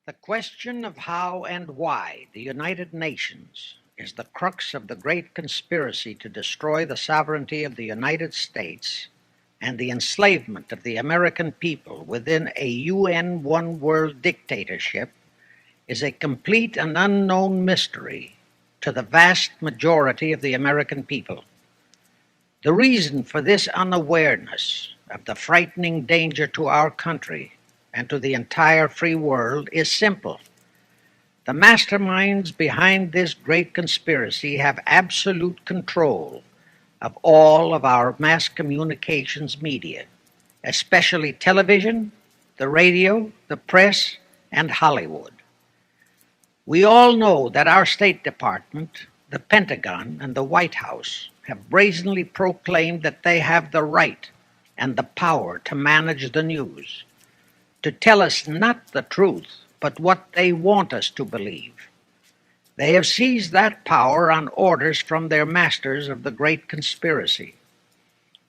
The question of how and why the United Nations is the crux of the great conspiracy to destroy the sovereignty of the United States and the enslavement of the American people within a UN one-world dictatorship is a complete and unknown mystery to the vast majority of the American people. The reason for this unawareness of the frightening danger to our country and to the entire free world is simple. The masterminds behind this great conspiracy have absolute control of all of our mass communications media, especially television, the radio, the press, and Hollywood. We all know that our State Department, the Pentagon, and the White House have brazenly proclaimed that they have the right and the power to manage the news, to tell us not the truth, but what they want us to believe. They have seized that power on orders from their masters of the great conspiracy.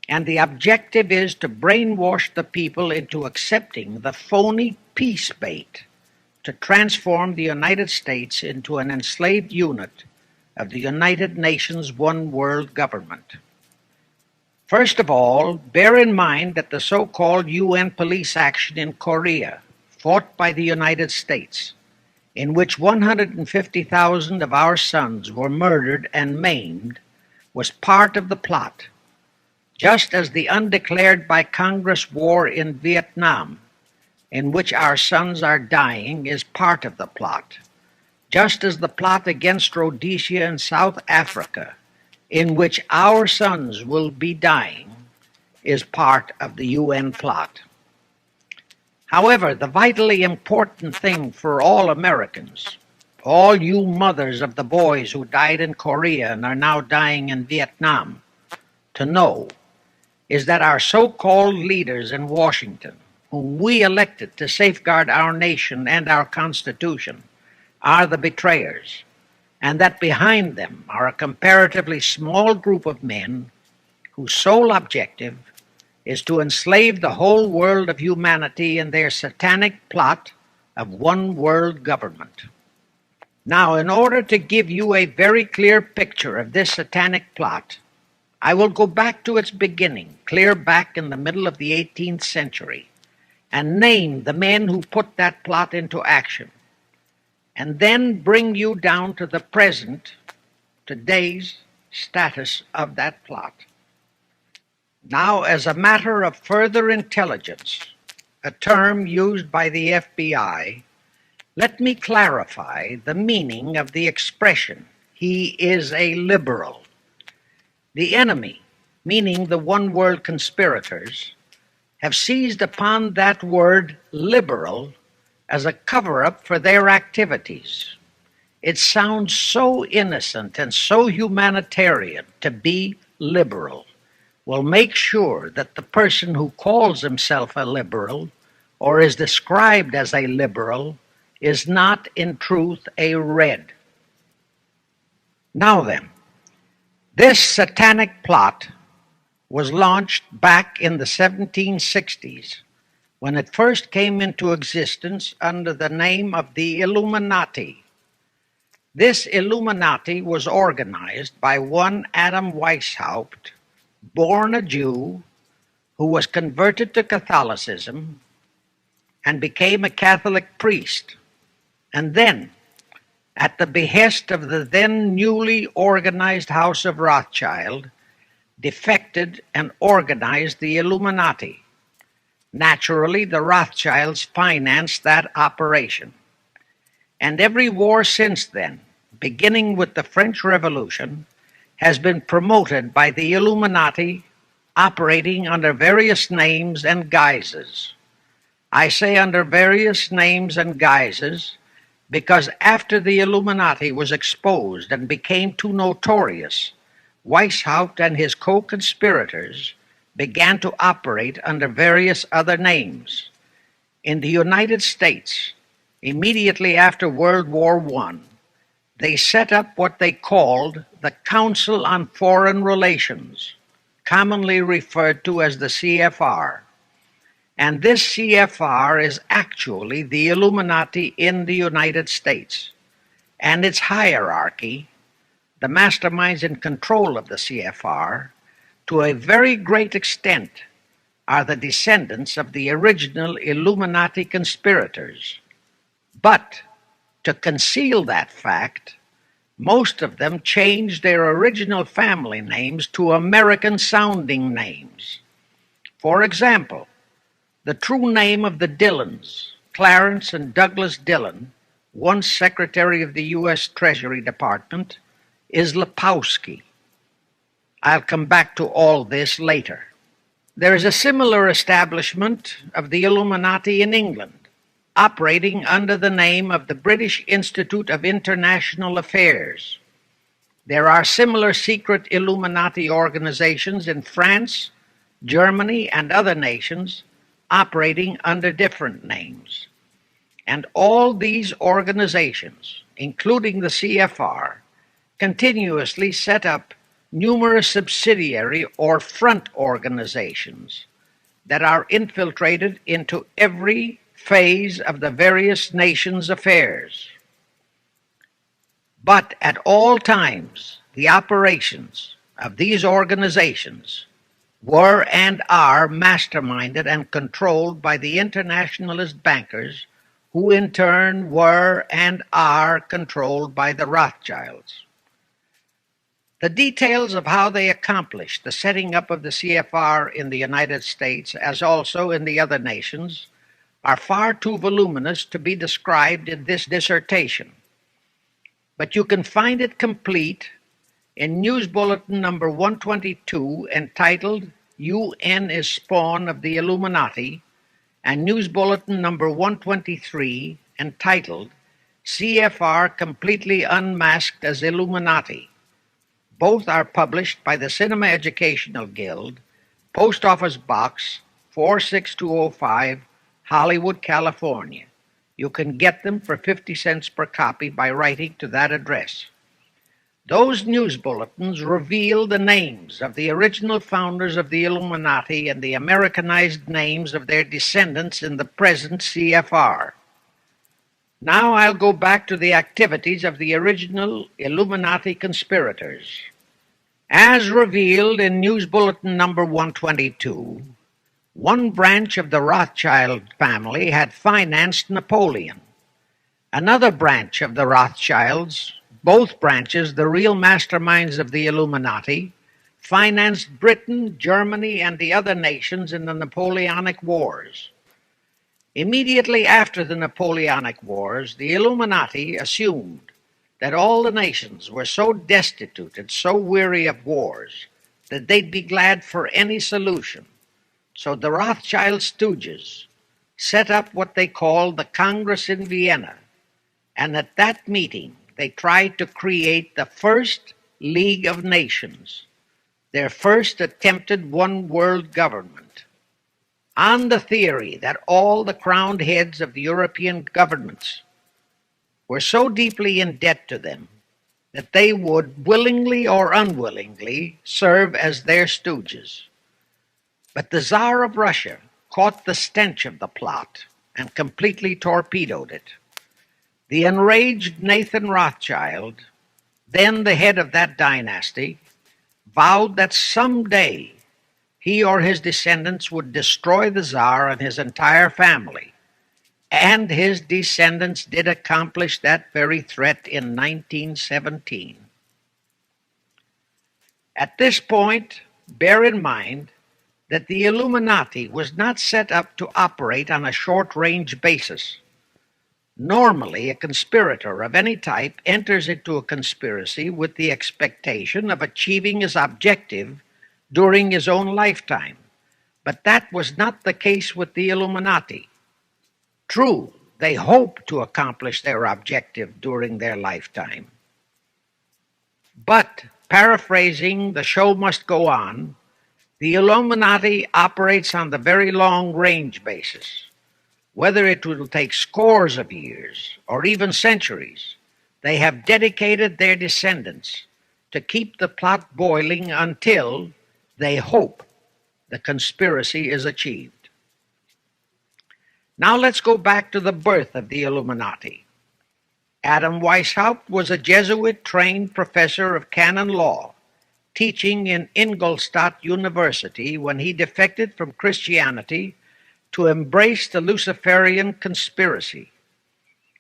And the objective is to brainwash the people into accepting the phony peace bait to transform the United States into an enslaved unit of the United Nations one world government. First of all, bear in mind that the so-called UN police action in Korea, fought by the United States, in which 150,000 of our sons were murdered and maimed, was part of the plot, just as the undeclared by Congress war in Vietnam, in which our sons are dying, is part of the plot, just as the plot against Rhodesia and South Africa, in which our sons will be dying, is part of the UN plot. However, the vitally important thing for all Americans, all you mothers of the boys who died in Korea and are now dying in Vietnam, to know is that our so-called leaders in Washington, whom we elected to safeguard our nation and our Constitution, are the betrayers, and that behind them are a comparatively small group of men whose sole objective is to enslave the whole world of humanity in their satanic plot of one world government. Now, in order to give you a very clear picture of this satanic plot, I will go back to its beginning, clear back in the middle of the 18th century, and name the men who put that plot into action, and then bring you down to the present, today's status of that plot. Now, as a matter of further intelligence, a term used by the FBI, let me clarify the meaning of the expression, "he is a liberal." The enemy, meaning the one-world conspirators, have seized upon that word liberal as a cover-up for their activities. It sounds so innocent and so humanitarian to be liberal. Well, make sure that the person who calls himself a liberal or is described as a liberal is not in truth a red. Now then, this satanic plot was launched back in the 1760s when it first came into existence under the name of the Illuminati. This Illuminati was organized by one Adam Weishaupt, born a Jew, who was converted to Catholicism and became a Catholic priest, and then, at the behest of the then newly organized House of Rothschild, defected and organized the Illuminati. Naturally, the Rothschilds financed that operation. And every war since then, beginning with the French Revolution, has been promoted by the Illuminati, operating under various names and guises. I say under various names and guises because after the Illuminati was exposed and became too notorious, Weishaupt and his co-conspirators began to operate under various other names. In the United States, immediately after World War I, they set up what they called the Council on Foreign Relations, commonly referred to as the CFR. And this CFR is actually the Illuminati in the United States. And its hierarchy, the masterminds in control of the CFR, to a very great extent, are the descendants of the original Illuminati conspirators. But to conceal that fact, most of them changed their original family names to American-sounding names. For example, the true name of the Dillons, Clarence and Douglas Dillon, once Secretary of the U.S. Treasury Department, is Lepowski. I'll come back to all this later. There is a similar establishment of the Illuminati in England, operating under the name of the British Institute of International Affairs. There are similar secret Illuminati organizations in France, Germany, and other nations operating under different names. And all these organizations, including the CFR, continuously set up numerous subsidiary or front organizations that are infiltrated into every phase of the various nations' affairs. But at all times, the operations of these organizations were and are masterminded and controlled by the internationalist bankers, who in turn were and are controlled by the Rothschilds. The details of how they accomplished the setting up of the CFR in the United States, as also in the other nations, are far too voluminous to be described in this dissertation. But you can find it complete in News Bulletin number 122, entitled UN is Spawn of the Illuminati, and News Bulletin number 123, entitled CFR Completely Unmasked as Illuminati. Both are published by the Cinema Educational Guild, Post Office Box 46205, Hollywood, California. You can get them for 50 cents per copy by writing to that address. Those news bulletins reveal the names of the original founders of the Illuminati and the Americanized names of their descendants in the present CFR. Now I'll go back to the activities of the original Illuminati conspirators. As revealed in News Bulletin number 122, one branch of the Rothschild family had financed Napoleon. Another branch of the Rothschilds, both branches the real masterminds of the Illuminati, financed Britain, Germany, and the other nations in the Napoleonic Wars. Immediately after the Napoleonic Wars, the Illuminati assumed that all the nations were so destitute and so weary of wars that they'd be glad for any solution. So the Rothschild stooges set up what they called the Congress in Vienna, and at that meeting they tried to create the first League of Nations, their first attempted one world government, on the theory that all the crowned heads of the European governments were so deeply in debt to them that they would, willingly or unwillingly, serve as their stooges. But the Tsar of Russia caught the stench of the plot and completely torpedoed it. The enraged Nathan Rothschild, then the head of that dynasty, vowed that someday he or his descendants would destroy the Tsar and his entire family. And his descendants did accomplish that very threat in 1917. At this point, bear in mind that the Illuminati was not set up to operate on a short-range basis. Normally, a conspirator of any type enters into a conspiracy with the expectation of achieving his objective during his own lifetime. But that was not the case with the Illuminati. True, they hoped to accomplish their objective during their lifetime. But, paraphrasing The Show Must Go On, the Illuminati operates on the very long-range basis. Whether it will take scores of years or even centuries, they have dedicated their descendants to keep the plot boiling until they hope the conspiracy is achieved. Now let's go back to the birth of the Illuminati. Adam Weishaupt was a Jesuit-trained professor of canon law, teaching in Ingolstadt University when he defected from Christianity to embrace the Luciferian conspiracy.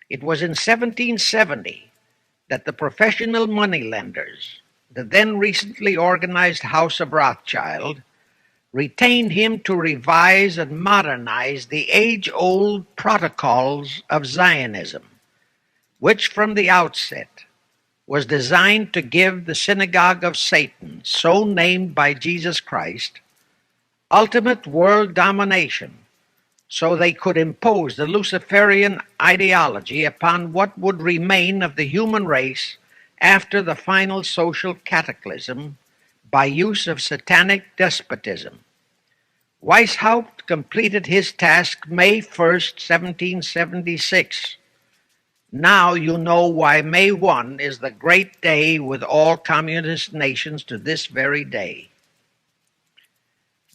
It was in 1770 that the professional moneylenders, the then recently organized House of Rothschild, retained him to revise and modernize the age-old protocols of Zionism, which from the outset was designed to give the synagogue of Satan, so named by Jesus Christ, ultimate world domination, so they could impose the Luciferian ideology upon what would remain of the human race after the final social cataclysm by use of satanic despotism. Weishaupt completed his task May 1st, 1776. Now you know why May 1 is the great day with all communist nations to this very day.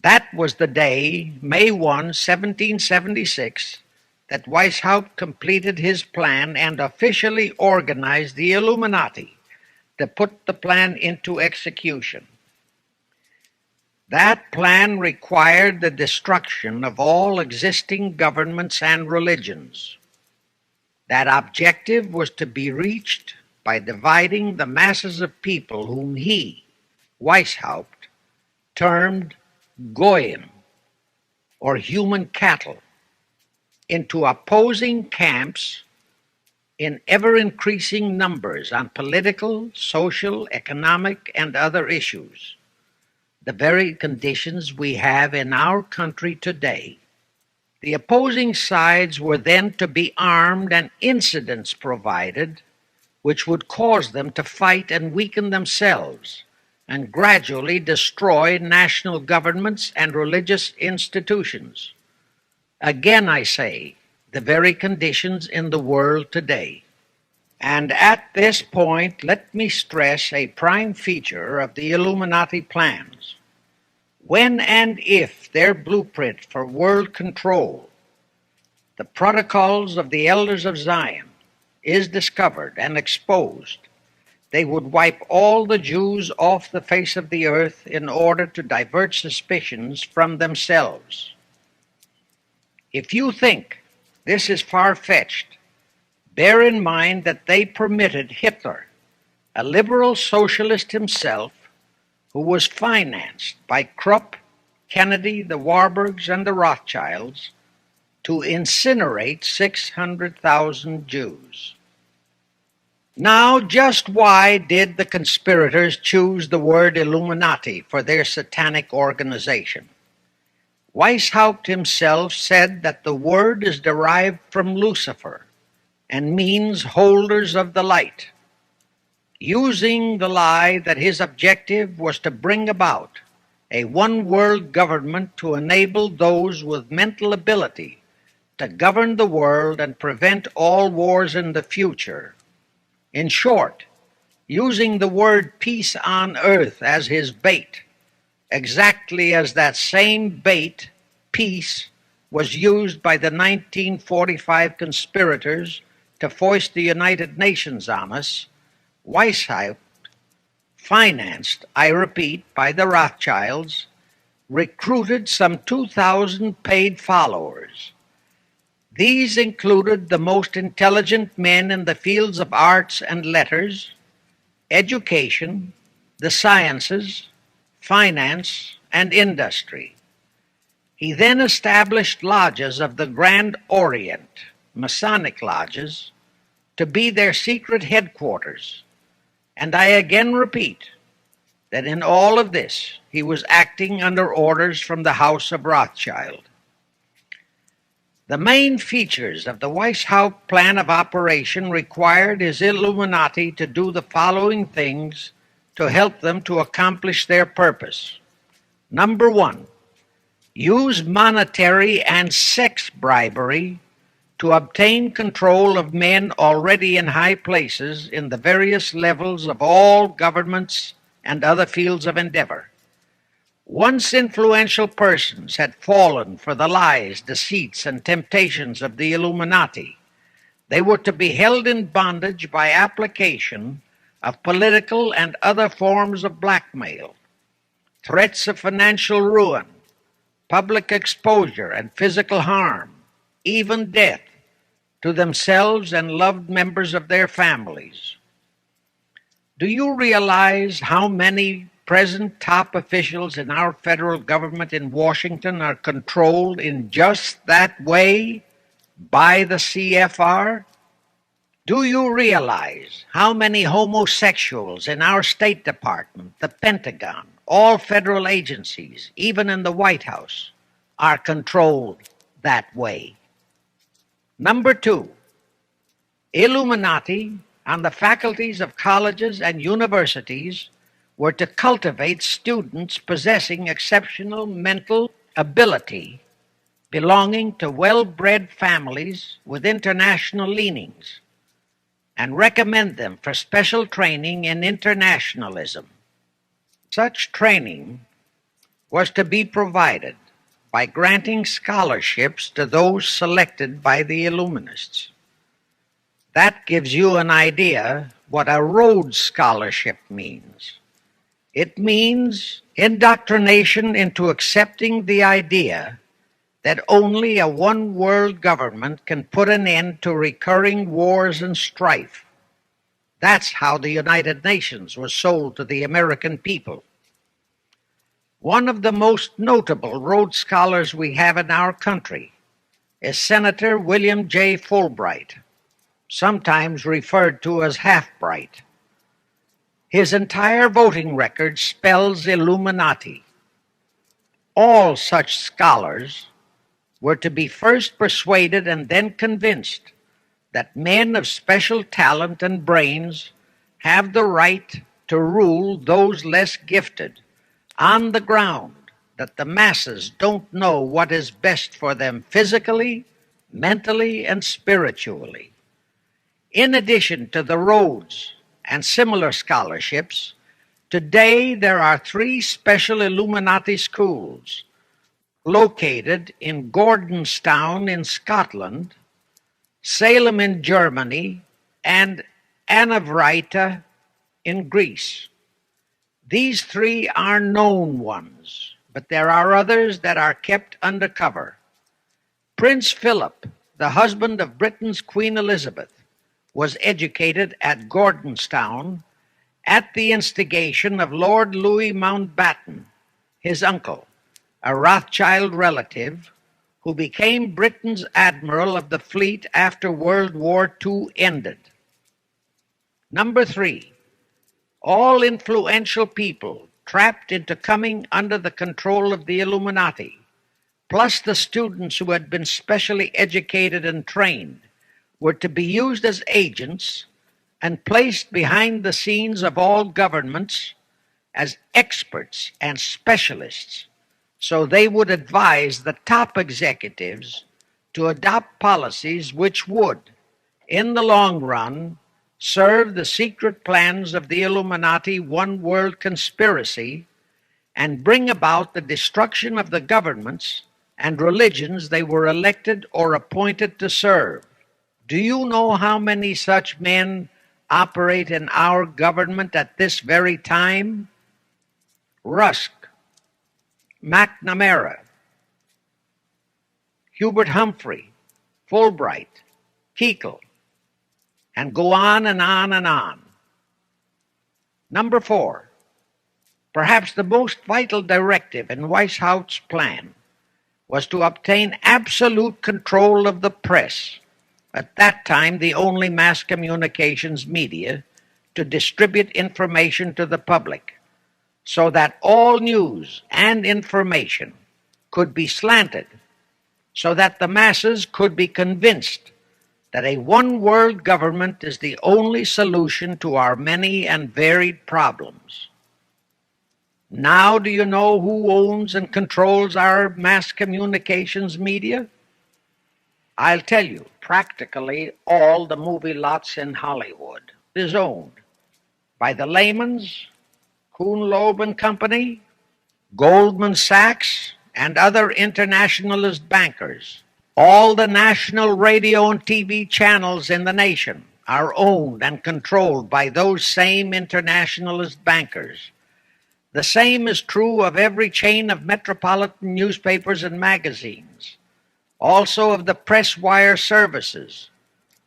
That was the day, May 1, 1776, that Weishaupt completed his plan and officially organized the Illuminati to put the plan into execution. That plan required the destruction of all existing governments and religions. That objective was to be reached by dividing the masses of people whom he, Weishaupt, termed Goyim, or human cattle, into opposing camps in ever-increasing numbers on political, social, economic, and other issues, the very conditions we have in our country today. The opposing sides were then to be armed and incidents provided which would cause them to fight and weaken themselves and gradually destroy national governments and religious institutions. Again, I say, the very conditions in the world today. And at this point, let me stress a prime feature of the Illuminati plans. When and if their blueprint for world control, the protocols of the elders of Zion, is discovered and exposed, they would wipe all the Jews off the face of the earth in order to divert suspicions from themselves. If you think this is far-fetched, bear in mind that they permitted Hitler, a liberal socialist himself, who was financed by Krupp, Kennedy, the Warburgs, and the Rothschilds, to incinerate 600,000 Jews. Now, just why did the conspirators choose the word Illuminati for their satanic organization? Weishaupt himself said that the word is derived from Lucifer and means holders of the light, using the lie that his objective was to bring about a one-world government to enable those with mental ability to govern the world and prevent all wars in the future. In short, using the word peace on earth as his bait, exactly as that same bait, peace, was used by the 1945 conspirators to foist the United Nations on us. Weishaupt, financed, I repeat, by the Rothschilds, recruited some 2,000 paid followers. These included the most intelligent men in the fields of arts and letters, education, the sciences, finance, and industry. He then established lodges of the Grand Orient, Masonic lodges, to be their secret headquarters. And I again repeat that in all of this, he was acting under orders from the House of Rothschild. The main features of the Weishaupt plan of operation required his Illuminati to do the following things to help them to accomplish their purpose. Number one, use monetary and sex bribery to obtain control of men already in high places in the various levels of all governments and other fields of endeavor. Once influential persons had fallen for the lies, deceits, and temptations of the Illuminati, they were to be held in bondage by application of political and other forms of blackmail, threats of financial ruin, public exposure and physical harm, even death, to themselves and loved members of their families. Do you realize how many present top officials in our federal government in Washington are controlled in just that way by the CFR? Do you realize how many homosexuals in our State Department, the Pentagon, all federal agencies, even in the White House, are controlled that way? Number two, Illuminati and the faculties of colleges and universities were to cultivate students possessing exceptional mental ability, belonging to well-bred families with international leanings, and recommend them for special training in internationalism. Such training was to be provided by granting scholarships to those selected by the Illuminists. That gives you an idea what a Rhodes Scholarship means. It means indoctrination into accepting the idea that only a one-world government can put an end to recurring wars and strife. That's how the United Nations was sold to the American people. One of the most notable Rhodes Scholars we have in our country is Senator William J. Fulbright, sometimes referred to as Half-Bright. His entire voting record spells Illuminati. All such scholars were to be first persuaded and then convinced that men of special talent and brains have the right to rule those less gifted, on the ground that the masses don't know what is best for them physically, mentally, and spiritually. In addition to the Rhodes and similar scholarships, today there are 3 special Illuminati schools located in Gordonstown in Scotland, Salem in Germany, and Anavrita in Greece. These 3 are known ones, but there are others that are kept undercover. Prince Philip, the husband of Britain's Queen Elizabeth, was educated at Gordonstown at the instigation of Lord Louis Mountbatten, his uncle, a Rothschild relative who became Britain's admiral of the fleet after World War II ended. Number 3, all influential people trapped into coming under the control of the Illuminati, plus the students who had been specially educated and trained, were to be used as agents and placed behind the scenes of all governments as experts and specialists, so they would advise the top executives to adopt policies which would, in the long run, serve the secret plans of the Illuminati one world conspiracy and bring about the destruction of the governments and religions they were elected or appointed to serve. Do you know how many such men operate in our government at this very time? Rusk, McNamara, Hubert Humphrey, Fulbright, Kuchel, and go on and on and on. Number 4, perhaps the most vital directive in Weishaupt's plan was to obtain absolute control of the press, at that time the only mass communications media, to distribute information to the public, so that all news and information could be slanted, so that the masses could be convinced that a one-world government is the only solution to our many and varied problems. Now do you know who owns and controls our mass communications media? I'll tell you, practically all the movie lots in Hollywood is owned by the Lamans, Kuhn Loeb and Company, Goldman Sachs, and other internationalist bankers. All the national radio and TV channels in the nation are owned and controlled by those same internationalist bankers. The same is true of every chain of metropolitan newspapers and magazines, also of the press wire services,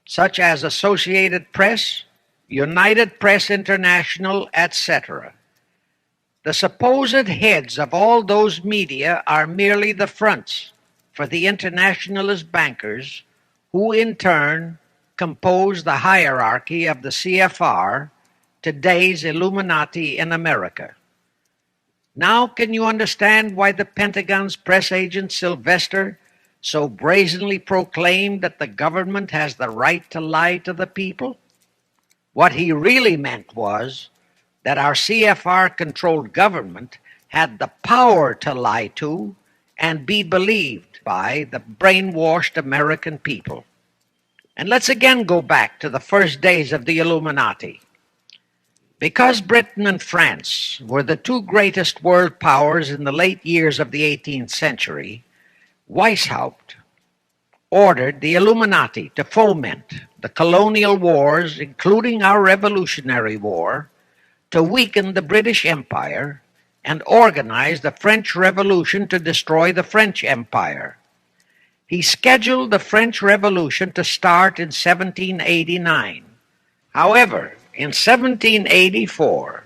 such as Associated Press, United Press International, etc. The supposed heads of all those media are merely the fronts for the internationalist bankers, who in turn compose the hierarchy of the CFR, today's Illuminati in America. Now can you understand why the Pentagon's press agent Sylvester so brazenly proclaimed that the government has the right to lie to the people? What he really meant was that our CFR-controlled government had the power to lie to and be believed by the brainwashed American people. And let's again go back to the first days of the Illuminati. Because Britain and France were the two greatest world powers in the late years of the 18th century, Weishaupt ordered the Illuminati to foment the colonial wars, including our Revolutionary War, to weaken the British Empire and organize the French Revolution to destroy the French Empire. He scheduled the French Revolution to start in 1789. However, in 1784,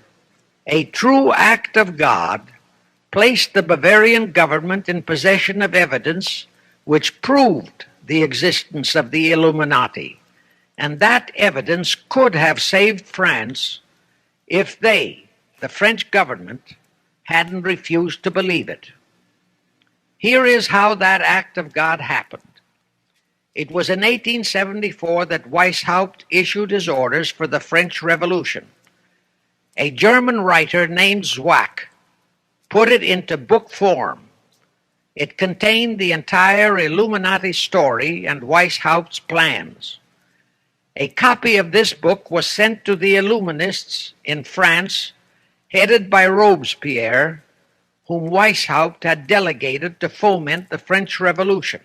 a true act of God placed the Bavarian government in possession of evidence which proved the existence of the Illuminati, and that evidence could have saved France if they, the French government, hadn't refused to believe it. Here is how that act of God happened. It was in 1874 that Weishaupt issued his orders for the French Revolution. A German writer named Zwack put it into book form. It contained the entire Illuminati story and Weishaupt's plans. A copy of this book was sent to the Illuminists in France, headed by Robespierre, whom Weishaupt had delegated to foment the French Revolution.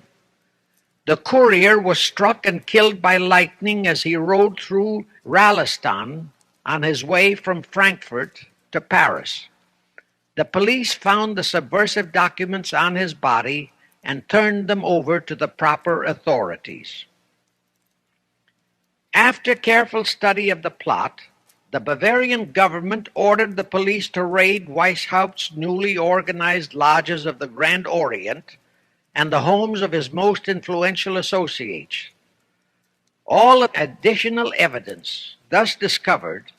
The courier was struck and killed by lightning as he rode through Ralston on his way from Frankfurt to Paris. The police found the subversive documents on his body and turned them over to the proper authorities. After careful study of the plot, the Bavarian government ordered the police to raid Weishaupt's newly organized lodges of the Grand Orient and the homes of his most influential associates. All additional evidence thus discovered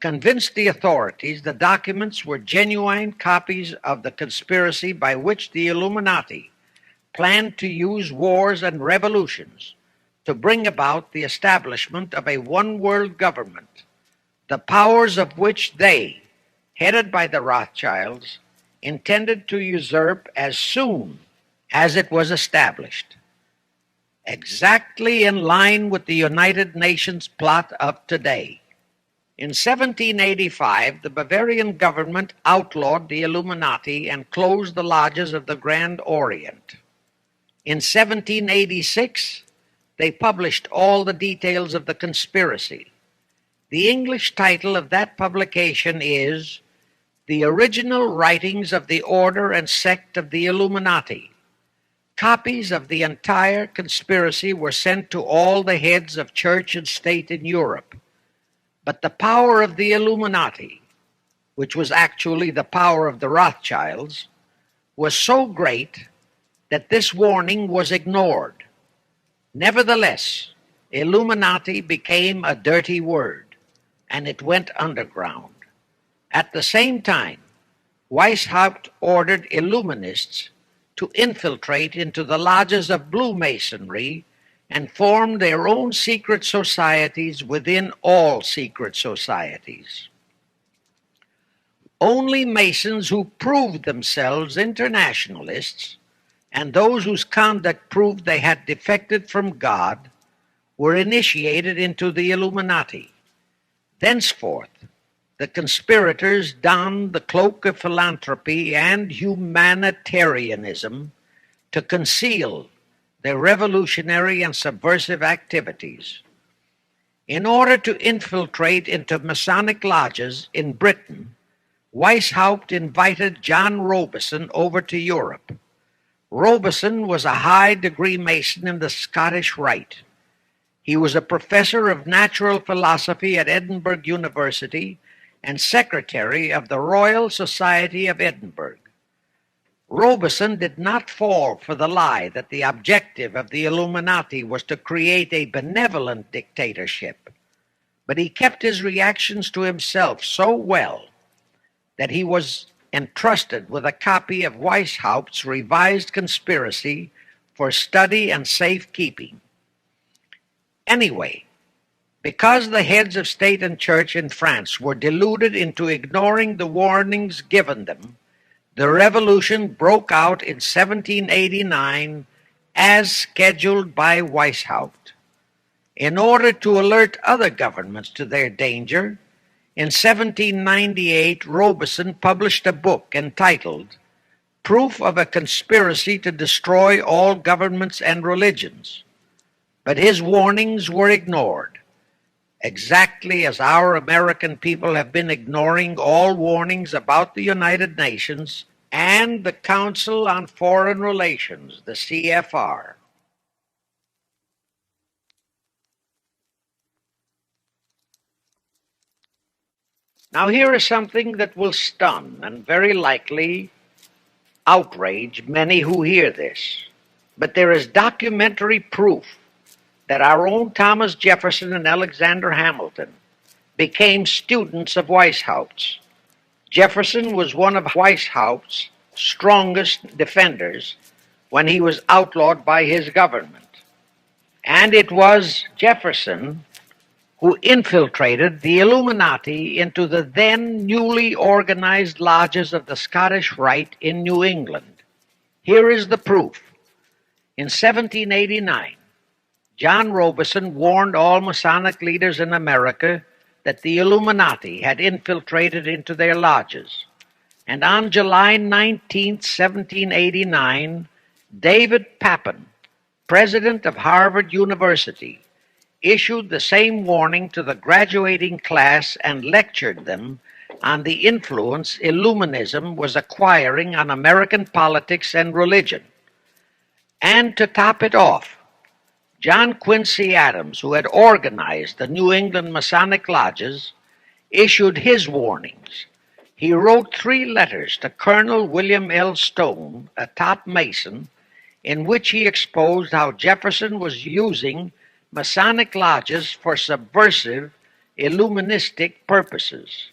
convinced the authorities the documents were genuine copies of the conspiracy by which the Illuminati planned to use wars and revolutions to bring about the establishment of a one-world government, the powers of which they, headed by the Rothschilds, intended to usurp as soon as it was established, exactly in line with the United Nations plot of today. In 1785, the Bavarian government outlawed the Illuminati and closed the lodges of the Grand Orient. In 1786, they published all the details of the conspiracy. The English title of that publication is The Original Writings of the Order and Sect of the Illuminati. Copies of the entire conspiracy were sent to all the heads of church and state in Europe. But the power of the Illuminati, which was actually the power of the Rothschilds, was so great that this warning was ignored. Nevertheless, Illuminati became a dirty word, and it went underground. At the same time, Weishaupt ordered Illuminists to infiltrate into the lodges of Blue Masonry and form their own secret societies within all secret societies. Only Masons who proved themselves internationalists and those whose conduct proved they had defected from God were initiated into the Illuminati. Thenceforth, the conspirators donned the cloak of philanthropy and humanitarianism to conceal their revolutionary and subversive activities. In order to infiltrate into Masonic lodges in Britain, Weishaupt invited John Robison over to Europe. Robison was a high-degree Mason in the Scottish Rite. He was a professor of natural philosophy at Edinburgh University and secretary of the Royal Society of Edinburgh. Robison did not fall for the lie that the objective of the Illuminati was to create a benevolent dictatorship, but he kept his reactions to himself so well that he was entrusted with a copy of Weishaupt's revised conspiracy for study and safekeeping. Anyway, because the heads of state and church in France were deluded into ignoring the warnings given them, the revolution broke out in 1789 as scheduled by Weishaupt. In order to alert other governments to their danger, in 1798 Robison published a book entitled Proof of a Conspiracy to Destroy All Governments and Religions. But his warnings were ignored, exactly as our American people have been ignoring all warnings about the United Nations and the Council on Foreign Relations, the CFR. Now here is something that will stun and very likely outrage many who hear this, but there is documentary proof that our own Thomas Jefferson and Alexander Hamilton became students of Weishaupt's. Jefferson was one of Weishaupt's strongest defenders when he was outlawed by his government. And it was Jefferson who infiltrated the Illuminati into the then newly organized lodges of the Scottish Rite in New England. Here is the proof. In 1789, John Robison warned all Masonic leaders in America that the Illuminati had infiltrated into their lodges. And on July 19, 1789, David Papin, president of Harvard University, issued the same warning to the graduating class and lectured them on the influence Illuminism was acquiring on American politics and religion. And to top it off, John Quincy Adams, who had organized the New England Masonic lodges, issued his warnings. He wrote 3 letters to Colonel William L. Stone, a top Mason, in which he exposed how Jefferson was using Masonic lodges for subversive, illuministic purposes.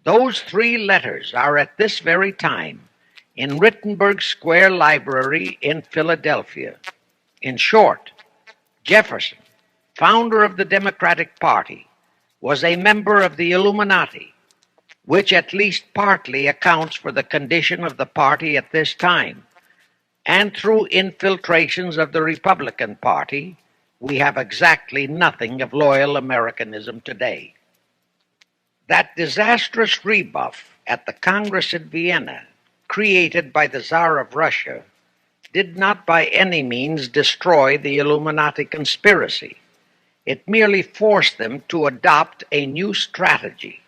Those 3 letters are at this very time in Rittenberg Square Library in Philadelphia. In short, Jefferson, founder of the Democratic Party, was a member of the Illuminati, which at least partly accounts for the condition of the party at this time. And through infiltrations of the Republican Party, we have exactly nothing of loyal Americanism today. That disastrous rebuff at the Congress in Vienna, created by the Tsar of Russia, did not by any means destroy the Illuminati conspiracy. It merely forced them to adopt a new strategy.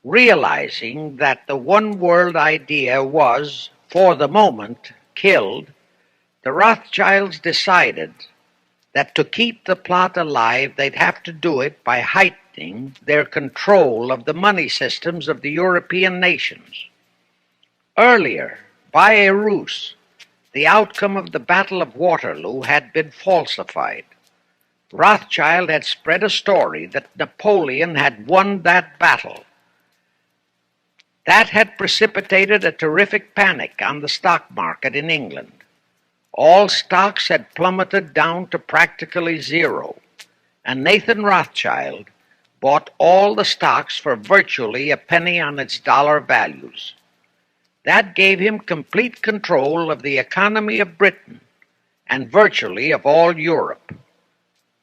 Realizing that the one world idea was, for the moment, killed, the Rothschilds decided that to keep the plot alive, they'd have to do it by heightening their control of the money systems of the European nations. Earlier, by a ruse, the outcome of the Battle of Waterloo had been falsified. Rothschild had spread a story that Napoleon had won that battle. That had precipitated a terrific panic on the stock market in England. All stocks had plummeted down to practically zero, and Nathan Rothschild bought all the stocks for virtually a penny on its dollar values. That gave him complete control of the economy of Britain and virtually of all Europe.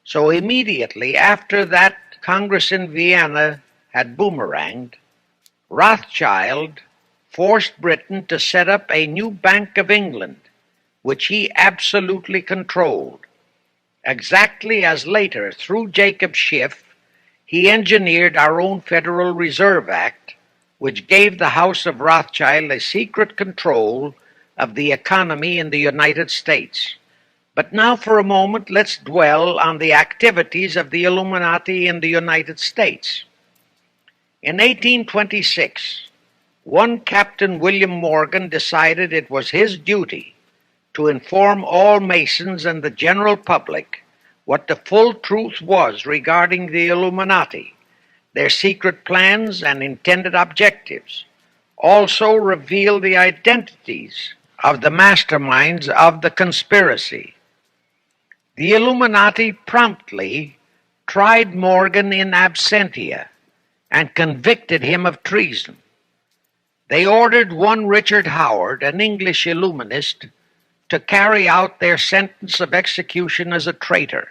So immediately after that Congress in Vienna had boomeranged, Rothschild forced Britain to set up a new Bank of England, which he absolutely controlled, exactly as later, through Jacob Schiff, he engineered our own Federal Reserve Act, which gave the House of Rothschild a secret control of the economy in the United States. But now for a moment let's dwell on the activities of the Illuminati in the United States. In 1826, one Captain William Morgan decided it was his duty to inform all Masons and the general public what the full truth was regarding the Illuminati, their secret plans and intended objectives, also reveal the identities of the masterminds of the conspiracy. The Illuminati promptly tried Morgan in absentia and convicted him of treason. They ordered one Richard Howard, an English Illuminist, to carry out their sentence of execution as a traitor.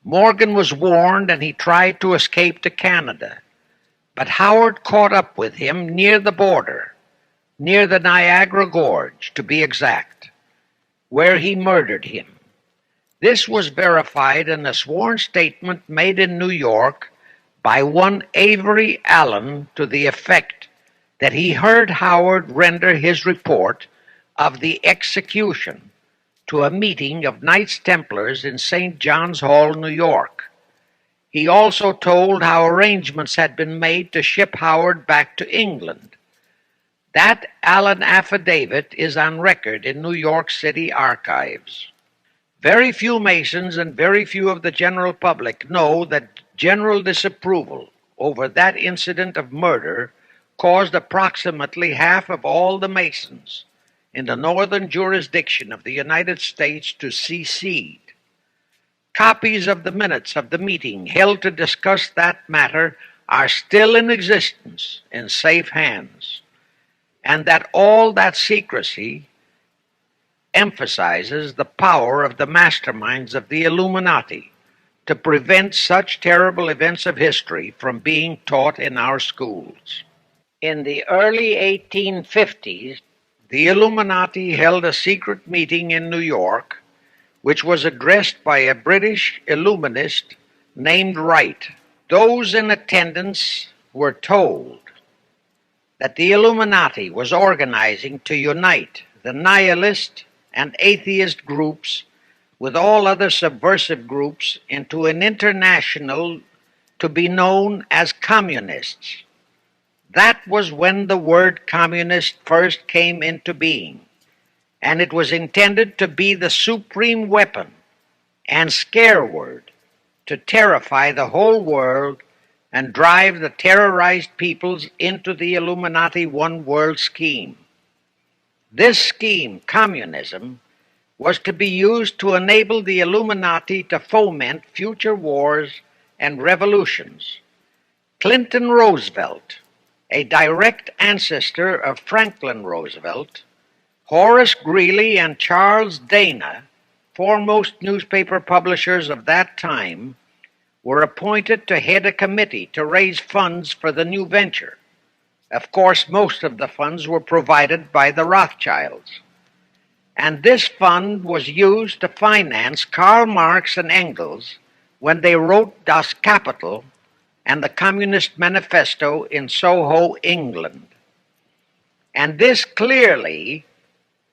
Morgan was warned and he tried to escape to Canada, but Howard caught up with him near the border, near the Niagara Gorge to be exact, where he murdered him. This was verified in a sworn statement made in New York by one Avery Allen to the effect that he heard Howard render his report of the execution to a meeting of Knights Templars in St. John's Hall, New York. He also told how arrangements had been made to ship Howard back to England. That Allen affidavit is on record in New York City archives. Very few Masons and very few of the general public know that general disapproval over that incident of murder caused approximately half of all the Masons in the northern jurisdiction of the United States to secede. Copies of the minutes of the meeting held to discuss that matter are still in existence in safe hands, and that all that secrecy emphasizes the power of the masterminds of the Illuminati to prevent such terrible events of history from being taught in our schools. In the early 1850s, the Illuminati held a secret meeting in New York, which was addressed by a British Illuminist named Wright. Those in attendance were told that the Illuminati was organizing to unite the nihilist and atheist groups with all other subversive groups into an international to be known as communists. That was when the word communist first came into being, and it was intended to be the supreme weapon and scare word to terrify the whole world and drive the terrorized peoples into the Illuminati one world scheme. This scheme, communism, was to be used to enable the Illuminati to foment future wars and revolutions. Clinton Roosevelt, a direct ancestor of Franklin Roosevelt, Horace Greeley and Charles Dana, foremost newspaper publishers of that time, were appointed to head a committee to raise funds for the new venture. Of course, most of the funds were provided by the Rothschilds. And this fund was used to finance Karl Marx and Engels when they wrote Das Kapital and the Communist Manifesto in Soho, England. And this clearly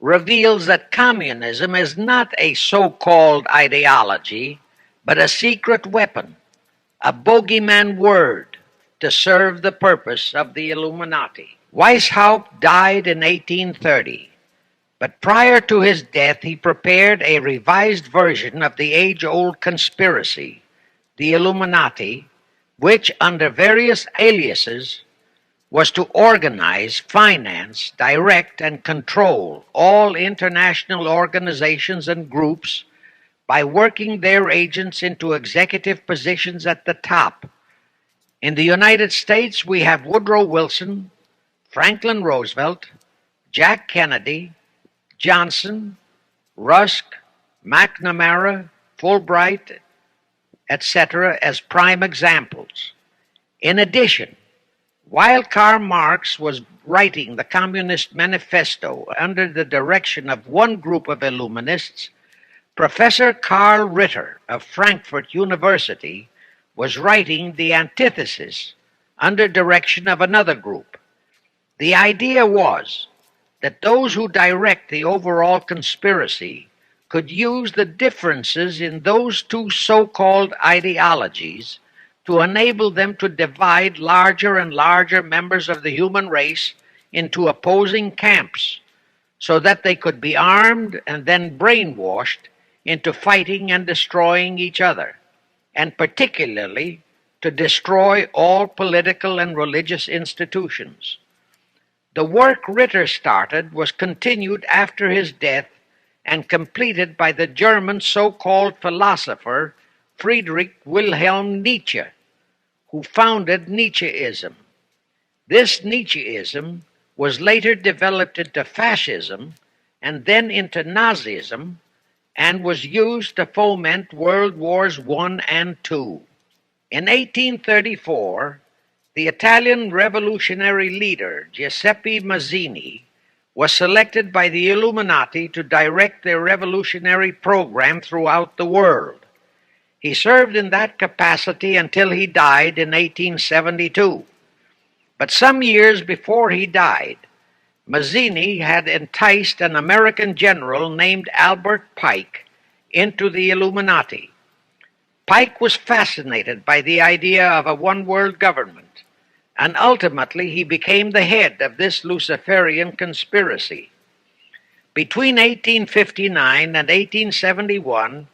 reveals that communism is not a so-called ideology, but a secret weapon, a bogeyman word to serve the purpose of the Illuminati. Weishaupt died in 1830, but prior to his death he prepared a revised version of the age-old conspiracy, the Illuminati, which, under various aliases, was to organize, finance, direct, and control all international organizations and groups by working their agents into executive positions at the top. In the United States, we have Woodrow Wilson, Franklin Roosevelt, Jack Kennedy, Johnson, Rusk, McNamara, Fulbright, etc., as prime examples. In addition, while Karl Marx was writing the Communist Manifesto under the direction of one group of Illuminists, Professor Karl Ritter of Frankfurt University was writing the antithesis under direction of another group. The idea was that those who direct the overall conspiracy could use the differences in those two so-called ideologies to enable them to divide larger and larger members of the human race into opposing camps, so that they could be armed and then brainwashed into fighting and destroying each other, and particularly to destroy all political and religious institutions. The work Ritter started was continued after his death and completed by the German so-called philosopher Friedrich Wilhelm Nietzsche, who founded Nietzscheism. This Nietzscheism was later developed into fascism and then into Nazism, and was used to foment World Wars I and II. In 1834, the Italian revolutionary leader Giuseppe Mazzini was selected by the Illuminati to direct their revolutionary program throughout the world. He served in that capacity until he died in 1872. But some years before he died, Mazzini had enticed an American general named Albert Pike into the Illuminati. Pike was fascinated by the idea of a one-world government, and ultimately he became the head of this Luciferian conspiracy. Between 1859 and 1871,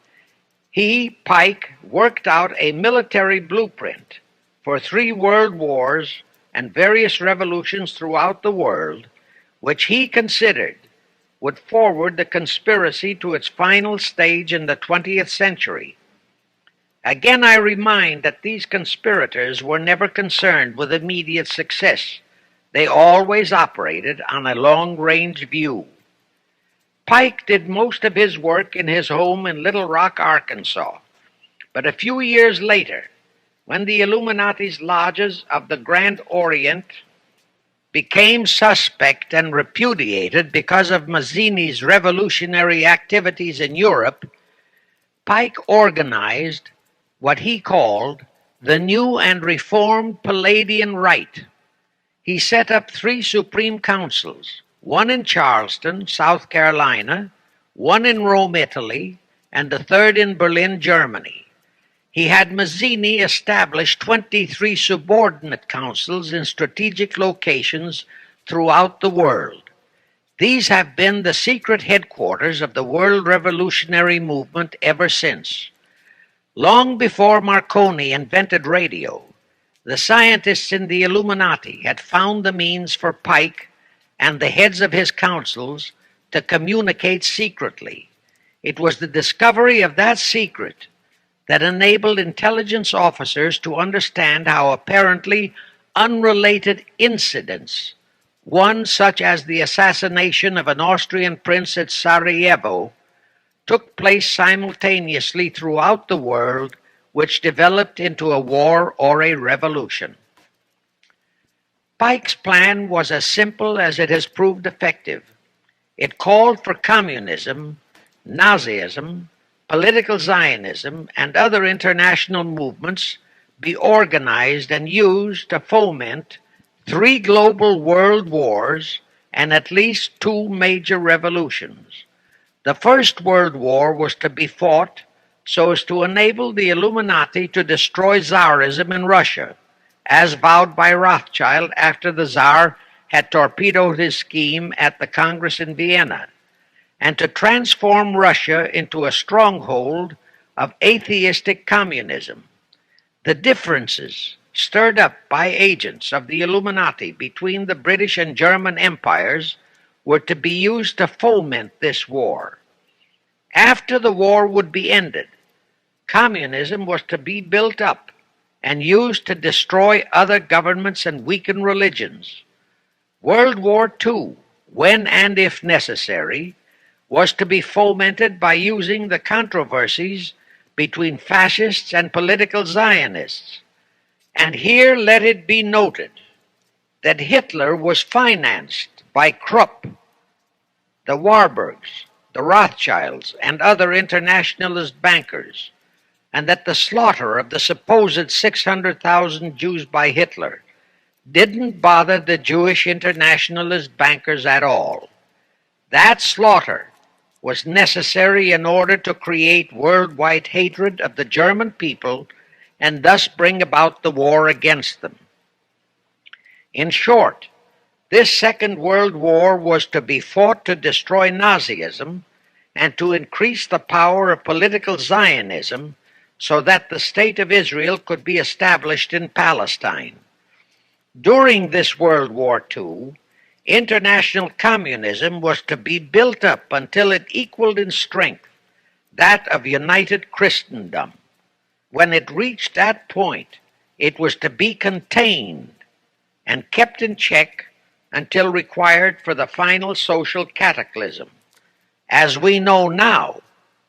Pike, worked out a military blueprint for 3 world wars and various revolutions throughout the world, which he considered would forward the conspiracy to its final stage in the 20th century. Again, I remind that these conspirators were never concerned with immediate success. They always operated on a long-range view. Pike did most of his work in his home in Little Rock, Arkansas. But a few years later, when the Illuminati's lodges of the Grand Orient became suspect and repudiated because of Mazzini's revolutionary activities in Europe, Pike organized what he called the New and Reformed Palladian Rite. He set up 3 supreme councils, one in Charleston, South Carolina, one in Rome, Italy, and the third in Berlin, Germany. He had Mazzini establish 23 subordinate councils in strategic locations throughout the world. These have been the secret headquarters of the world revolutionary movement ever since. Long before Marconi invented radio, the scientists in the Illuminati had found the means for Pike and the heads of his councils to communicate secretly. It was the discovery of that secret that enabled intelligence officers to understand how apparently unrelated incidents, one such as the assassination of an Austrian prince at Sarajevo, took place simultaneously throughout the world, which developed into a war or a revolution. Pike's plan was as simple as it has proved effective. It called for communism, Nazism, political Zionism, and other international movements be organized and used to foment 3 global world wars and at least 2 major revolutions. The First World War was to be fought so as to enable the Illuminati to destroy Tsarism in Russia, as vowed by Rothschild after the Tsar had torpedoed his scheme at the Congress in Vienna, and to transform Russia into a stronghold of atheistic communism. The differences stirred up by agents of the Illuminati between the British and German empires were to be used to foment this war. After the war would be ended, communism was to be built up and used to destroy other governments and weaken religions. World War II, when and if necessary, was to be fomented by using the controversies between fascists and political Zionists. And here let it be noted that Hitler was financed by Krupp, the Warburgs, the Rothschilds, and other internationalist bankers, and that the slaughter of the supposed 600,000 Jews by Hitler didn't bother the Jewish internationalist bankers at all. That slaughter was necessary in order to create worldwide hatred of the German people and thus bring about the war against them. In short, this Second World War was to be fought to destroy Nazism and to increase the power of political Zionism so that the State of Israel could be established in Palestine. During this World War II, international communism was to be built up until it equaled in strength that of united Christendom. When it reached that point, it was to be contained and kept in check until required for the final social cataclysm. As we know now,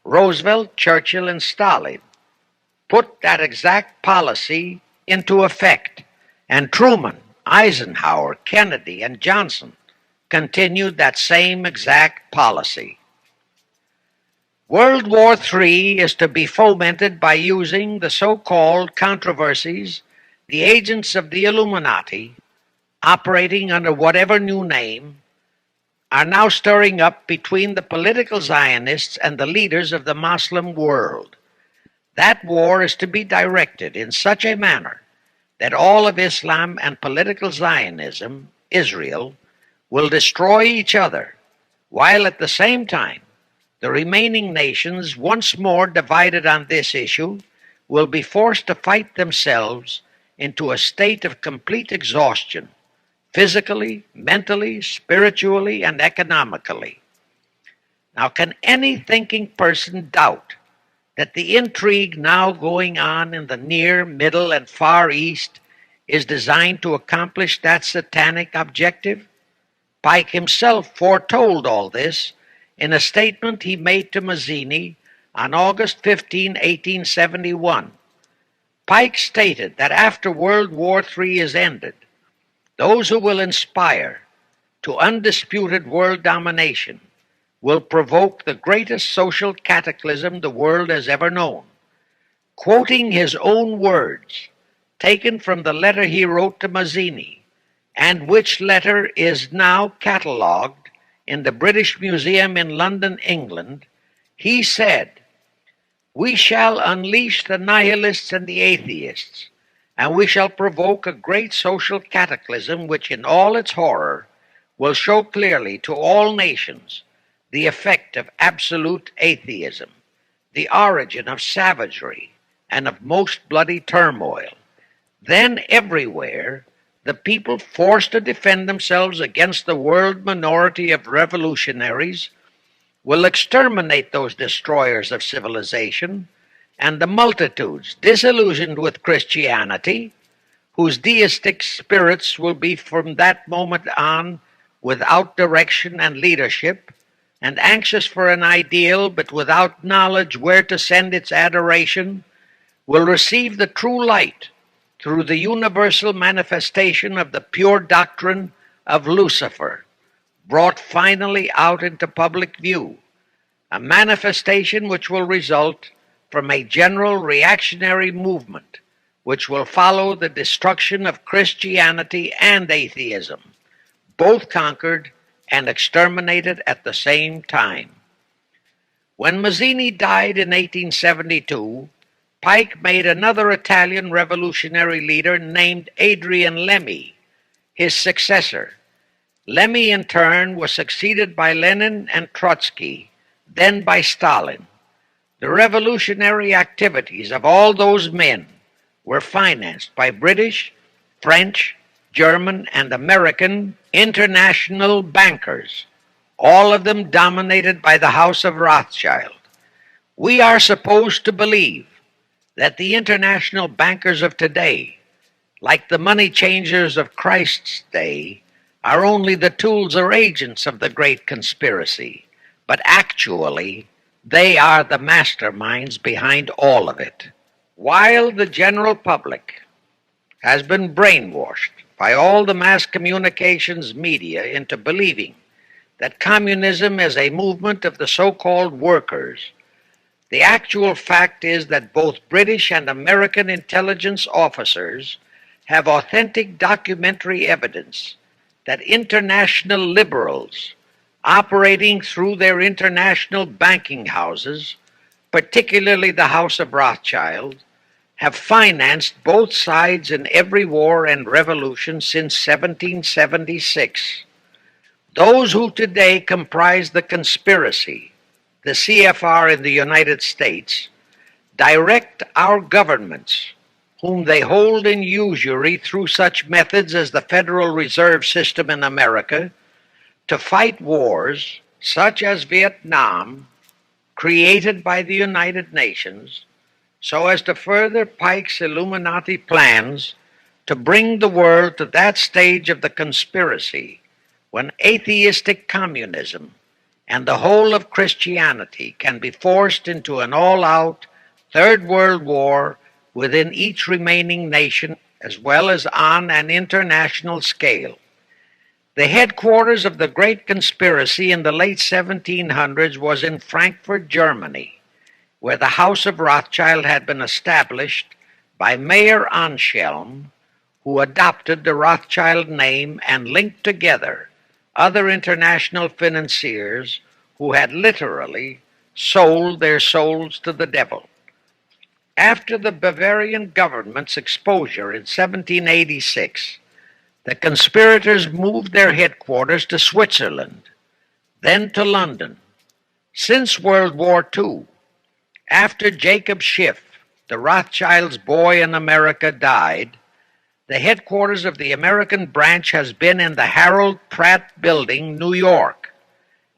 Roosevelt, Churchill, and Stalin put that exact policy into effect, and Truman, Eisenhower, Kennedy, and Johnson continued that same exact policy. World War III is to be fomented by using the so-called controversies the agents of the Illuminati, operating under whatever new name, are now stirring up between the political Zionists and the leaders of the Muslim world. That war is to be directed in such a manner that all of Islam and political Zionism, Israel, will destroy each other, while at the same time the remaining nations, once more divided on this issue, will be forced to fight themselves into a state of complete exhaustion, physically, mentally, spiritually, and economically. Now, can any thinking person doubt that the intrigue now going on in the Near, Middle, and Far East is designed to accomplish that satanic objective? Pike himself foretold all this in a statement he made to Mazzini on August 15, 1871. Pike stated that after World War III is ended, those who will inspire to undisputed world domination will provoke the greatest social cataclysm the world has ever known. Quoting his own words, taken from the letter he wrote to Mazzini, and which letter is now catalogued in the British Museum in London, England, he said, "We shall unleash the nihilists and the atheists, and we shall provoke a great social cataclysm which in all its horror will show clearly to all nations the effect of absolute atheism, the origin of savagery and of most bloody turmoil. Then everywhere the people forced to defend themselves against the world minority of revolutionaries will exterminate those destroyers of civilization, and the multitudes disillusioned with Christianity, whose deistic spirits will be from that moment on without direction and leadership, and anxious for an ideal but without knowledge where to send its adoration, will receive the true light through the universal manifestation of the pure doctrine of Lucifer, brought finally out into public view, a manifestation which will result from a general reactionary movement which will follow the destruction of Christianity and atheism, both conquered and exterminated at the same time." When Mazzini died in 1872, Pike made another Italian revolutionary leader named Adrian Lemmi his successor. Lemmi, in turn, was succeeded by Lenin and Trotsky, then by Stalin. The revolutionary activities of all those men were financed by British, French, German, and American international bankers, all of them dominated by the House of Rothschild. We are supposed to believe that the international bankers of today, like the money changers of Christ's day, are only the tools or agents of the great conspiracy, but actually they are the masterminds behind all of it. While the general public has been brainwashed by all the mass communications media into believing that communism is a movement of the so-called workers. The actual fact is that both British and American intelligence officers have authentic documentary evidence that international liberals, operating through their international banking houses, particularly the House of Rothschild, have financed both sides in every war and revolution since 1776. Those who today comprise the conspiracy, the CFR in the United States, direct our governments, whom they hold in usury through such methods as the Federal Reserve System in America, to fight wars such as Vietnam, created by the United Nations, so as to further Pike's Illuminati plans to bring the world to that stage of the conspiracy when atheistic communism and the whole of Christianity can be forced into an all-out Third World War within each remaining nation as well as on an international scale. The headquarters of the great conspiracy in the late 1700s was in Frankfurt, Germany, where the House of Rothschild had been established by Mayer Anschelm, who adopted the Rothschild name and linked together other international financiers who had literally sold their souls to the devil. After the Bavarian government's exposure in 1786, the conspirators moved their headquarters to Switzerland, then to London. Since World War II, after Jacob Schiff, the Rothschilds' boy in America, died, the headquarters of the American branch has been in the Harold Pratt Building, New York,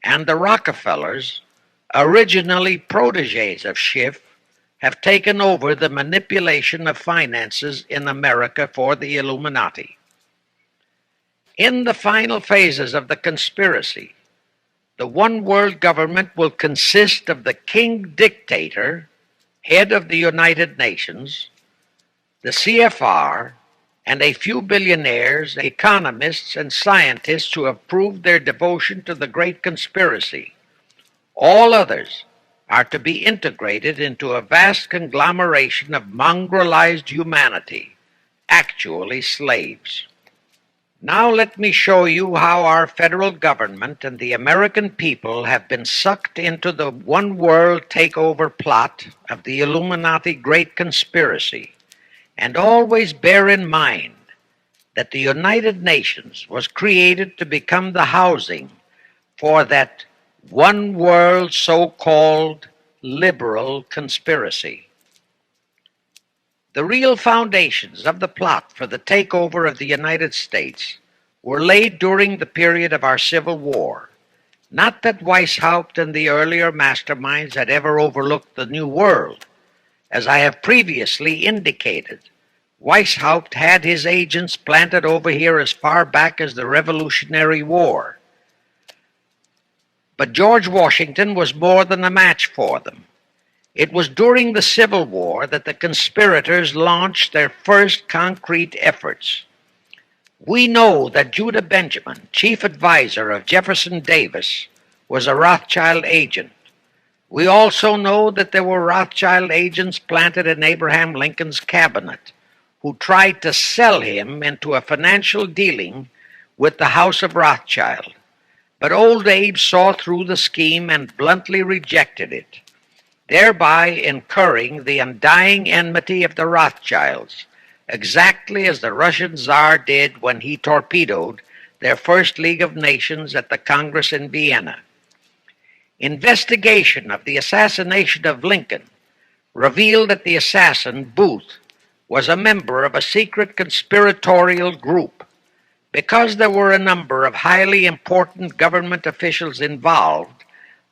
and the Rockefellers, originally protégés of Schiff, have taken over the manipulation of finances in America for the Illuminati. In the final phases of the conspiracy, the one world government will consist of the king dictator, head of the United Nations, the CFR, and a few billionaires, economists, and scientists who have proved their devotion to the great conspiracy. All others are to be integrated into a vast conglomeration of mongrelized humanity, actually slaves. Now let me show you how our federal government and the American people have been sucked into the one world takeover plot of the Illuminati Great Conspiracy. And always bear in mind that the United Nations was created to become the housing for that one world so-called liberal conspiracy. The real foundations of the plot for the takeover of the United States were laid during the period of our Civil War. Not that Weishaupt and the earlier masterminds had ever overlooked the New World. As I have previously indicated, Weishaupt had his agents planted over here as far back as the Revolutionary War. But George Washington was more than a match for them. It was during the Civil War that the conspirators launched their first concrete efforts. We know that Judah Benjamin, chief advisor of Jefferson Davis, was a Rothschild agent. We also know that there were Rothschild agents planted in Abraham Lincoln's cabinet who tried to sell him into a financial dealing with the House of Rothschild. But old Abe saw through the scheme and bluntly rejected it, thereby incurring the undying enmity of the Rothschilds, exactly as the Russian Tsar did when he torpedoed their first League of Nations at the Congress in Vienna. Investigation of the assassination of Lincoln revealed that the assassin, Booth, was a member of a secret conspiratorial group. Because there were a number of highly important government officials involved,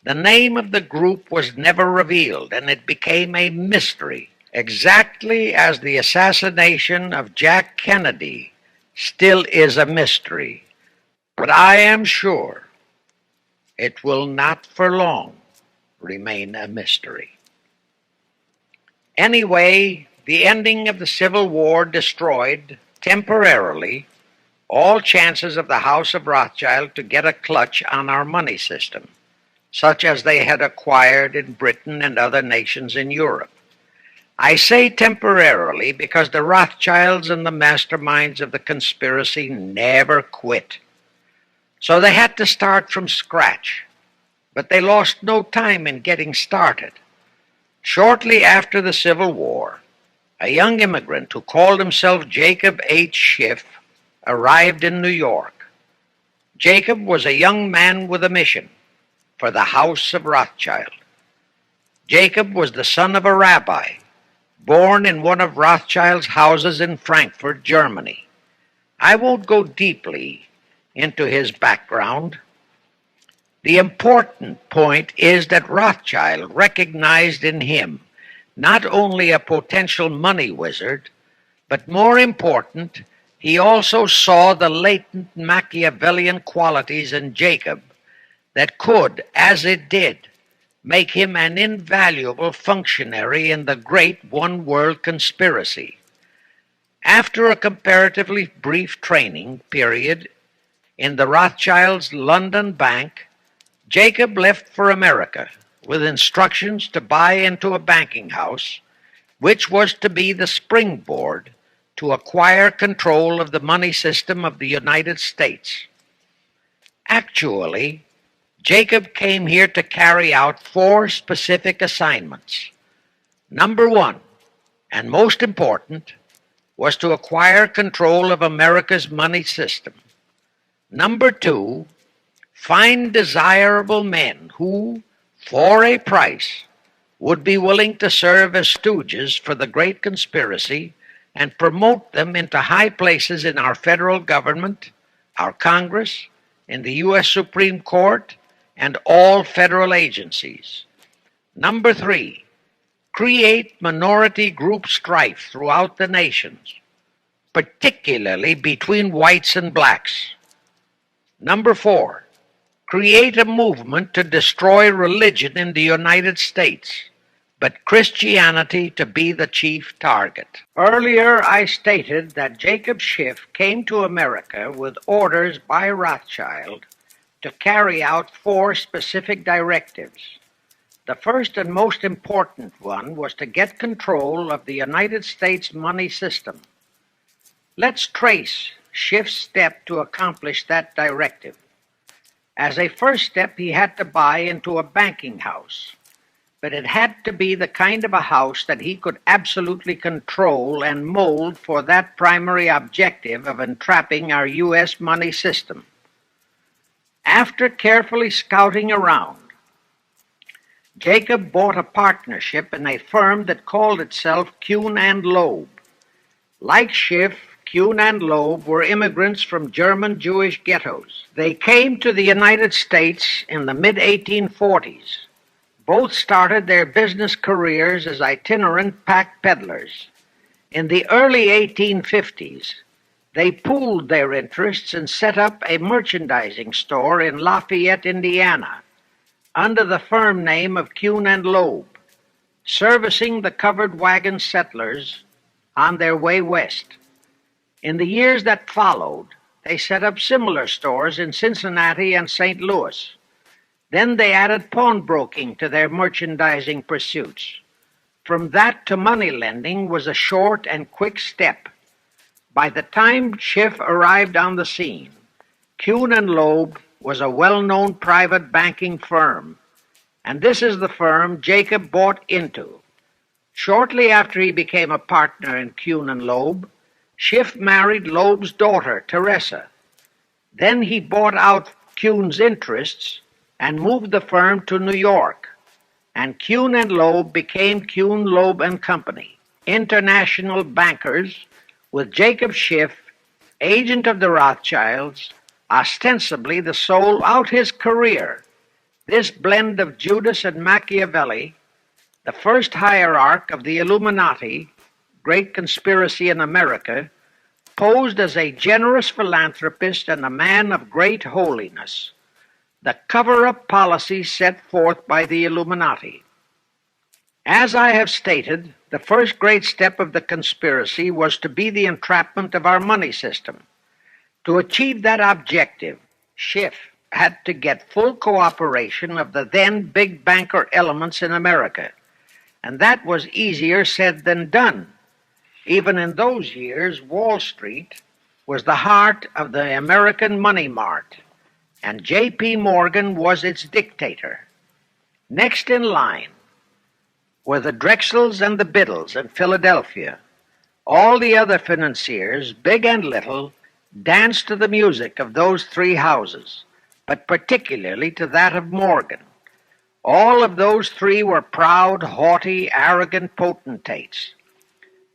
the name of the group was never revealed, and it became a mystery, exactly as the assassination of Jack Kennedy still is a mystery. But I am sure it will not for long remain a mystery. Anyway, The ending of the Civil War destroyed, temporarily, all chances of the House of Rothschild to get a clutch on our money system, such as they had acquired in Britain and other nations in Europe. I say temporarily because the Rothschilds and the masterminds of the conspiracy never quit. So they had to start from scratch, but they lost no time in getting started. Shortly after the Civil War, a young immigrant who called himself Jacob H. Schiff arrived in New York. Jacob was a young man with a mission for the House of Rothschild. Jacob was the son of a rabbi, born in one of Rothschild's houses in Frankfurt, Germany. I won't go deeply into his background. The important point is that Rothschild recognized in him not only a potential money wizard, but more important, he also saw the latent Machiavellian qualities in Jacob that could, as it did, make him an invaluable functionary in the great one-world conspiracy. After a comparatively brief training period in the Rothschilds' London bank, Jacob left for America with instructions to buy into a banking house, which was to be the springboard to acquire control of the money system of the United States. Actually, Jacob came here to carry out 4 specific assignments. Number 1, and most important, was to acquire control of America's money system. Number 2, find desirable men who, for a price, would be willing to serve as stooges for the great conspiracy and promote them into high places in our federal government, our Congress, in the U.S. Supreme Court, and all federal agencies. Number 3, create minority group strife throughout the nations, particularly between whites and blacks. Number 4, create a movement to destroy religion in the United States, but Christianity to be the chief target. Earlier, I stated that Jacob Schiff came to America with orders by Rothschild to carry out 4 specific directives. The first and most important one was to get control of the United States money system. Let's trace Schiff's step to accomplish that directive. As a first step, he had to buy into a banking house, but it had to be the kind of a house that he could absolutely control and mold for that primary objective of entrapping our U.S. money system. After carefully scouting around, Jacob bought a partnership in a firm that called itself Kuhn and Loeb. Like Schiff, Kuhn and Loeb were immigrants from German Jewish ghettos. They came to the United States in the mid-1840s. Both started their business careers as itinerant pack peddlers. In the early 1850s, they pooled their interests and set up a merchandising store in Lafayette, Indiana, under the firm name of Kuhn and Loeb, servicing the covered wagon settlers on their way west. In the years that followed, they set up similar stores in Cincinnati and St. Louis. Then they added pawnbroking to their merchandising pursuits. From that to money lending was a short and quick step. By the time Schiff arrived on the scene, Kuhn and Loeb was a well-known private banking firm, and this is the firm Jacob bought into. Shortly after he became a partner in Kuhn and Loeb, Schiff married Loeb's daughter, Teresa. Then he bought out Kuhn's interests and moved the firm to New York, and Kuhn and Loeb became Kuhn, Loeb and Company, international bankers with Jacob Schiff, agent of the Rothschilds, ostensibly the soul out his career. This blend of Judas and Machiavelli, the first hierarch of the Illuminati, great conspiracy in America, posed as a generous philanthropist and a man of great holiness, the cover-up policy set forth by the Illuminati. As I have stated, the first great step of the conspiracy was to be the entrapment of our money system. To achieve that objective, Schiff had to get full cooperation of the then big banker elements in America, and that was easier said than done. Even in those years, Wall Street was the heart of the American money mart, and J.P. Morgan was its dictator. Next in line were the Drexels and the Biddles in Philadelphia. All the other financiers, big and little, danced to the music of those three houses, but particularly to that of Morgan. All of those three were proud, haughty, arrogant potentates.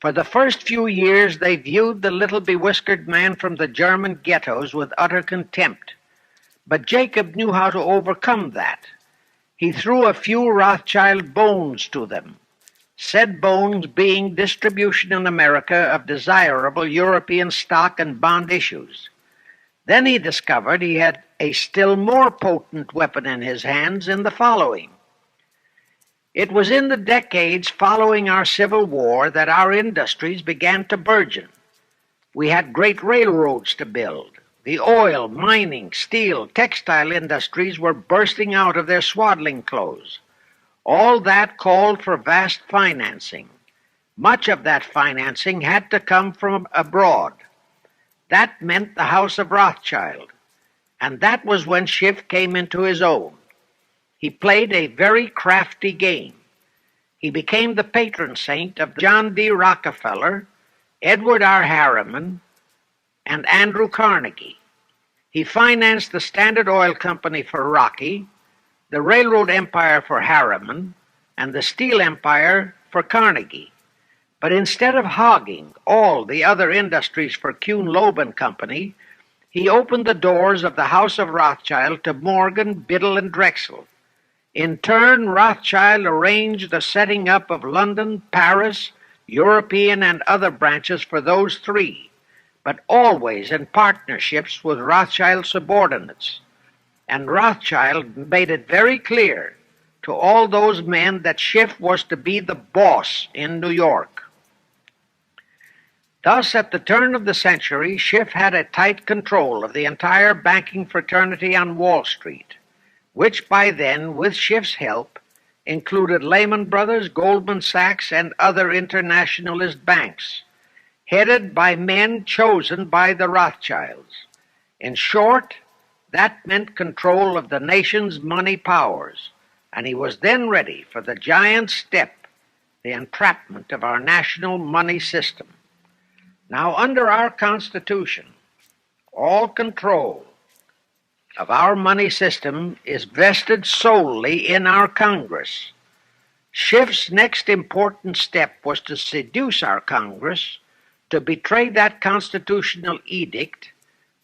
For the first few years they viewed the little bewhiskered man from the German ghettos with utter contempt. But Jacob knew how to overcome that. He threw a few Rothschild bones to them, said bones being distribution in America of desirable European stock and bond issues. Then he discovered he had a still more potent weapon in his hands in the following. It was in the decades following our Civil War that our industries began to burgeon. We had great railroads to build. The oil, mining, steel, textile industries were bursting out of their swaddling clothes. All that called for vast financing. Much of that financing had to come from abroad. That meant the House of Rothschild, and that was when Schiff came into his own. He played a very crafty game. He became the patron saint of John D. Rockefeller, Edward R. Harriman, and Andrew Carnegie. He financed the Standard Oil Company for Rocky, the railroad empire for Harriman, and the steel empire for Carnegie. But instead of hogging all the other industries for Kuhn Loeb and Company, he opened the doors of the House of Rothschild to Morgan, Biddle, and Drexel. In turn, Rothschild arranged the setting up of London, Paris, European, and other branches for those three, but always in partnerships with Rothschild subordinates. And Rothschild made it very clear to all those men that Schiff was to be the boss in New York. Thus, at the turn of the century, Schiff had a tight control of the entire banking fraternity on Wall Street, which by then, with Schiff's help, included Lehman Brothers, Goldman Sachs, and other internationalist banks, headed by men chosen by the Rothschilds. In short, that meant control of the nation's money powers, and he was then ready for the giant step, the entrapment of our national money system. Now, under our Constitution, all control of our money system is vested solely in our Congress. Schiff's next important step was to seduce our Congress to betray that constitutional edict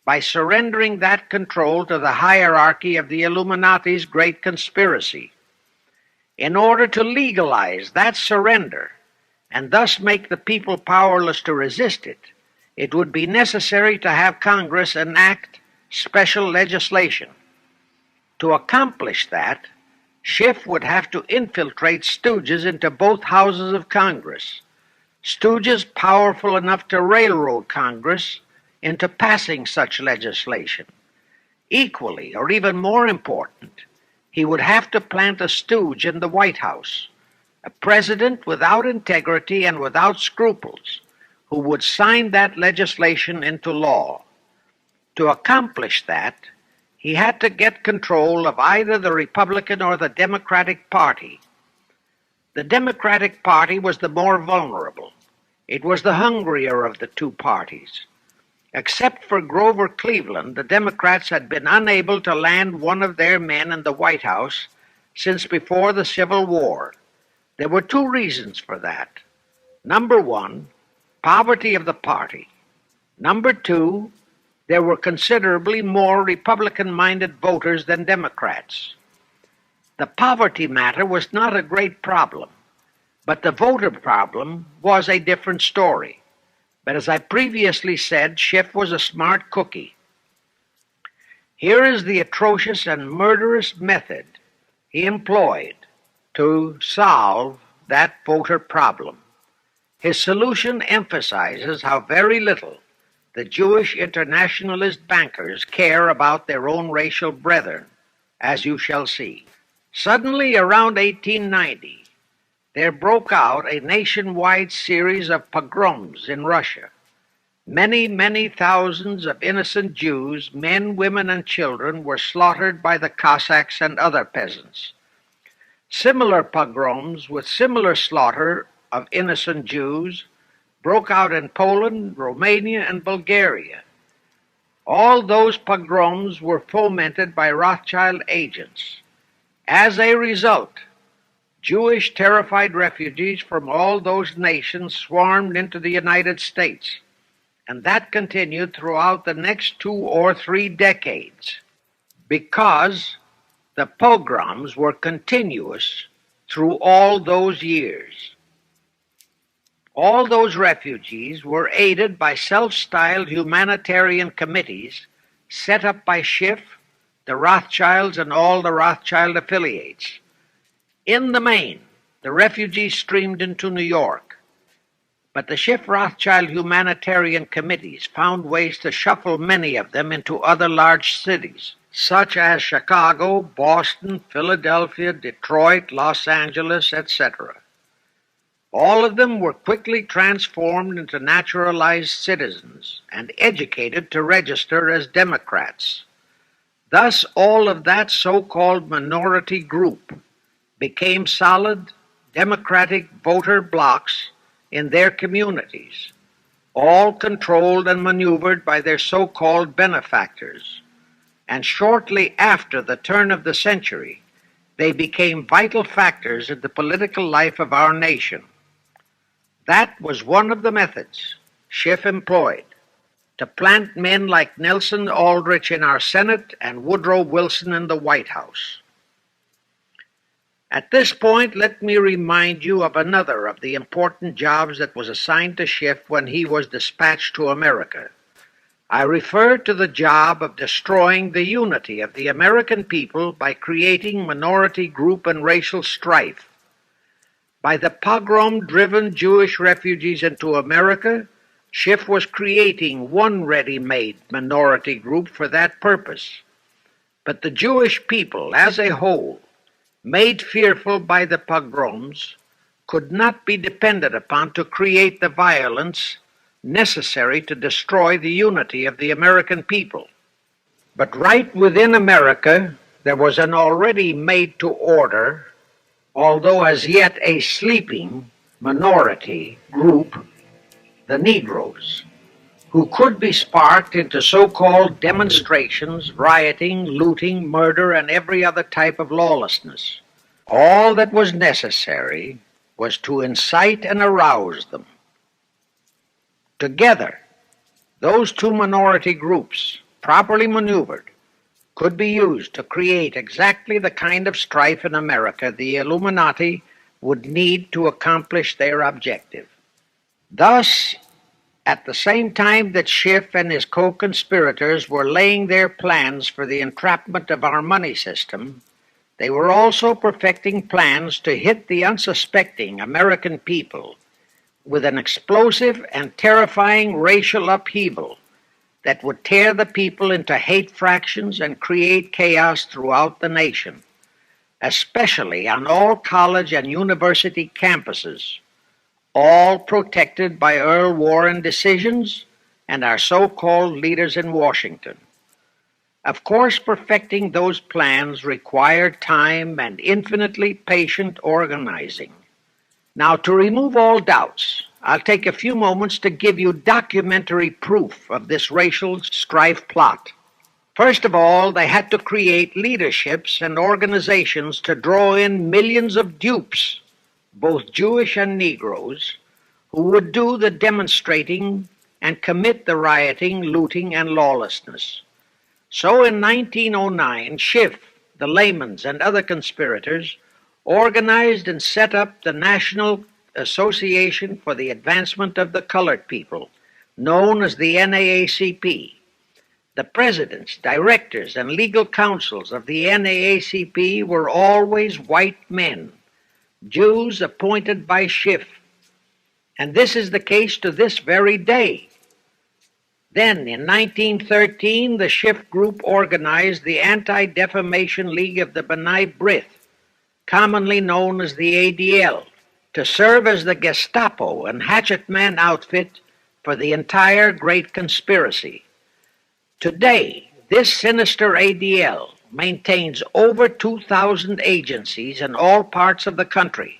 by surrendering that control to the hierarchy of the Illuminati's great conspiracy. In order to legalize that surrender, and thus make the people powerless to resist it, it would be necessary to have Congress enact special legislation. To accomplish that, Schiff would have to infiltrate stooges into both houses of Congress, stooges powerful enough to railroad Congress into passing such legislation. Equally, or even more important, he would have to plant a stooge in the White House, a president without integrity and without scruples, who would sign that legislation into law. To accomplish that, he had to get control of either the Republican or the Democratic Party. The Democratic Party was the more vulnerable. It was the hungrier of the two parties. Except for Grover Cleveland, the Democrats had been unable to land one of their men in the White House since before the Civil War. There were two reasons for that. Number one, poverty of the party. Number two, there were considerably more Republican-minded voters than Democrats. The poverty matter was not a great problem, but the voter problem was a different story. But as I previously said, Schiff was a smart cookie. Here is the atrocious and murderous method he employed to solve that voter problem. His solution emphasizes how very little the Jewish internationalist bankers care about their own racial brethren, as you shall see. Suddenly, around 1890, there broke out a nationwide series of pogroms in Russia. Many, many thousands of innocent Jews, men, women, and children, were slaughtered by the Cossacks and other peasants. Similar pogroms with similar slaughter of innocent Jews broke out in Poland, Romania, and Bulgaria. All those pogroms were fomented by Rothschild agents. As a result, Jewish terrified refugees from all those nations swarmed into the United States, and that continued throughout the next 2 or 3 decades because the pogroms were continuous through all those years. All those refugees were aided by self-styled humanitarian committees set up by Schiff, the Rothschilds, and all the Rothschild affiliates. In the main, the refugees streamed into New York, but the Schiff-Rothschild humanitarian committees found ways to shuffle many of them into other large cities, such as Chicago, Boston, Philadelphia, Detroit, Los Angeles, etc. All of them were quickly transformed into naturalized citizens and educated to register as Democrats. Thus, all of that so-called minority group became solid Democratic voter blocs in their communities, all controlled and maneuvered by their so-called benefactors. And shortly after the turn of the century, they became vital factors in the political life of our nation. That was one of the methods Schiff employed to plant men like Nelson Aldrich in our Senate and Woodrow Wilson in the White House. At this point, let me remind you of another of the important jobs that was assigned to Schiff when he was dispatched to America. I refer to the job of destroying the unity of the American people by creating minority group and racial strife. By the pogrom-driven Jewish refugees into America, Schiff was creating one ready-made minority group for that purpose. But the Jewish people as a whole, made fearful by the pogroms, could not be depended upon to create the violence necessary to destroy the unity of the American people. But right within America, there was an already made-to-order, although as yet a sleeping, minority group, the Negroes, who could be sparked into so-called demonstrations, rioting, looting, murder, and every other type of lawlessness. All that was necessary was to incite and arouse them. Together, those two minority groups, properly maneuvered, could be used to create exactly the kind of strife in America the Illuminati would need to accomplish their objective. Thus, at the same time that Schiff and his co-conspirators were laying their plans for the entrapment of our money system, they were also perfecting plans to hit the unsuspecting American people with an explosive and terrifying racial upheaval that would tear the people into hate fractions and create chaos throughout the nation, especially on all college and university campuses, all protected by Earl Warren decisions and our so-called leaders in Washington. Of course, perfecting those plans required time and infinitely patient organizing. Now, to remove all doubts, I'll take a few moments to give you documentary proof of this racial strife plot. First of all, they had to create leaderships and organizations to draw in millions of dupes, both Jewish and Negroes, who would do the demonstrating and commit the rioting, looting, and lawlessness. So in 1909, Schiff, the Lamans, and other conspirators organized and set up the National Association for the Advancement of the Colored People, known as the NAACP. The presidents, directors, and legal counsels of the NAACP were always white men, Jews appointed by Schiff, and this is the case to this very day. Then, in 1913, the Schiff Group organized the Anti-Defamation League of the B'nai B'rith, commonly known as the ADL, to serve as the Gestapo and hatchet man outfit for the entire Great Conspiracy. Today, this sinister ADL maintains over 2,000 agencies in all parts of the country,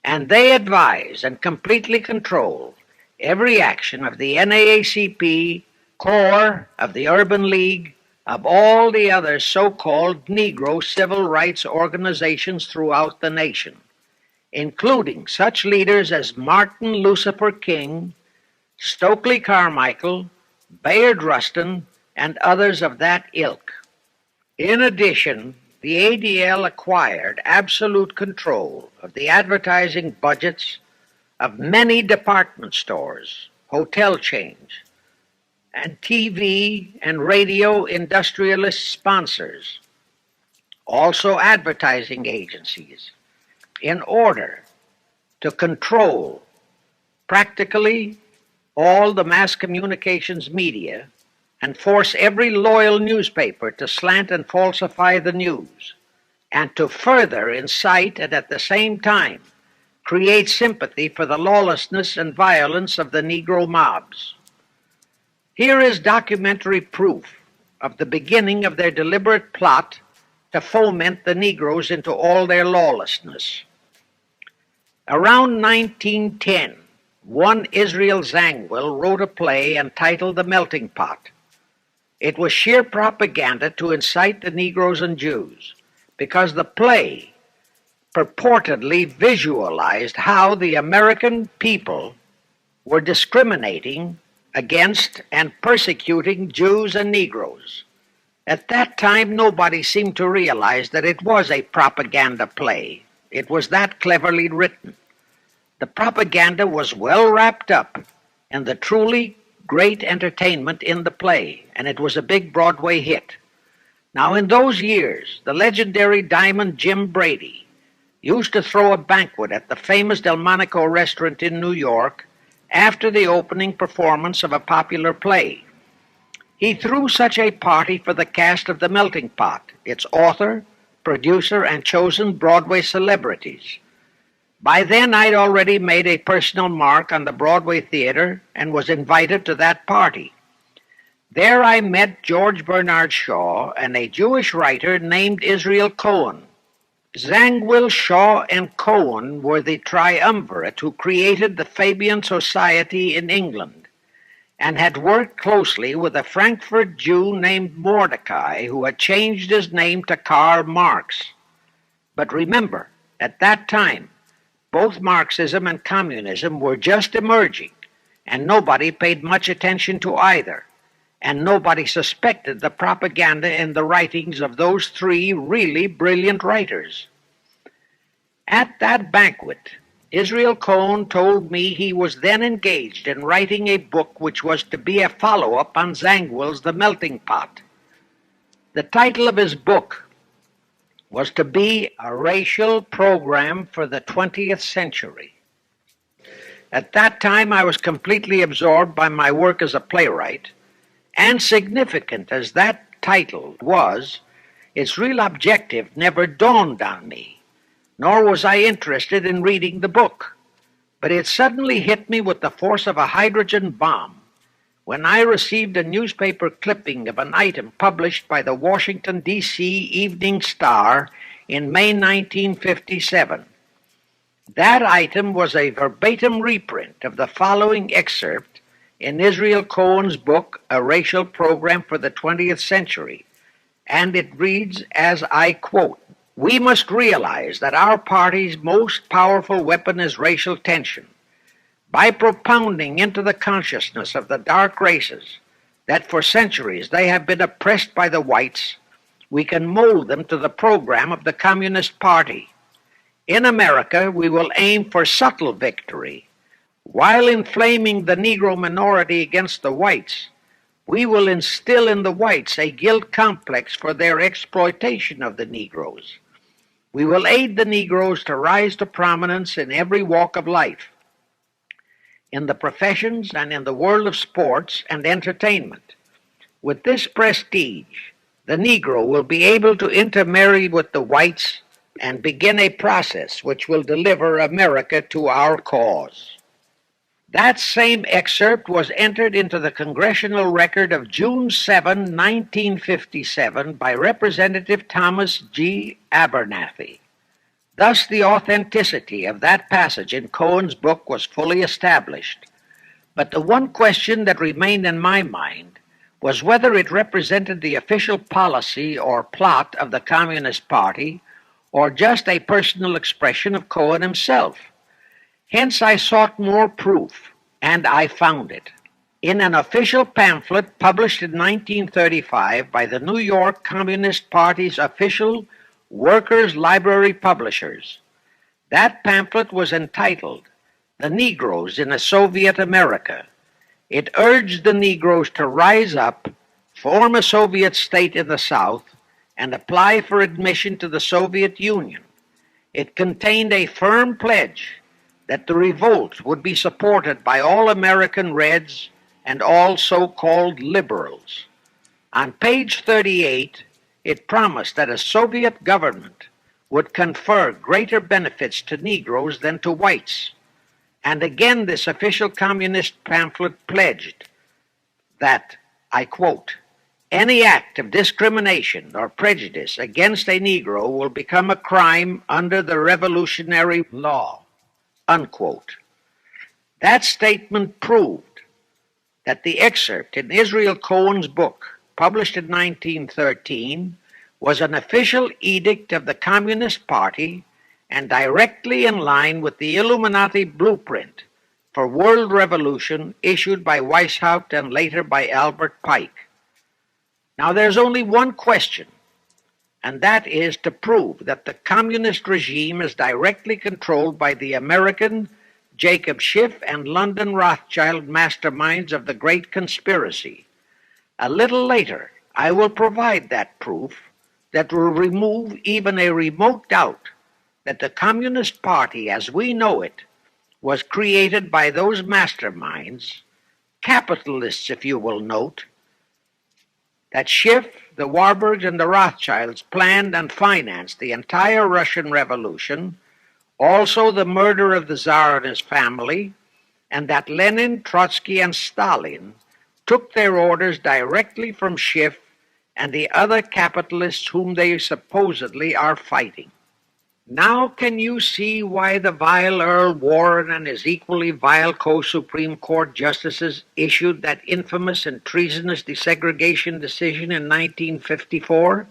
and they advise and completely control every action of the NAACP, CORE, of the Urban League, of all the other so-called Negro civil rights organizations throughout the nation, including such leaders as Martin Lucifer King, Stokely Carmichael, Bayard Rustin, and others of that ilk. In addition, the ADL acquired absolute control of the advertising budgets of many department stores, hotel chains, and TV and radio industrialist sponsors, also advertising agencies, in order to control practically all the mass communications media and force every loyal newspaper to slant and falsify the news, and to further incite and at the same time create sympathy for the lawlessness and violence of the Negro mobs. Here is documentary proof of the beginning of their deliberate plot to foment the Negroes into all their lawlessness. Around 1910, one Israel Zangwill wrote a play entitled The Melting Pot. It was sheer propaganda to incite the Negroes and Jews, because the play purportedly visualized how the American people were discriminating against and persecuting Jews and Negroes. At that time, nobody seemed to realize that it was a propaganda play. It was that cleverly written. The propaganda was well wrapped up in the truly great entertainment in the play, and it was a big Broadway hit. Now, in those years, the legendary Diamond Jim Brady used to throw a banquet at the famous Delmonico restaurant in New York after the opening performance of a popular play. He threw such a party for the cast of The Melting Pot, its author, producer, and chosen Broadway celebrities. By then, I'd already made a personal mark on the Broadway theater and was invited to that party. There I met George Bernard Shaw and a Jewish writer named Israel Cohen. Zangwill, Shaw, and Cohen were the triumvirate who created the Fabian Society in England and had worked closely with a Frankfurt Jew named Mordecai who had changed his name to Karl Marx. But remember, at that time, both Marxism and communism were just emerging, and nobody paid much attention to either, and nobody suspected the propaganda in the writings of those three really brilliant writers. At that banquet, Israel Cohen told me he was then engaged in writing a book which was to be a follow-up on Zangwill's The Melting Pot. The title of his book was to be A Racial Program for the 20th Century. At that time, I was completely absorbed by my work as a playwright, and significant as that title was, its real objective never dawned on me, nor was I interested in reading the book. But it suddenly hit me with the force of a hydrogen bomb when I received a newspaper clipping of an item published by the Washington, D.C. Evening Star in May 1957. That item was a verbatim reprint of the following excerpt in Israel Cohen's book, A Racial Program for the 20th Century, and it reads as I quote, "We must realize that our party's most powerful weapon is racial tension. By propounding into the consciousness of the dark races that for centuries they have been oppressed by the whites, we can mold them to the program of the Communist Party. In America, we will aim for subtle victory. While inflaming the Negro minority against the whites, we will instill in the whites a guilt complex for their exploitation of the Negroes. We will aid the Negroes to rise to prominence in every walk of life, in the professions and in the world of sports and entertainment. With this prestige, the Negro will be able to intermarry with the whites and begin a process which will deliver America to our cause. That same excerpt was entered into the congressional record of June 7, 1957, by Representative Thomas G. Abernathy. Thus, the authenticity of that passage in Cohen's book was fully established. But the one question that remained in my mind was whether it represented the official policy or plot of the Communist Party or just a personal expression of Cohen himself. Hence I sought more proof, and I found it. In an official pamphlet published in 1935 by the New York Communist Party's official Workers' Library Publishers, that pamphlet was entitled "The Negroes in a Soviet America." It urged the Negroes to rise up, form a Soviet state in the South, and apply for admission to the Soviet Union. It contained a firm pledge that the revolt would be supported by all American Reds and all so-called liberals. On page 38, it promised that a Soviet government would confer greater benefits to Negroes than to whites. And again, this official communist pamphlet pledged that, I quote, "Any act of discrimination or prejudice against a Negro will become a crime under the revolutionary law," unquote. That statement proved that the excerpt in Israel Cohen's book, published in 1913, was an official edict of the Communist Party and directly in line with the Illuminati blueprint for world revolution issued by Weishaupt and later by Albert Pike. Now there's only one question, and that is to prove that the communist regime is directly controlled by the American Jacob Schiff and London Rothschild masterminds of the Great Conspiracy. A little later, I will provide that proof that will remove even a remote doubt that the Communist Party as we know it was created by those masterminds, capitalists if you will note, that Schiff, the Warburgs, and the Rothschilds planned and financed the entire Russian Revolution, also the murder of the Tsar and his family, and that Lenin, Trotsky, and Stalin took their orders directly from Schiff and the other capitalists whom they supposedly are fighting. Now can you see why the vile Earl Warren and his equally vile co-Supreme Court justices issued that infamous and treasonous desegregation decision in 1954?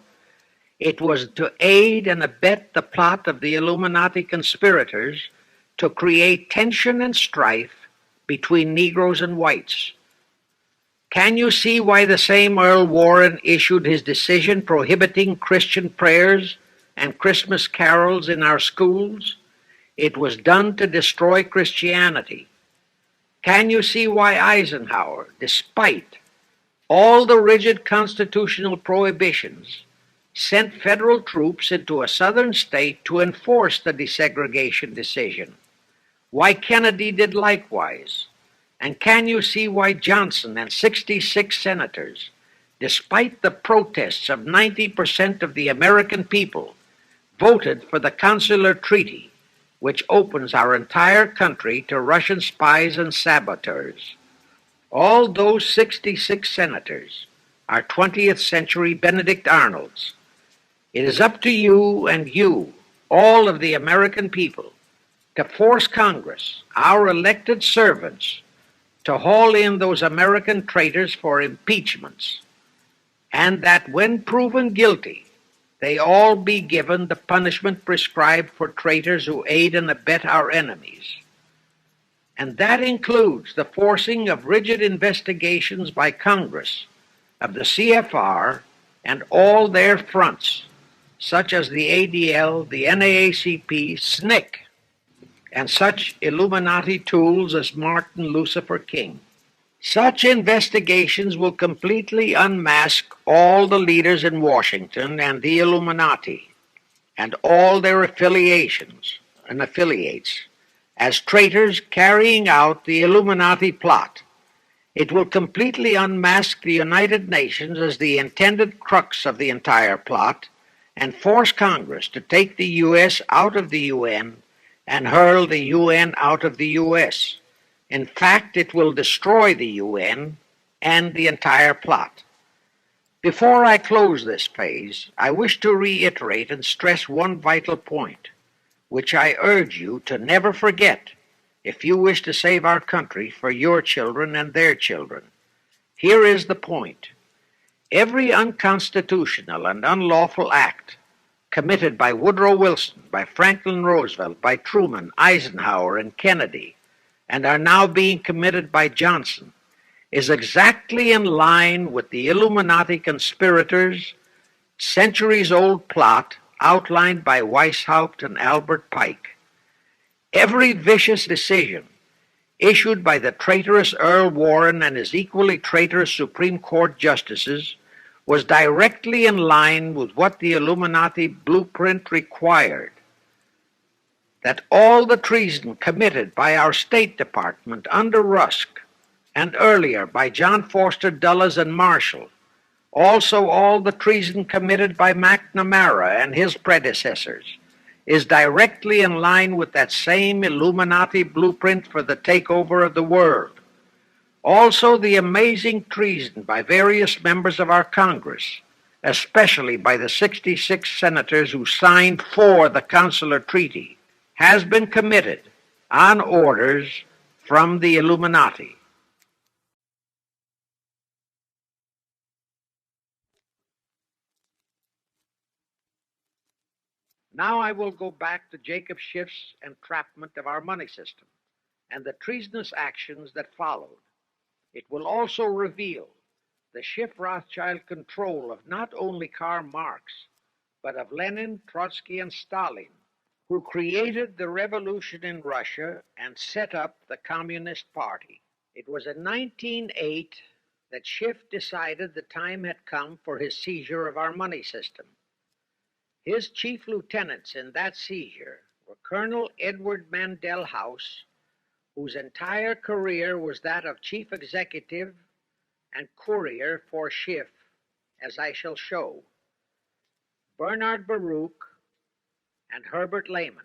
It was to aid and abet the plot of the Illuminati conspirators to create tension and strife between Negroes and whites. Can you see why the same Earl Warren issued his decision prohibiting Christian prayers and Christmas carols in our schools? It was done to destroy Christianity. Can you see why Eisenhower, despite all the rigid constitutional prohibitions, sent federal troops into a southern state to enforce the desegregation decision? Why Kennedy did likewise? And can you see why Johnson and 66 senators, despite the protests of 90% of the American people, voted for the Consular Treaty, which opens our entire country to Russian spies and saboteurs? All those 66 senators are 20th century Benedict Arnolds. It is up to you and you, all of the American people, to force Congress, our elected servants, to haul in those American traitors for impeachments, and that when proven guilty, they all be given the punishment prescribed for traitors who aid and abet our enemies. And that includes the forcing of rigid investigations by Congress of the CFR and all their fronts, such as the ADL, the NAACP, SNCC, and such Illuminati tools as Martin Lucifer King. Such investigations will completely unmask all the leaders in Washington and the Illuminati, and all their affiliations and affiliates as traitors carrying out the Illuminati plot. It will completely unmask the United Nations as the intended crux of the entire plot and force Congress to take the U.S. out of the UN and hurl the UN out of the U.S. In fact, it will destroy the UN and the entire plot. Before I close this phase, I wish to reiterate and stress one vital point, which I urge you to never forget if you wish to save our country for your children and their children. Here is the point. Every unconstitutional and unlawful act committed by Woodrow Wilson, by Franklin Roosevelt, by Truman, Eisenhower, and Kennedy, and are now being committed by Johnson, is exactly in line with the Illuminati conspirators' centuries-old plot outlined by Weishaupt and Albert Pike. Every vicious decision issued by the traitorous Earl Warren and his equally traitorous Supreme Court justices was directly in line with what the Illuminati blueprint required. That all the treason committed by our State Department under Rusk, and earlier by John Foster Dulles and Marshall, also all the treason committed by McNamara and his predecessors, is directly in line with that same Illuminati blueprint for the takeover of the world. Also the amazing treason by various members of our Congress, especially by the 66 senators who signed for the Consular Treaty, has been committed on orders from the Illuminati. Now I will go back to Jacob Schiff's entrapment of our money system and the treasonous actions that followed. It will also reveal the Schiff-Rothschild control of not only Karl Marx, but of Lenin, Trotsky, and Stalin, who created the revolution in Russia and set up the Communist Party. It was in 1908 that Schiff decided the time had come for his seizure of our money system. His chief lieutenants in that seizure were Colonel Edward Mandell House, whose entire career was that of chief executive and courier for Schiff, as I shall show, Bernard Baruch, and Herbert Lehman.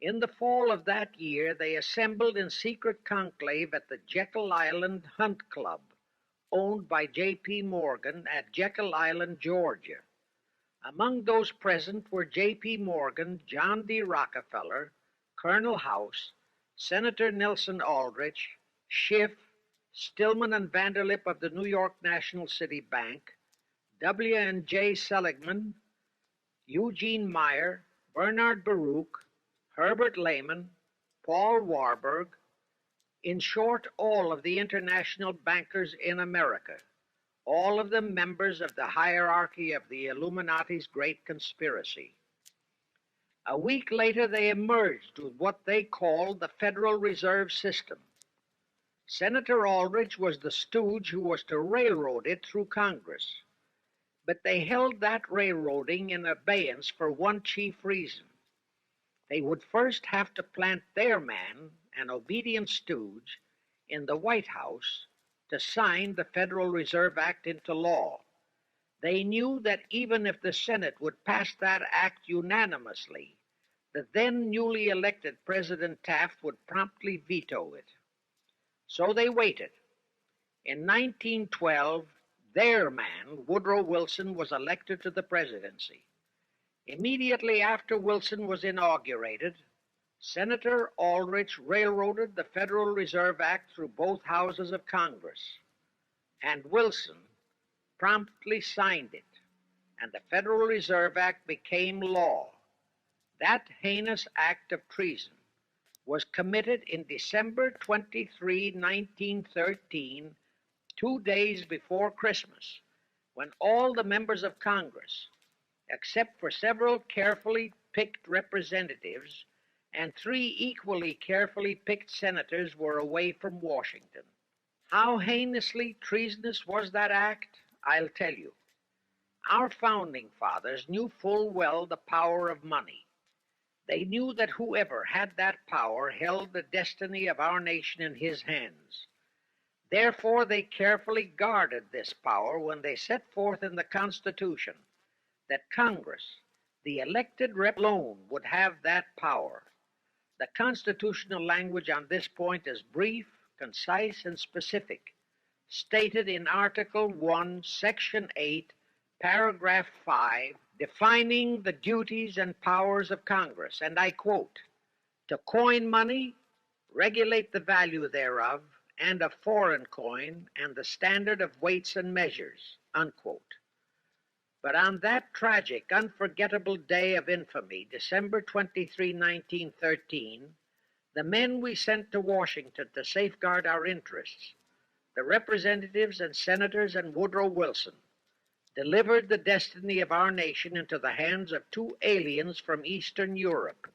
In the fall of that year, they assembled in secret conclave at the Jekyll Island Hunt Club, owned by J.P. Morgan at Jekyll Island, Georgia. Among those present were J.P. Morgan, John D. Rockefeller, Colonel House, Senator Nelson Aldrich, Schiff, Stillman and Vanderlip of the New York National City Bank, W. and J. Seligman, Eugene Meyer, Bernard Baruch, Herbert Lehman, Paul Warburg, in short, all of the international bankers in America, all of them members of the hierarchy of the Illuminati's great conspiracy. A week later, they emerged with what they called the Federal Reserve System. Senator Aldrich was the stooge who was to railroad it through Congress. But they held that railroading in abeyance for one chief reason. They would first have to plant their man, an obedient stooge, in the White House to sign the Federal Reserve Act into law. They knew that even if the Senate would pass that act unanimously, the then newly elected President Taft would promptly veto it. So they waited. In 1912, their man, Woodrow Wilson, was elected to the presidency. Immediately after Wilson was inaugurated, Senator Aldrich railroaded the Federal Reserve Act through both houses of Congress, and Wilson promptly signed it, and the Federal Reserve Act became law. That heinous act of treason was committed in December 23, 1913, 2 days before Christmas, when all the members of Congress, except for several carefully picked representatives and 3 equally carefully picked senators, were away from Washington. How heinously treasonous was that act? I'll tell you. Our founding fathers knew full well the power of money. They knew that whoever had that power held the destiny of our nation in his hands. Therefore, they carefully guarded this power when they set forth in the Constitution that Congress, the elected rep alone, would have that power. The constitutional language on this point is brief, concise, and specific, stated in Article 1, Section 8, Paragraph 5, defining the duties and powers of Congress, and I quote, "To coin money, regulate the value thereof, and of foreign coin, and the standard of weights and measures," unquote. But on that tragic, unforgettable day of infamy, December 23, 1913, the men we sent to Washington to safeguard our interests, the representatives and senators and Woodrow Wilson, delivered the destiny of our nation into the hands of two aliens from Eastern Europe,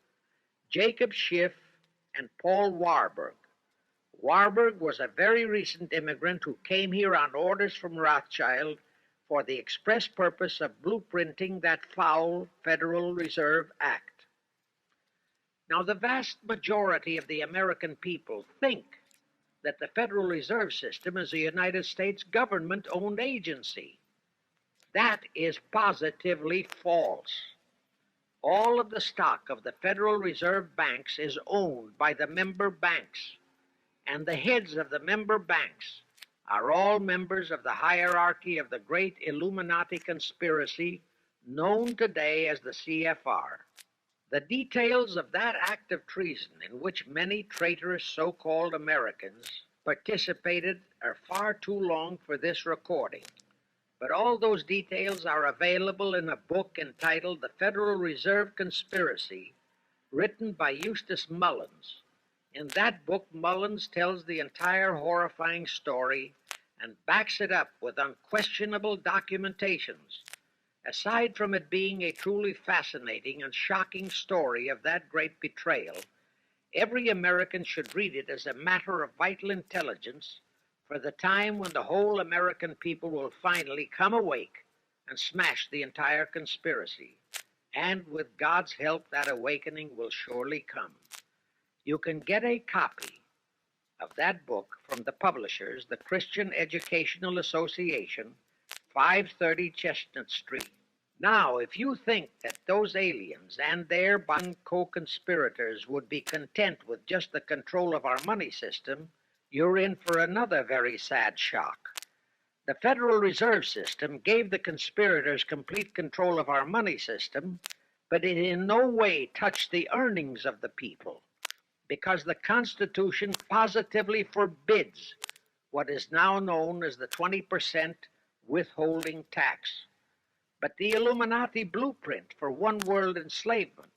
Jacob Schiff and Paul Warburg. Warburg was a very recent immigrant who came here on orders from Rothschild for the express purpose of blueprinting that foul Federal Reserve Act. Now, the vast majority of the American people think that the Federal Reserve System is a United States government-owned agency. That is positively false. All of the stock of the Federal Reserve banks is owned by the member banks, and the heads of the member banks are all members of the hierarchy of the great Illuminati conspiracy known today as the CFR. The details of that act of treason in which many traitorous so-called Americans participated are far too long for this recording. But all those details are available in a book entitled The Federal Reserve Conspiracy, written by Eustace Mullins. In that book, Mullins tells the entire horrifying story and backs it up with unquestionable documentations. Aside from it being a truly fascinating and shocking story of that great betrayal, every American should read it as a matter of vital intelligence for the time when the whole American people will finally come awake and smash the entire conspiracy. And with God's help, that awakening will surely come. You can get a copy of that book from the publishers, the Christian Educational Association, 530 Chestnut Street. Now, if you think that those aliens and their co-conspirators would be content with just the control of our money system, you're in for another very sad shock. The Federal Reserve System gave the conspirators complete control of our money system, but it in no way touched the earnings of the people, because the Constitution positively forbids what is now known as the 20% withholding tax. But the Illuminati blueprint for one world enslavement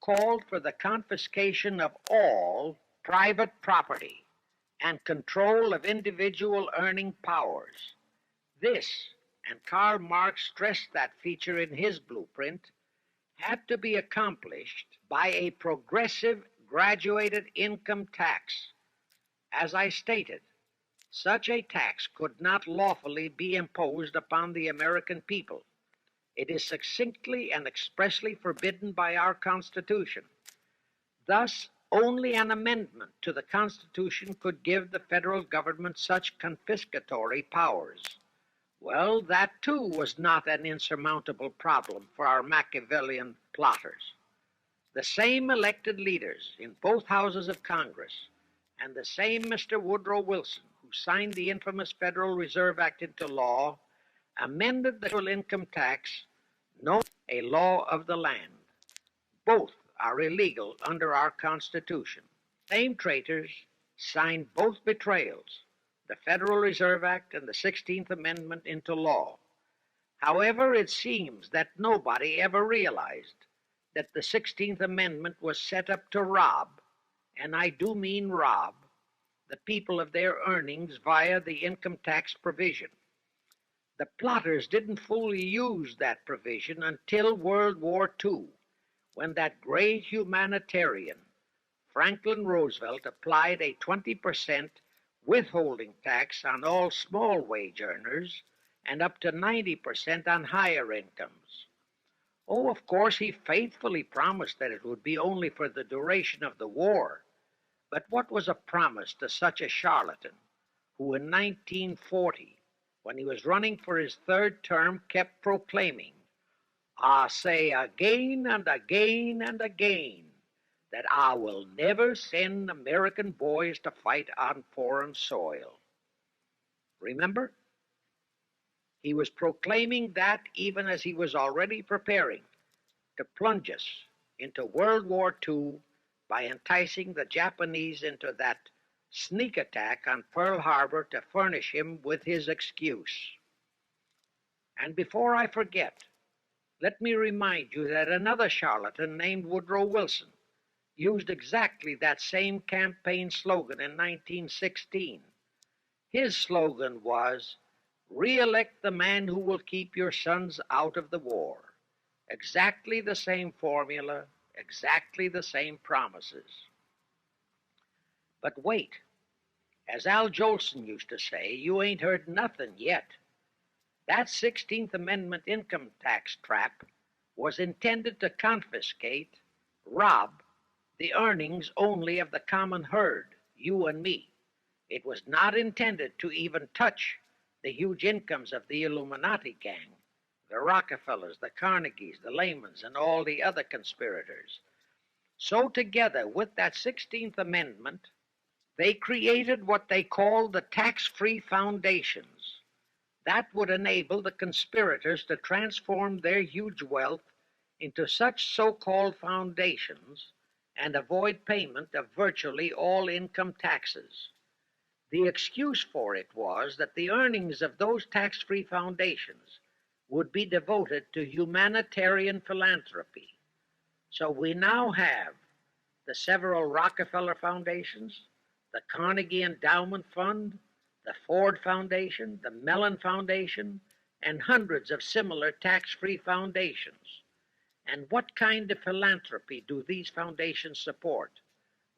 called for the confiscation of all private property and control of individual earning powers. This, and Karl Marx stressed that feature in his blueprint, had to be accomplished by a progressive graduated income tax. As I stated, such a tax could not lawfully be imposed upon the American people. It is succinctly and expressly forbidden by our Constitution. Thus, only an amendment to the Constitution could give the federal government such confiscatory powers. Well, that too was not an insurmountable problem for our Machiavellian plotters. The same elected leaders in both houses of Congress and the same Mr. Woodrow Wilson, who signed the infamous Federal Reserve Act into law, amended the federal income tax, known as a law of the land. Both are illegal under our Constitution. Same traitors signed both betrayals, the Federal Reserve Act and the 16th Amendment, into law. However, it seems that nobody ever realized that the 16th Amendment was set up to rob, and I do mean rob, the people of their earnings via the income tax provision. The plotters didn't fully use that provision until World War II, when that great humanitarian, Franklin Roosevelt, applied a 20% withholding tax on all small wage earners and up to 90% on higher incomes. Oh, of course, he faithfully promised that it would be only for the duration of the war. But what was a promise to such a charlatan who in 1940, when he was running for his third term, kept proclaiming, "I say again and again and again that I will never send American boys to fight on foreign soil." Remember? He was proclaiming that even as he was already preparing to plunge us into World War II by enticing the Japanese into that sneak attack on Pearl Harbor to furnish him with his excuse. And before I forget, let me remind you that another charlatan named Woodrow Wilson used exactly that same campaign slogan in 1916. His slogan was, "Re-elect the man who will keep your sons out of the war." Exactly the same formula, exactly the same promises. But wait, as Al Jolson used to say, you ain't heard nothing yet. That 16th Amendment income tax trap was intended to confiscate, rob, the earnings only of the common herd, you and me. It was not intended to even touch the huge incomes of the Illuminati gang, the Rockefellers, the Carnegies, the Lehmans, and all the other conspirators. So together with that 16th Amendment, they created what they called the tax-free foundations. That would enable the conspirators to transform their huge wealth into such so-called foundations and avoid payment of virtually all income taxes. The excuse for it was that the earnings of those tax-free foundations would be devoted to humanitarian philanthropy. So we now have the several Rockefeller foundations, the Carnegie Endowment Fund, the Ford Foundation, the Mellon Foundation, and hundreds of similar tax-free foundations. And what kind of philanthropy do these foundations support?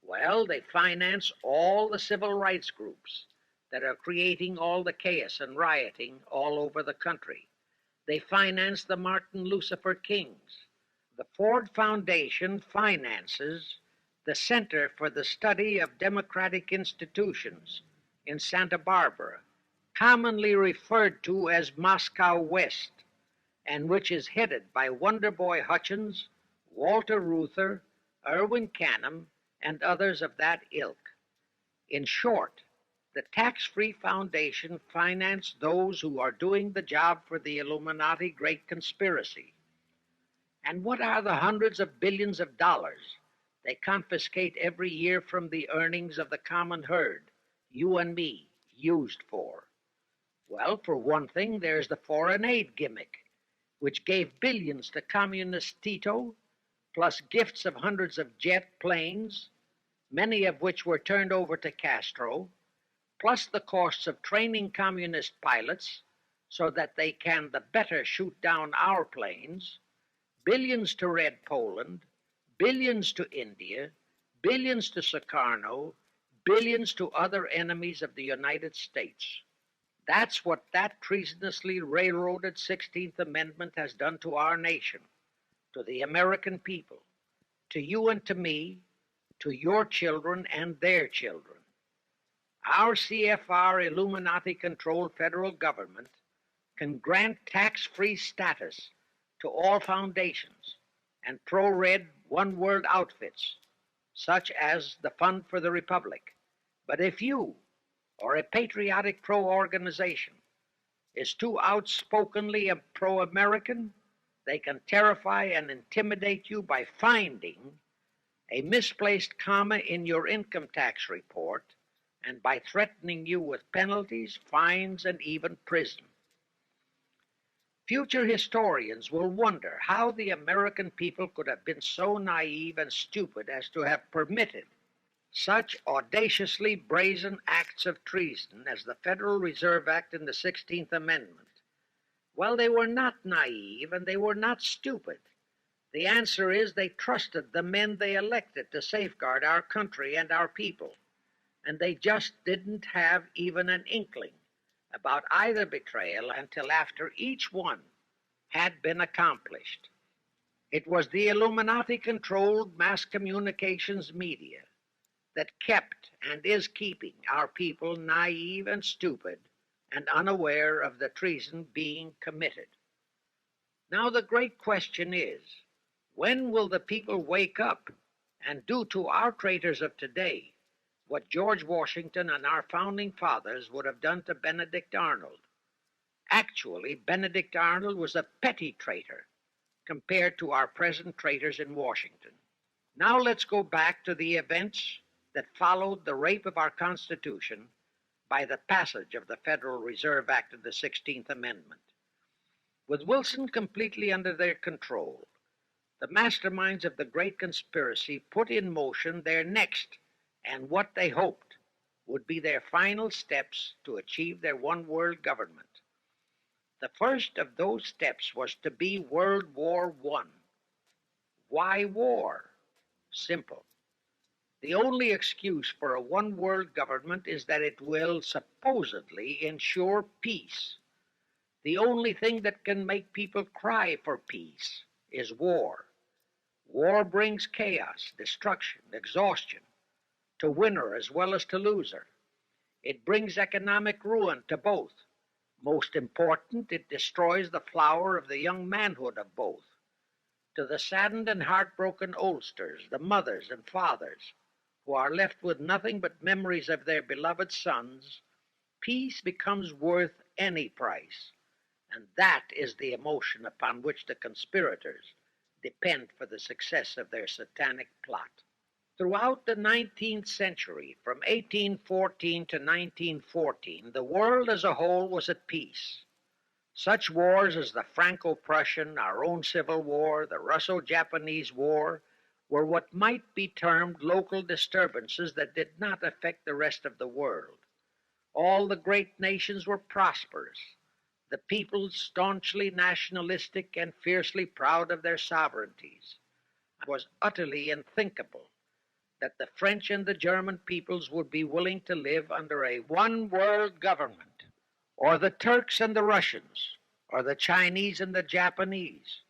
Well, they finance all the civil rights groups that are creating all the chaos and rioting all over the country. They finance the Martin Lucifer Kings. The Ford Foundation finances the Center for the Study of Democratic Institutions in Santa Barbara, commonly referred to as Moscow West, and which is headed by Wonderboy Hutchins, Walter Reuther, Irwin Canham, and others of that ilk. In short, the tax-free foundation financed those who are doing the job for the Illuminati Great Conspiracy. And what are the hundreds of billions of dollars they confiscate every year from the earnings of the common herd, you and me, used for? Well, for one thing, there's the foreign aid gimmick, which gave billions to communist Tito, plus gifts of hundreds of jet planes, many of which were turned over to Castro, plus the costs of training communist pilots so that they can the better shoot down our planes, billions to Red Poland, billions to India, billions to Sukarno, billions to other enemies of the United States. That's what that treasonously railroaded 16th Amendment has done to our nation, to the American people, to you and to me, to your children and their children. Our CFR Illuminati-controlled federal government can grant tax-free status to all foundations and pro-red one-world outfits, such as the Fund for the Republic. But if you, or a patriotic pro-organization, is too outspokenly pro-American, they can terrify and intimidate you by finding a misplaced comma in your income tax report and by threatening you with penalties, fines, and even prison. Future historians will wonder how the American people could have been so naive and stupid as to have permitted such audaciously brazen acts of treason as the Federal Reserve Act and the 16th Amendment. Well, they were not naive and they were not stupid. The answer is they trusted the men they elected to safeguard our country and our people, and they just didn't have even an inkling about either betrayal until after each one had been accomplished. It was the Illuminati-controlled mass communications media that kept and is keeping our people naive and stupid and unaware of the treason being committed. Now the great question is, when will the people wake up and do to our traitors of today what George Washington and our founding fathers would have done to Benedict Arnold? Actually, Benedict Arnold was a petty traitor compared to our present traitors in Washington. Now let's go back to the events that followed the rape of our Constitution by the passage of the Federal Reserve Act of the 16th Amendment. With Wilson completely under their control, the masterminds of the great conspiracy put in motion their next and what they hoped would be their final steps to achieve their one world government. The first of those steps was to be World War I. Why war? Simple. The only excuse for a one world government is that it will supposedly ensure peace. The only thing that can make people cry for peace is war. War brings chaos, destruction, exhaustion, to winner as well as to loser. It brings economic ruin to both. Most important, it destroys the flower of the young manhood of both. To the saddened and heartbroken oldsters, the mothers and fathers, who are left with nothing but memories of their beloved sons, peace becomes worth any price. And that is the emotion upon which the conspirators depend for the success of their satanic plot. Throughout the 19th century, from 1814 to 1914, the world as a whole was at peace. Such wars as the Franco-Prussian, our own Civil War, the Russo-Japanese War, were what might be termed local disturbances that did not affect the rest of the world. All the great nations were prosperous, the peoples staunchly nationalistic and fiercely proud of their sovereignties. It was utterly unthinkable that the French and the German peoples would be willing to live under a one-world government, or the Turks and the Russians, or the Chinese and the Japanese.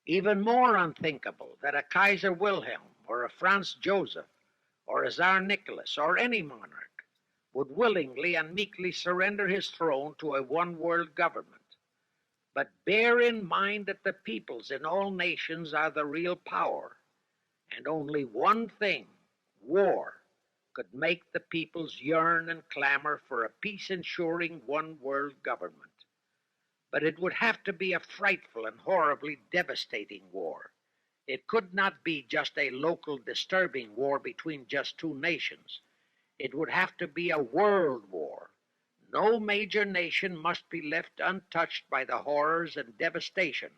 Even more unthinkable that a Kaiser Wilhelm, or a Franz Joseph, or a Tsar Nicholas, or any monarch would willingly and meekly surrender his throne to a one-world government. But bear in mind that the peoples in all nations are the real power, and only one thing, war, could make the peoples yearn and clamor for a peace-ensuring one-world government. But it would have to be a frightful and horribly devastating war. It could not be just a local disturbing war between just two nations. It would have to be a world war. No major nation must be left untouched by the horrors and devastation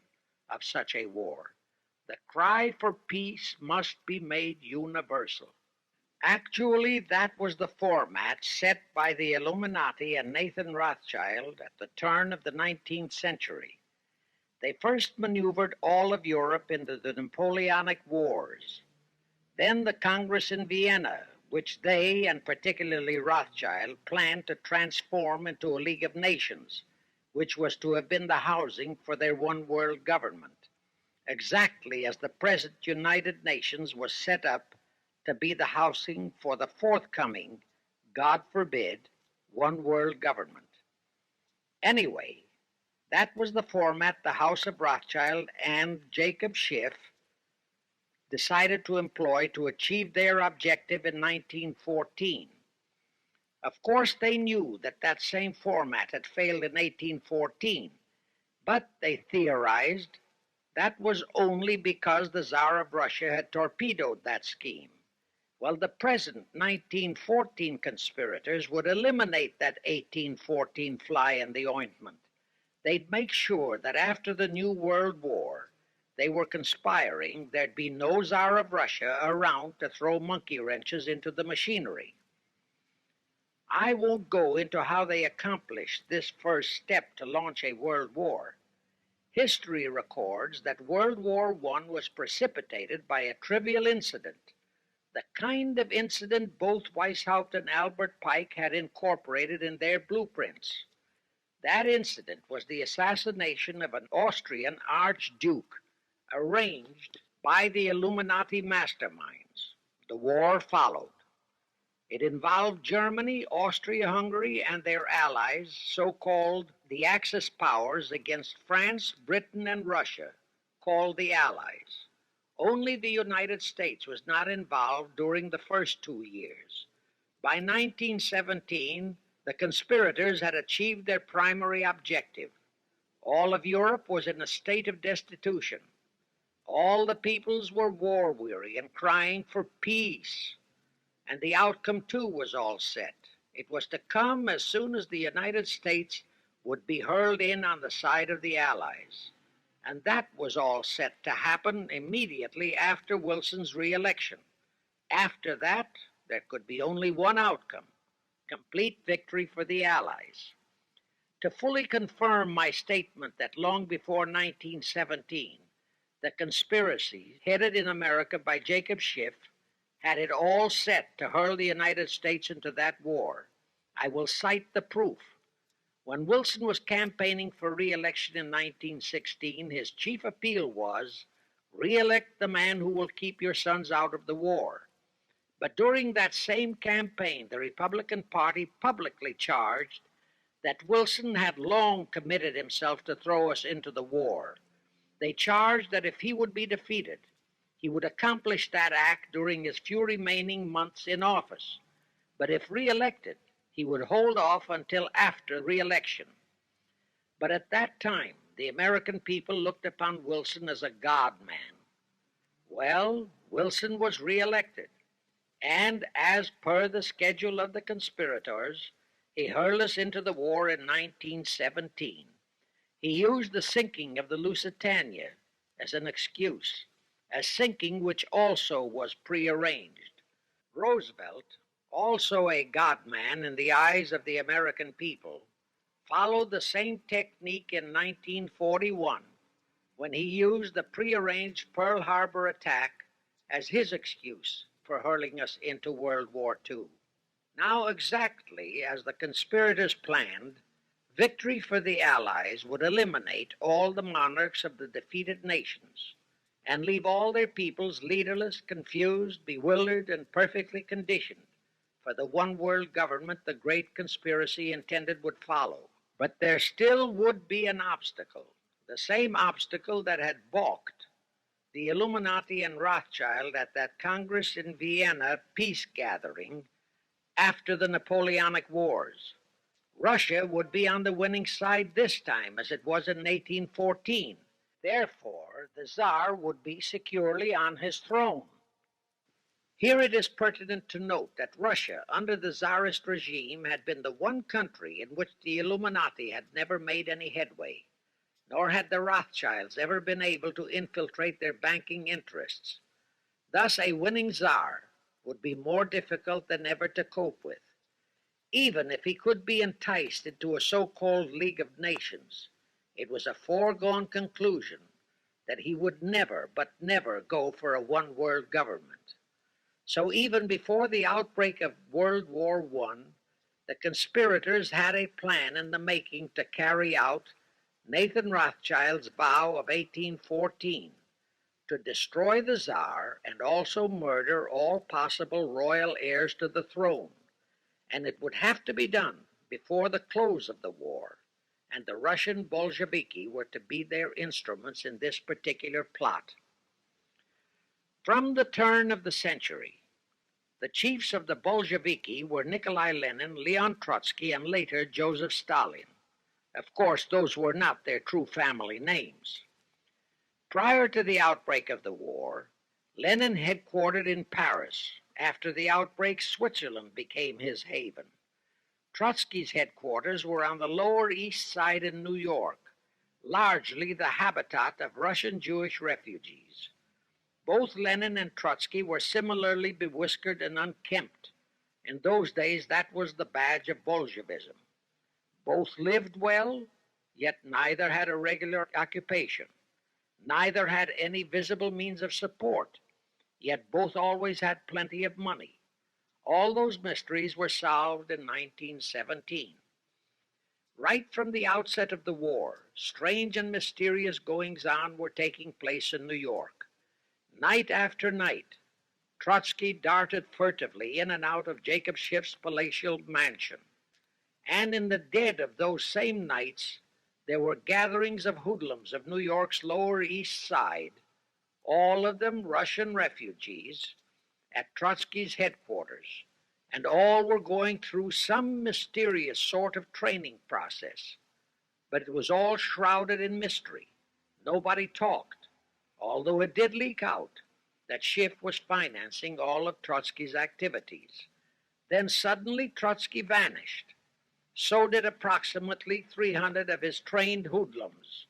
of such a war. The cry for peace must be made universal. Actually, that was the format set by the Illuminati and Nathan Rothschild at the turn of the 19th century. They first maneuvered all of Europe into the Napoleonic Wars. Then the Congress in Vienna, which they, and particularly Rothschild, planned to transform into a League of Nations, which was to have been the housing for their one-world government, exactly as the present United Nations was set up to be the housing for the forthcoming, God forbid, one-world government. Anyway, that was the format the House of Rothschild and Jacob Schiff decided to employ to achieve their objective in 1914. Of course, they knew that that same format had failed in 1814, but they theorized that was only because the Tsar of Russia had torpedoed that scheme. Well, the present 1914 conspirators would eliminate that 1814 fly in the ointment. They'd make sure that after the New World War, they were conspiring, there'd be no Tsar of Russia around to throw monkey wrenches into the machinery. I won't go into how they accomplished this first step to launch a world war. History records that World War I was precipitated by a trivial incident, the kind of incident both Weishaupt and Albert Pike had incorporated in their blueprints. That incident was the assassination of an Austrian archduke arranged by the Illuminati masterminds. The war followed. It involved Germany, Austria-Hungary, and their allies, so-called the Axis powers, against France, Britain, and Russia, called the Allies. Only the United States was not involved during the first 2 years. By 1917, the conspirators had achieved their primary objective. All of Europe was in a state of destitution. All the peoples were war-weary and crying for peace. And the outcome, too, was all set. It was to come as soon as the United States would be hurled in on the side of the Allies. And that was all set to happen immediately after Wilson's re-election. After that, there could be only one outcome: complete victory for the Allies. To fully confirm my statement that long before 1917, the conspiracy, headed in America by Jacob Schiff, had it all set to hurl the United States into that war, I will cite the proof. When Wilson was campaigning for re-election in 1916, his chief appeal was, "Re-elect the man who will keep your sons out of the war." But during that same campaign, the Republican Party publicly charged that Wilson had long committed himself to throw us into the war. They charged that if he would be defeated, he would accomplish that act during his few remaining months in office. But if re-elected, he would hold off until after re-election. But at that time, the American people looked upon Wilson as a god-man. Well, Wilson was re-elected, and as per the schedule of the conspirators, he hurled us into the war in 1917. He used the sinking of the Lusitania as an excuse, a sinking which also was prearranged. Roosevelt, also a god-man in the eyes of the American people, followed the same technique in 1941 when he used the prearranged Pearl Harbor attack as his excuse for hurling us into World War II. Now, exactly as the conspirators planned, victory for the Allies would eliminate all the monarchs of the defeated nations and leave all their peoples leaderless, confused, bewildered, and perfectly conditioned for the one-world government the great conspiracy intended would follow. But there still would be an obstacle, the same obstacle that had balked the Illuminati and Rothschild at that Congress in Vienna peace gathering after the Napoleonic Wars. Russia would be on the winning side this time, as it was in 1814. Therefore, the Tsar would be securely on his throne. Here it is pertinent to note that Russia, under the Tsarist regime, had been the one country in which the Illuminati had never made any headway, nor had the Rothschilds ever been able to infiltrate their banking interests. Thus, a winning Tsar would be more difficult than ever to cope with. Even if he could be enticed into a so-called League of Nations, it was a foregone conclusion that he would never, but never go for a one-world government. So even before the outbreak of World War I, the conspirators had a plan in the making to carry out Nathan Rothschild's vow of 1814 to destroy the Tsar and also murder all possible royal heirs to the throne. And it would have to be done before the close of the war, and the Russian Bolsheviki were to be their instruments in this particular plot. From the turn of the century, the chiefs of the Bolsheviki were Nikolai Lenin, Leon Trotsky, and later Joseph Stalin. Of course, those were not their true family names. Prior to the outbreak of the war, Lenin headquartered in Paris. After the outbreak, Switzerland became his haven. Trotsky's headquarters were on the Lower East Side in New York, largely the habitat of Russian Jewish refugees. Both Lenin and Trotsky were similarly bewhiskered and unkempt. In those days, that was the badge of Bolshevism. Both lived well, yet neither had a regular occupation. Neither had any visible means of support, yet both always had plenty of money. All those mysteries were solved in 1917. Right from the outset of the war, strange and mysterious goings-on were taking place in New York. Night after night, Trotsky darted furtively in and out of Jacob Schiff's palatial mansion. And in the dead of those same nights, there were gatherings of hoodlums of New York's Lower East Side, all of them Russian refugees, at Trotsky's headquarters, and all were going through some mysterious sort of training process. But it was all shrouded in mystery. Nobody talked, although it did leak out that Schiff was financing all of Trotsky's activities. Then suddenly Trotsky vanished. So did approximately 300 of his trained hoodlums.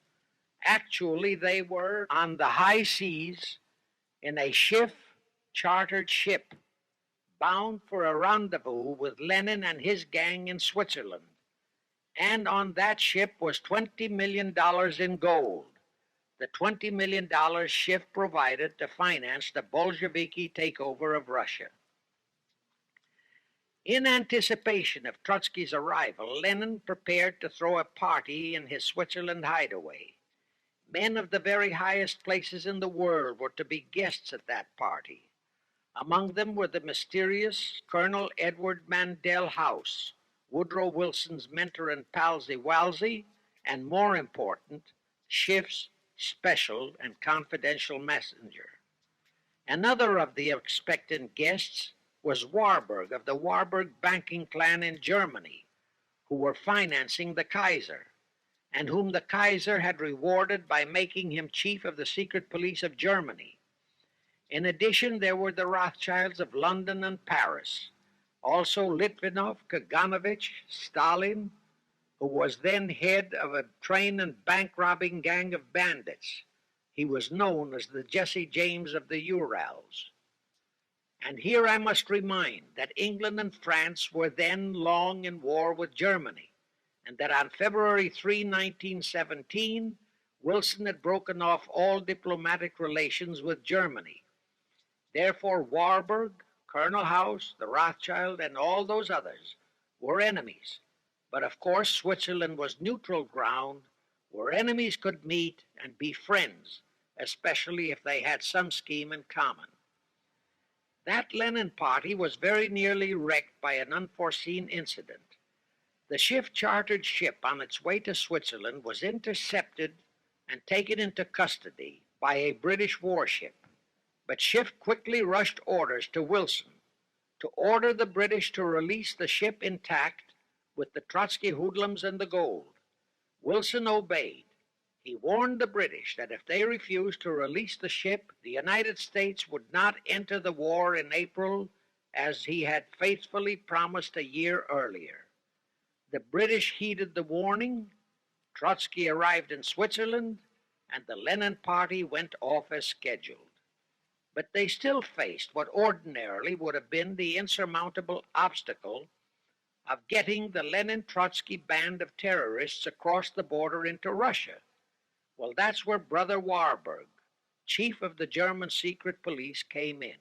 Actually, they were on the high seas in a Schiff-chartered ship bound for a rendezvous with Lenin and his gang in Switzerland. And on that ship was $20 million in gold, the $20 million Schiff provided to finance the Bolsheviki takeover of Russia. In anticipation of Trotsky's arrival, Lenin prepared to throw a party in his Switzerland hideaway. Men of the very highest places in the world were to be guests at that party. Among them were the mysterious Colonel Edward Mandell House, Woodrow Wilson's mentor and palsy-walsy, and more important, Schiff's special and confidential messenger. Another of the expectant guests was Warburg of the Warburg banking clan in Germany, who were financing the Kaiser, and whom the Kaiser had rewarded by making him chief of the secret police of Germany. In addition, there were the Rothschilds of London and Paris, also Litvinov, Kaganovich, Stalin, who was then head of a train and bank-robbing gang of bandits. He was known as the Jesse James of the Urals. And here I must remind that England and France were then long in war with Germany, and that on February 3, 1917, Wilson had broken off all diplomatic relations with Germany. Therefore, Warburg, Colonel House, the Rothschild, and all those others were enemies. But of course, Switzerland was neutral ground where enemies could meet and be friends, especially if they had some scheme in common. That Lenin party was very nearly wrecked by an unforeseen incident. The Schiff-chartered ship on its way to Switzerland was intercepted and taken into custody by a British warship. But Schiff quickly rushed orders to Wilson to order the British to release the ship intact with the Trotsky hoodlums and the gold. Wilson obeyed. He warned the British that if they refused to release the ship, the United States would not enter the war in April as he had faithfully promised a year earlier. The British heeded the warning. Trotsky arrived in Switzerland, and the Lenin party went off as scheduled. But they still faced what ordinarily would have been the insurmountable obstacle of getting the Lenin-Trotsky band of terrorists across the border into Russia. Well, that's where Brother Warburg, chief of the German secret police, came in.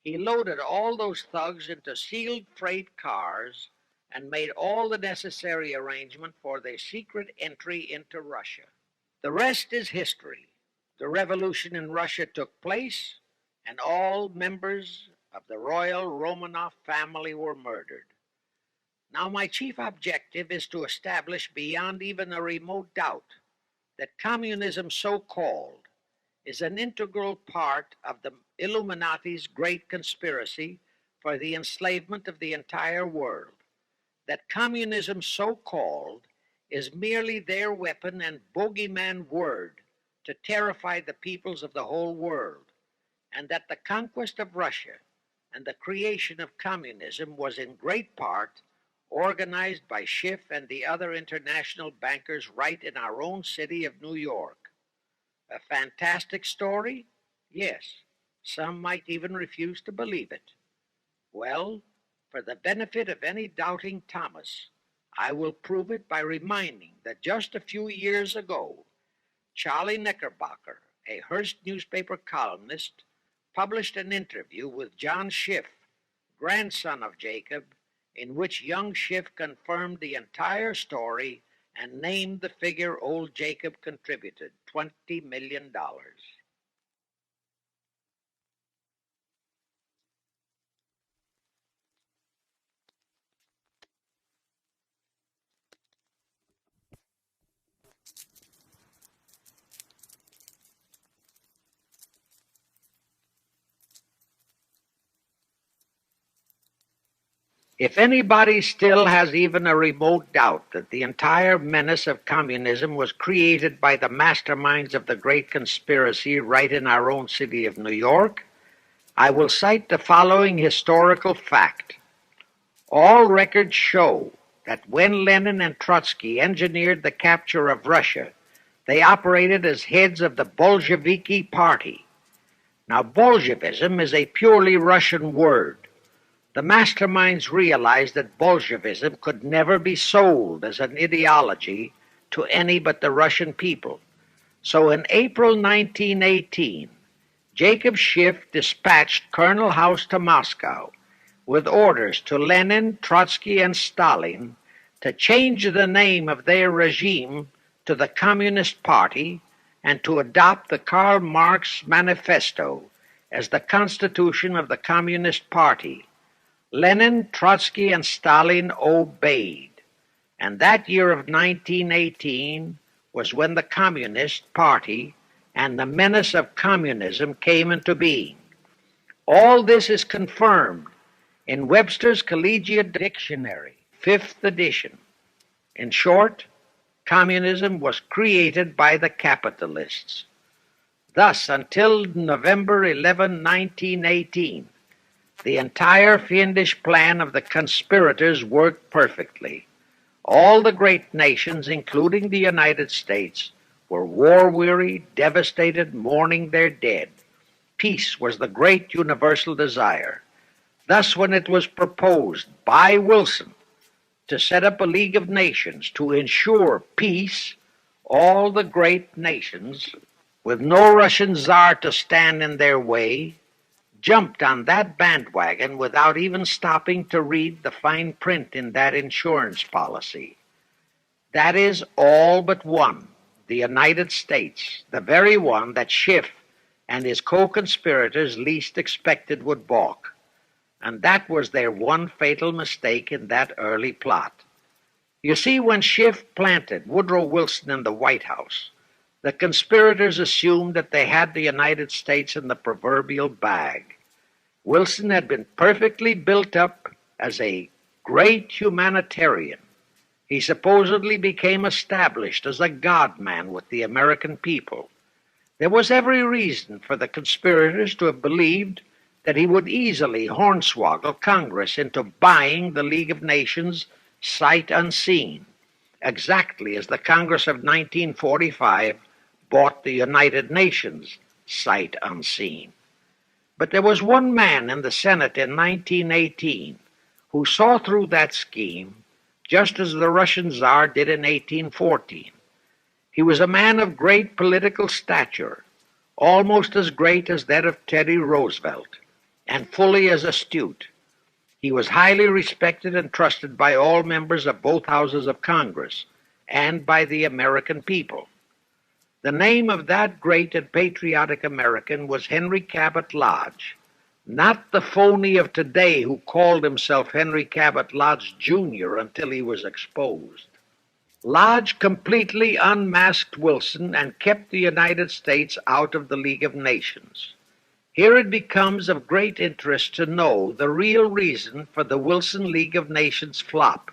He loaded all those thugs into sealed freight cars and made all the necessary arrangement for their secret entry into Russia. The rest is history. The revolution in Russia took place, and all members of the royal Romanov family were murdered. Now, my chief objective is to establish beyond even a remote doubt that communism, so-called, is an integral part of the Illuminati's great conspiracy for the enslavement of the entire world, that communism, so-called, is merely their weapon and bogeyman word to terrify the peoples of the whole world, and that the conquest of Russia and the creation of communism was in great part organized by Schiff and the other international bankers right in our own city of New York. A fantastic story? Yes, some might even refuse to believe it. Well, for the benefit of any doubting Thomas, I will prove it by reminding that just a few years ago, Charlie Knickerbocker, a Hearst newspaper columnist, published an interview with John Schiff, grandson of Jacob, in which young Schiff confirmed the entire story and named the figure old Jacob contributed, $20 million. If anybody still has even a remote doubt that the entire menace of communism was created by the masterminds of the great conspiracy right in our own city of New York, I will cite the following historical fact. All records show that when Lenin and Trotsky engineered the capture of Russia, they operated as heads of the Bolsheviki Party. Now, Bolshevism is a purely Russian word. The masterminds realized that Bolshevism could never be sold as an ideology to any but the Russian people. So in April 1918, Jacob Schiff dispatched Colonel House to Moscow with orders to Lenin, Trotsky, and Stalin to change the name of their regime to the Communist Party and to adopt the Karl Marx Manifesto as the constitution of the Communist Party. Lenin, Trotsky, and Stalin obeyed, and that year of 1918 was when the Communist Party and the menace of communism came into being. All this is confirmed in Webster's Collegiate Dictionary, 5th edition. In short, communism was created by the capitalists. Thus, until November 11, 1918, the entire fiendish plan of the conspirators worked perfectly. All the great nations, including the United States, were war-weary, devastated, mourning their dead. Peace was the great universal desire. Thus, when it was proposed by Wilson to set up a League of Nations to ensure peace, all the great nations, with no Russian czar to stand in their way, jumped on that bandwagon without even stopping to read the fine print in that insurance policy. That is all but one, the United States, the very one that Schiff and his co-conspirators least expected would balk. And that was their one fatal mistake in that early plot. You see, when Schiff planted Woodrow Wilson in the White House, the conspirators assumed that they had the United States in the proverbial bag. Wilson had been perfectly built up as a great humanitarian. He supposedly became established as a God-man with the American people. There was every reason for the conspirators to have believed that he would easily hornswoggle Congress into buying the League of Nations sight unseen, exactly as the Congress of 1945 bought the United Nations sight unseen. But there was one man in the Senate in 1918 who saw through that scheme just as the Russian Tsar did in 1814. He was a man of great political stature, almost as great as that of Teddy Roosevelt, and fully as astute. He was highly respected and trusted by all members of both houses of Congress and by the American people. The name of that great and patriotic American was Henry Cabot Lodge, not the phony of today who called himself Henry Cabot Lodge, Jr. until he was exposed. Lodge completely unmasked Wilson and kept the United States out of the League of Nations. Here it becomes of great interest to know the real reason for the Wilson League of Nations flop.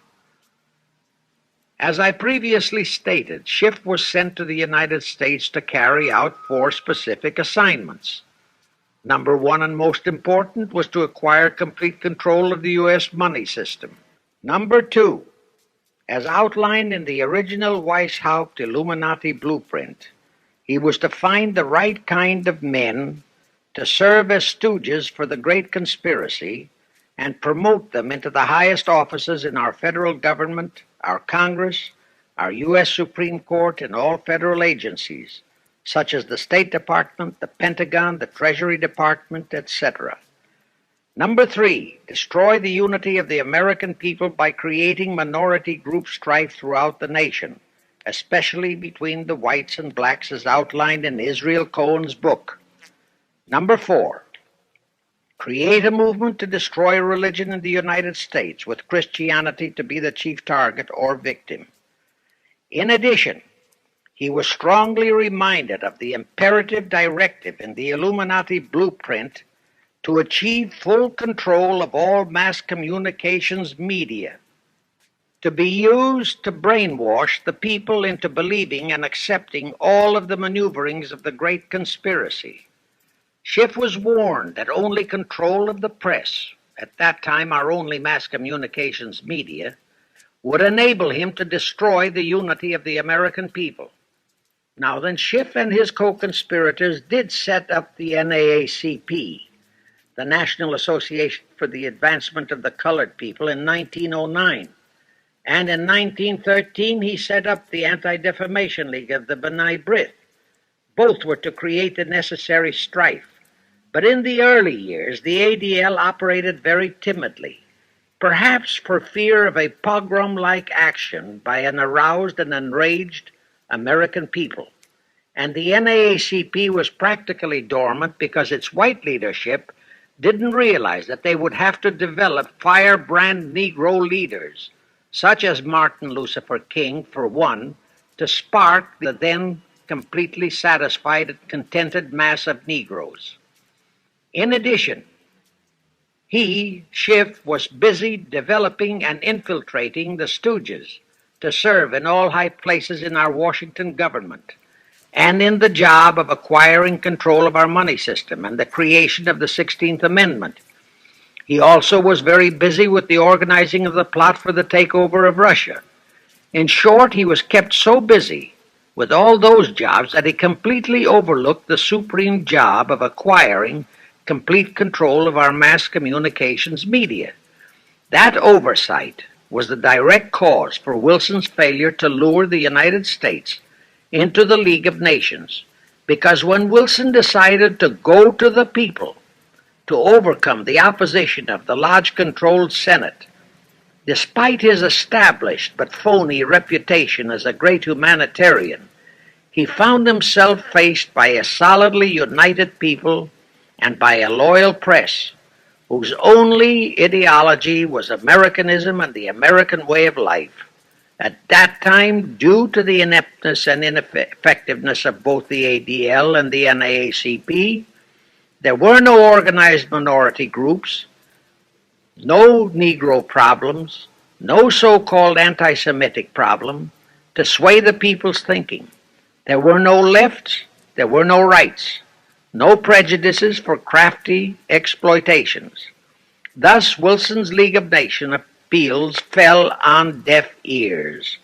As I previously stated, Schiff was sent to the United States to carry out 4 specific assignments. Number 1 and most important was to acquire complete control of the U.S. money system. Number 2, as outlined in the original Weishaupt Illuminati blueprint, he was to find the right kind of men to serve as stooges for the great conspiracy and promote them into the highest offices in our federal government, our Congress, our U.S. Supreme Court, and all federal agencies, such as the State Department, the Pentagon, the Treasury Department, etc. Number 3, destroy the unity of the American people by creating minority group strife throughout the nation, especially between the whites and blacks as outlined in Israel Cohen's book. Number 4, create a movement to destroy religion in the United States, with Christianity to be the chief target or victim. In addition, he was strongly reminded of the imperative directive in the Illuminati blueprint to achieve full control of all mass communications media, to be used to brainwash the people into believing and accepting all of the maneuverings of the Great Conspiracy. Schiff was warned that only control of the press, at that time our only mass communications media, would enable him to destroy the unity of the American people. Now then, Schiff and his co-conspirators did set up the NAACP, the National Association for the Advancement of the Colored People, in 1909. And in 1913, he set up the Anti-Defamation League of the B'nai B'rith. Both were to create the necessary strife. But in the early years, the ADL operated very timidly, perhaps for fear of a pogrom-like action by an aroused and enraged American people. And the NAACP was practically dormant because its white leadership didn't realize that they would have to develop firebrand Negro leaders, such as Martin Lucifer King, for one, to spark the then completely satisfied and contented mass of Negroes. In addition, Schiff, was busy developing and infiltrating the Stooges to serve in all high places in our Washington government, and in the job of acquiring control of our money system and the creation of the 16th Amendment. He also was very busy with the organizing of the plot for the takeover of Russia. In short, he was kept so busy with all those jobs that he completely overlooked the supreme job of acquiring complete control of our mass communications media. That oversight was the direct cause for Wilson's failure to lure the United States into the League of Nations, because when Wilson decided to go to the people to overcome the opposition of the Lodge-controlled Senate, despite his established but phony reputation as a great humanitarian, he found himself faced by a solidly united people and by a loyal press whose only ideology was Americanism and the American way of life. At that time, due to the ineptness and ineffectiveness of both the ADL and the NAACP, there were no organized minority groups, no Negro problems, no so-called anti-Semitic problem to sway the people's thinking. There were no lefts, there were no rights, no prejudices for crafty exploitations. Thus, Wilson's League of Nations appeals fell on deaf ears.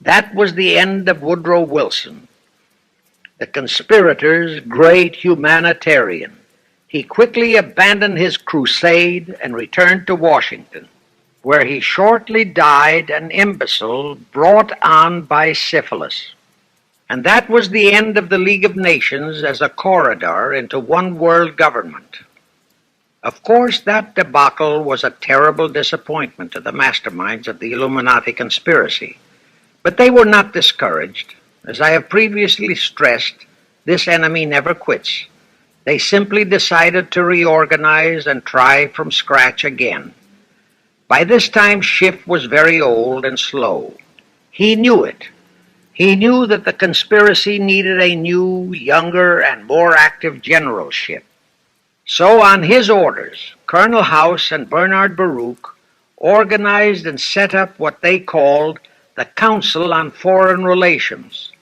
That was the end of Woodrow Wilson, the conspirator's great humanitarian. He quickly abandoned his crusade and returned to Washington, where he shortly died an imbecile brought on by syphilis. And that was the end of the League of Nations as a corridor into one world government. Of course, that debacle was a terrible disappointment to the masterminds of the Illuminati conspiracy. But they were not discouraged. As I have previously stressed, this enemy never quits. They simply decided to reorganize and try from scratch again. By this time, Schiff was very old and slow. He knew it. He knew that the conspiracy needed a new, younger, and more active generalship. So, on his orders, Colonel House and Bernard Baruch organized and set up what they called the Council on Foreign Relations,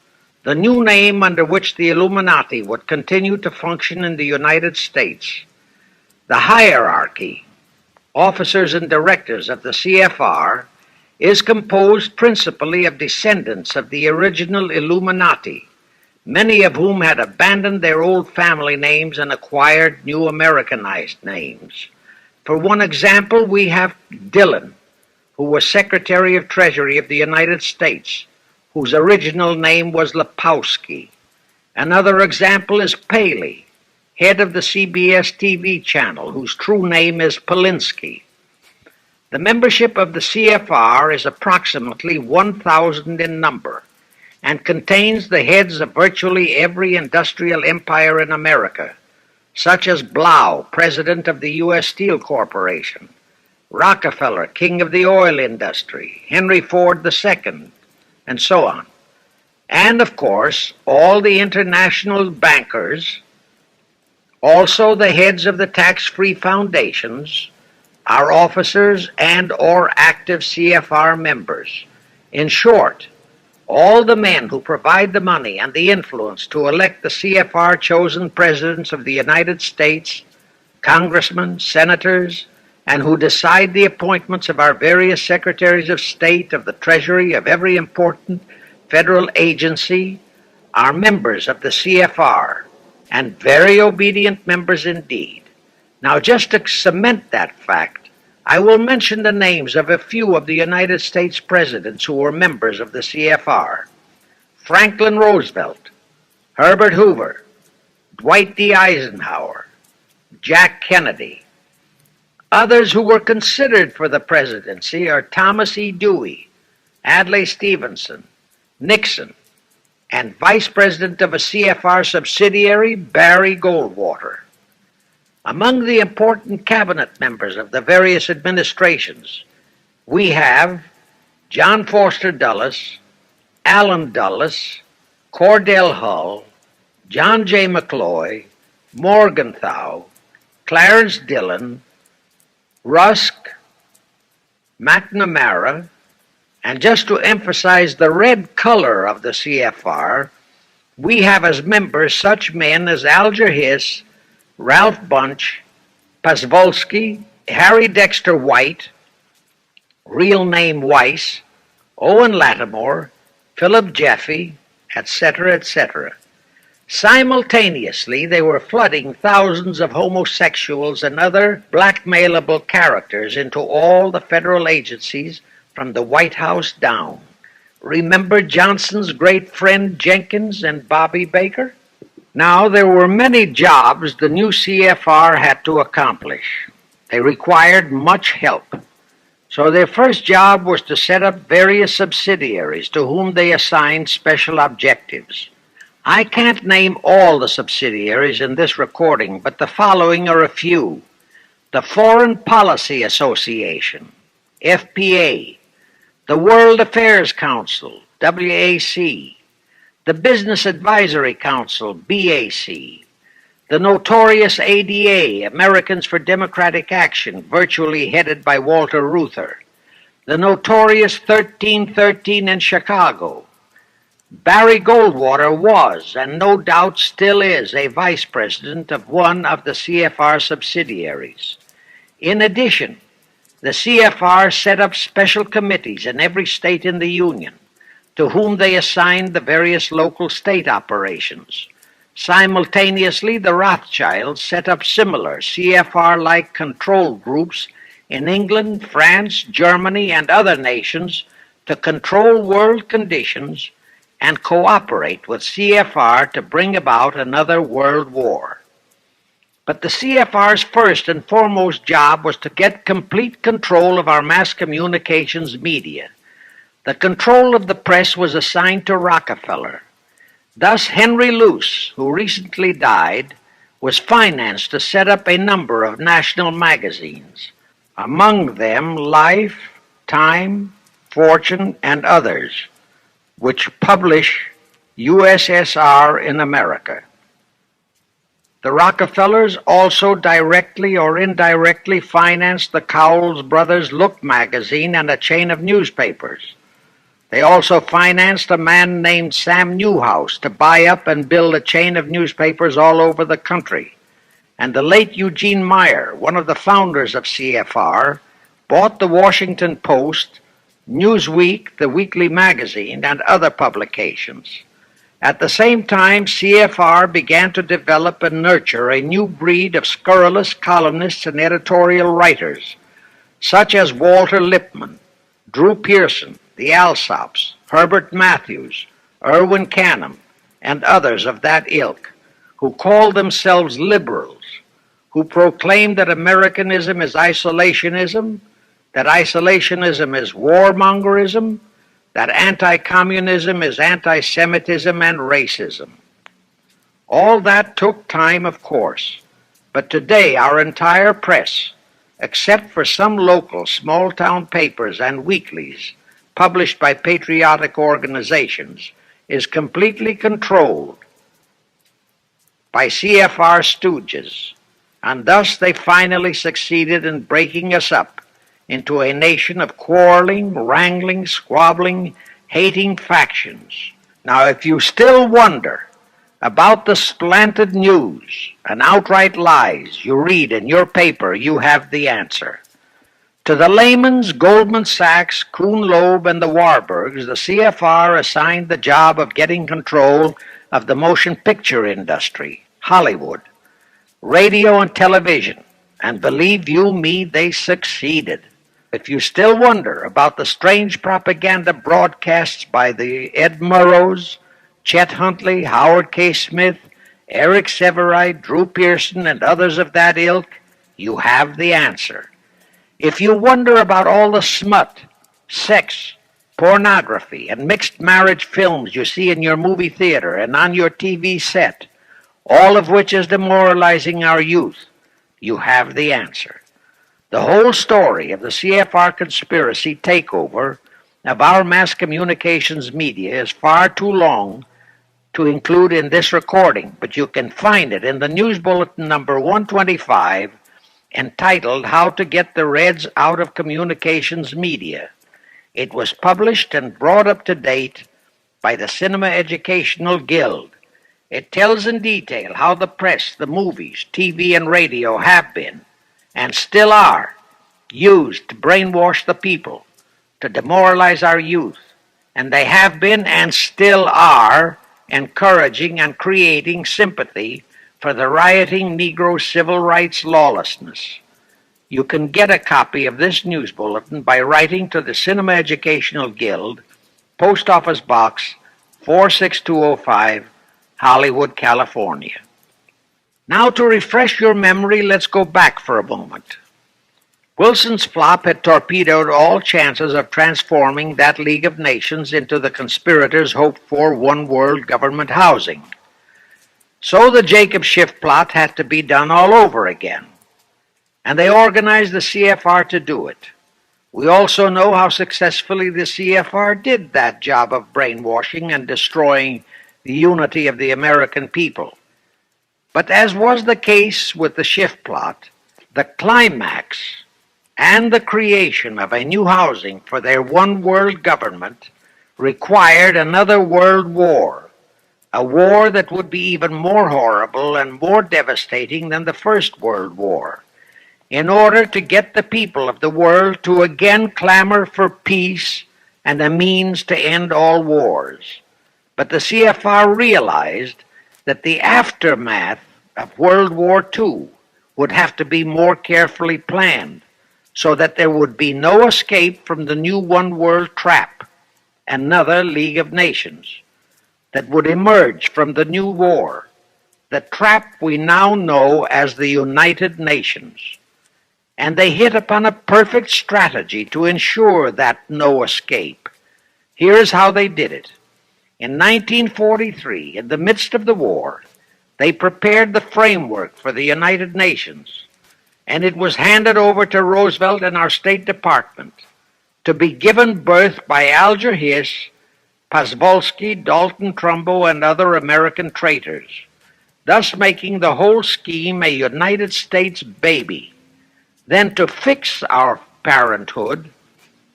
the new name under which the Illuminati would continue to function in the United States. The hierarchy, officers and directors of the CFR, is composed principally of descendants of the original Illuminati, many of whom had abandoned their old family names and acquired new Americanized names. For one example, we have Dillon, who was Secretary of Treasury of the United States, whose original name was Lepowski. Another example is Paley. head of the CBS TV channel, whose true name is Polinsky. The membership of the CFR is approximately 1,000 in number and contains the heads of virtually every industrial empire in America, such as Blau, president of the U.S. Steel Corporation, Rockefeller, king of the oil industry, Henry Ford II, and so on. And, of course, all the international bankers, also the heads of the tax-free foundations, are officers and or active CFR members. In short, all the men who provide the money and the influence to elect the CFR chosen presidents of the United States, congressmen, senators, and who decide the appointments of our various secretaries of state, of the Treasury, of every important federal agency, are members of the CFR, and very obedient members indeed. Now, just to cement that fact, I will mention the names of a few of the United States presidents who were members of the CFR. Franklin Roosevelt, Herbert Hoover, Dwight D. Eisenhower, Jack Kennedy. Others who were considered for the presidency are Thomas E. Dewey, Adlai Stevenson, Nixon, and Vice President of a CFR subsidiary, Barry Goldwater. Among the important cabinet members of the various administrations, we have John Foster Dulles, Allen Dulles, Cordell Hull, John J. McCloy, Morgenthau, Clarence Dillon, Rusk, McNamara, and just to emphasize the red color of the CFR, we have as members such men as Alger Hiss, Ralph Bunche, Pasvolsky, Harry Dexter White, real name Weiss, Owen Lattimore, Philip Jeffy, etc., etc. Simultaneously, they were flooding thousands of homosexuals and other blackmailable characters into all the federal agencies from the White House down. Remember Johnson's great friend Jenkins and Bobby Baker? Now, there were many jobs the new CFR had to accomplish. They required much help. So their first job was to set up various subsidiaries to whom they assigned special objectives. I can't name all the subsidiaries in this recording, but the following are a few. The Foreign Policy Association, FPA, the World Affairs Council, WAC, the Business Advisory Council, BAC, the notorious ADA, Americans for Democratic Action, virtually headed by Walter Reuther, the notorious 1313 in Chicago. Barry Goldwater was, and no doubt still is, a vice president of one of the CFR subsidiaries. In addition, the CFR set up special committees in every state in the Union, to whom they assigned the various local state operations. Simultaneously, the Rothschilds set up similar CFR-like control groups in England, France, Germany, and other nations to control world conditions and cooperate with CFR to bring about another world war. But the CFR's first and foremost job was to get complete control of our mass communications media. The control of the press was assigned to Rockefeller. Thus, Henry Luce, who recently died, was financed to set up a number of national magazines, among them Life, Time, Fortune, and others, which publish USSR in America. The Rockefellers also directly or indirectly financed the Cowles Brothers Look magazine and a chain of newspapers. They also financed a man named Sam Newhouse to buy up and build a chain of newspapers all over the country. And the late Eugene Meyer, one of the founders of CFR, bought the Washington Post, Newsweek, the weekly magazine, and other publications. At the same time, CFR began to develop and nurture a new breed of scurrilous columnists and editorial writers, such as Walter Lippmann, Drew Pearson, the Alsops, Herbert Matthews, Irwin Canham, and others of that ilk, who call themselves liberals, who proclaim that Americanism is isolationism, that isolationism is warmongerism, that anti-communism is anti-Semitism and racism. All that took time, of course, but today our entire press, except for some local small-town papers and weeklies published by patriotic organizations, is completely controlled by CFR stooges, and thus they finally succeeded in breaking us up into a nation of quarreling, wrangling, squabbling, hating factions. Now, if you still wonder about the slanted news and outright lies you read in your paper, you have the answer. To the Lehmans, Goldman Sachs, Kuhn Loeb, and the Warburgs, the CFR assigned the job of getting control of the motion picture industry, Hollywood, radio and television, and believe you me, they succeeded. If you still wonder about the strange propaganda broadcasts by the Ed Murrows, Chet Huntley, Howard K. Smith, Eric Severide, Drew Pearson, and others of that ilk, you have the answer. If you wonder about all the smut, sex, pornography, and mixed marriage films you see in your movie theater and on your TV set, all of which is demoralizing our youth, you have the answer. The whole story of the CFR conspiracy takeover of our mass communications media is far too long to include in this recording, but you can find it in the News Bulletin number 125, entitled How to Get the Reds Out of Communications Media. It was published and brought up to date by the Cinema Educational Guild. It tells in detail how the press, the movies, TV, and radio have been, and still are, used to brainwash the people, to demoralize our youth, and they have been and still are encouraging and creating sympathy for the rioting Negro civil rights lawlessness. You can get a copy of this news bulletin by writing to the Cinema Educational Guild, Post Office Box 46205, Hollywood, California. Now, to refresh your memory, let's go back for a moment. Wilson's flop had torpedoed all chances of transforming that League of Nations into the conspirators' hoped-for one-world government housing. So the Jacob Schiff plot had to be done all over again, and they organized the CFR to do it. We also know how successfully the CFR did that job of brainwashing and destroying the unity of the American people. But as was the case with the Schiff plot, the climax and the creation of a new housing for their one-world government required another world war, a war that would be even more horrible and more devastating than the First World War, in order to get the people of the world to again clamor for peace and a means to end all wars. But the CFR realized that the aftermath of World War II would have to be more carefully planned, so that there would be no escape from the new one-world trap, another League of Nations, that would emerge from the new war, the trap we now know as the United Nations. And they hit upon a perfect strategy to ensure that no escape. Here's how they did it. In 1943, in the midst of the war, they prepared the framework for the United Nations, and it was handed over to Roosevelt and our State Department to be given birth by Alger Hiss, Pozwolski, Dalton Trumbo, and other American traitors, thus making the whole scheme a United States baby. Then, to fix our parenthood,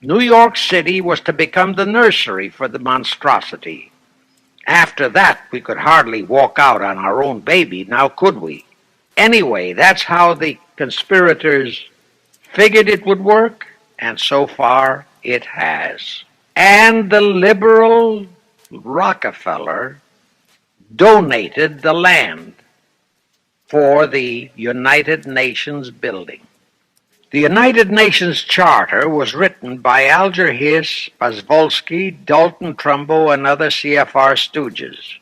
New York City was to become the nursery for the monstrosity. After that, we could hardly walk out on our own baby, now could we? Anyway, that's how the conspirators figured it would work, and so far it has. And the liberal Rockefeller donated the land for the United Nations building. The United Nations Charter was written by Alger Hiss, Pozwolski, Dalton Trumbo, and other CFR stooges.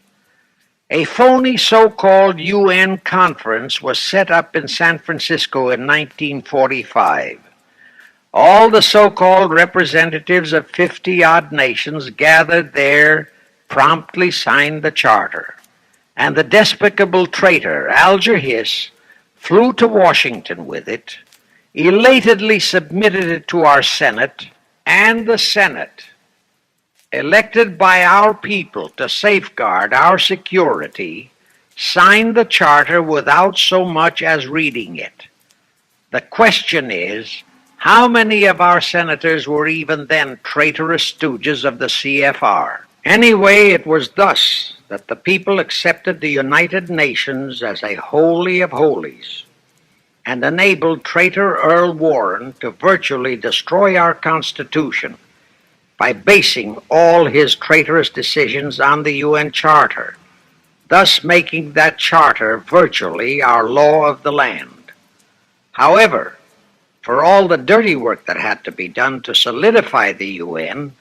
A phony so-called UN conference was set up in San Francisco in 1945. All the so-called representatives of 50-odd nations gathered there, promptly signed the charter, and the despicable traitor Alger Hiss flew to Washington with it, elatedly submitted it to our Senate, and the Senate, elected by our people to safeguard our security, signed the charter without so much as reading it. The question is, how many of our senators were even then traitorous stooges of the CFR? Anyway, it was thus that the people accepted the United Nations as a holy of holies and enabled traitor Earl Warren to virtually destroy our Constitution by basing all his traitorous decisions on the UN Charter, thus making that charter virtually our law of the land. However, for all the dirty work that had to be done to solidify the UN,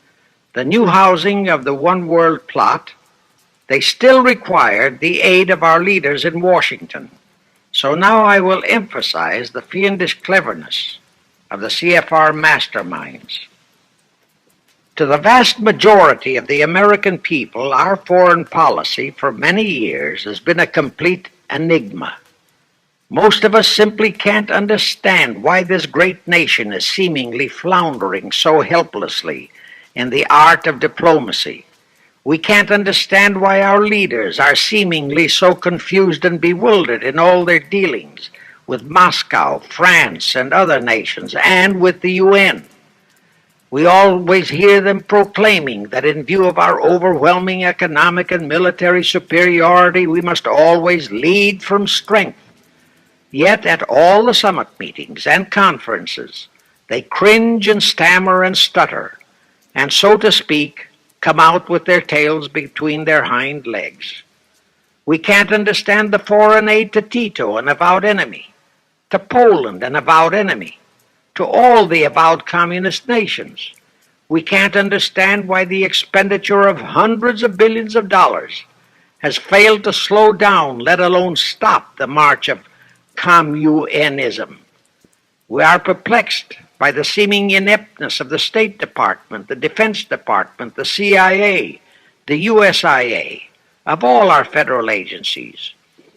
the new housing of the One World plot, they still required the aid of our leaders in Washington. So now I will emphasize the fiendish cleverness of the CFR masterminds. To the vast majority of the American people, our foreign policy for many years has been a complete enigma. Most of us simply can't understand why this great nation is seemingly floundering so helplessly in the art of diplomacy. We can't understand why our leaders are seemingly so confused and bewildered in all their dealings with Moscow, France, and other nations, and with the UN. We always hear them proclaiming that in view of our overwhelming economic and military superiority, we must always lead from strength. Yet at all the summit meetings and conferences, they cringe and stammer and stutter, and so to speak, come out with their tails between their hind legs. We can't understand the foreign aid to Tito, an avowed enemy, to Poland, an avowed enemy, to all the avowed communist nations. We can't understand why the expenditure of hundreds of billions of dollars has failed to slow down, let alone stop, the march of communism. We are perplexed by the seeming ineptness of the State Department, the Defense Department, the CIA, the USIA, of all our federal agencies.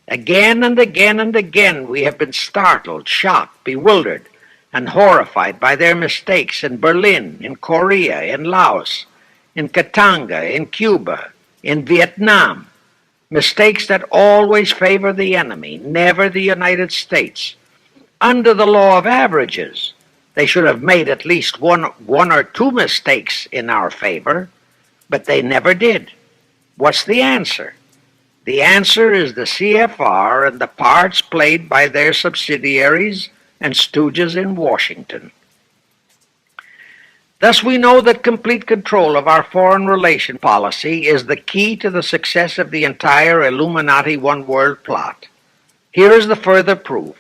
Again and again and again we have been startled, shocked, bewildered, and horrified by their mistakes in Berlin, in Korea, in Laos, in Katanga, in Cuba, in Vietnam. Mistakes that always favor the enemy, never the United States. Under the law of averages, they should have made at least one or two mistakes in our favor, but they never did. What's the answer? The answer is the CFR and the parts played by their subsidiaries and stooges in Washington. Thus we know that complete control of our foreign relation policy is the key to the success of the entire Illuminati One World plot. Here is the further proof.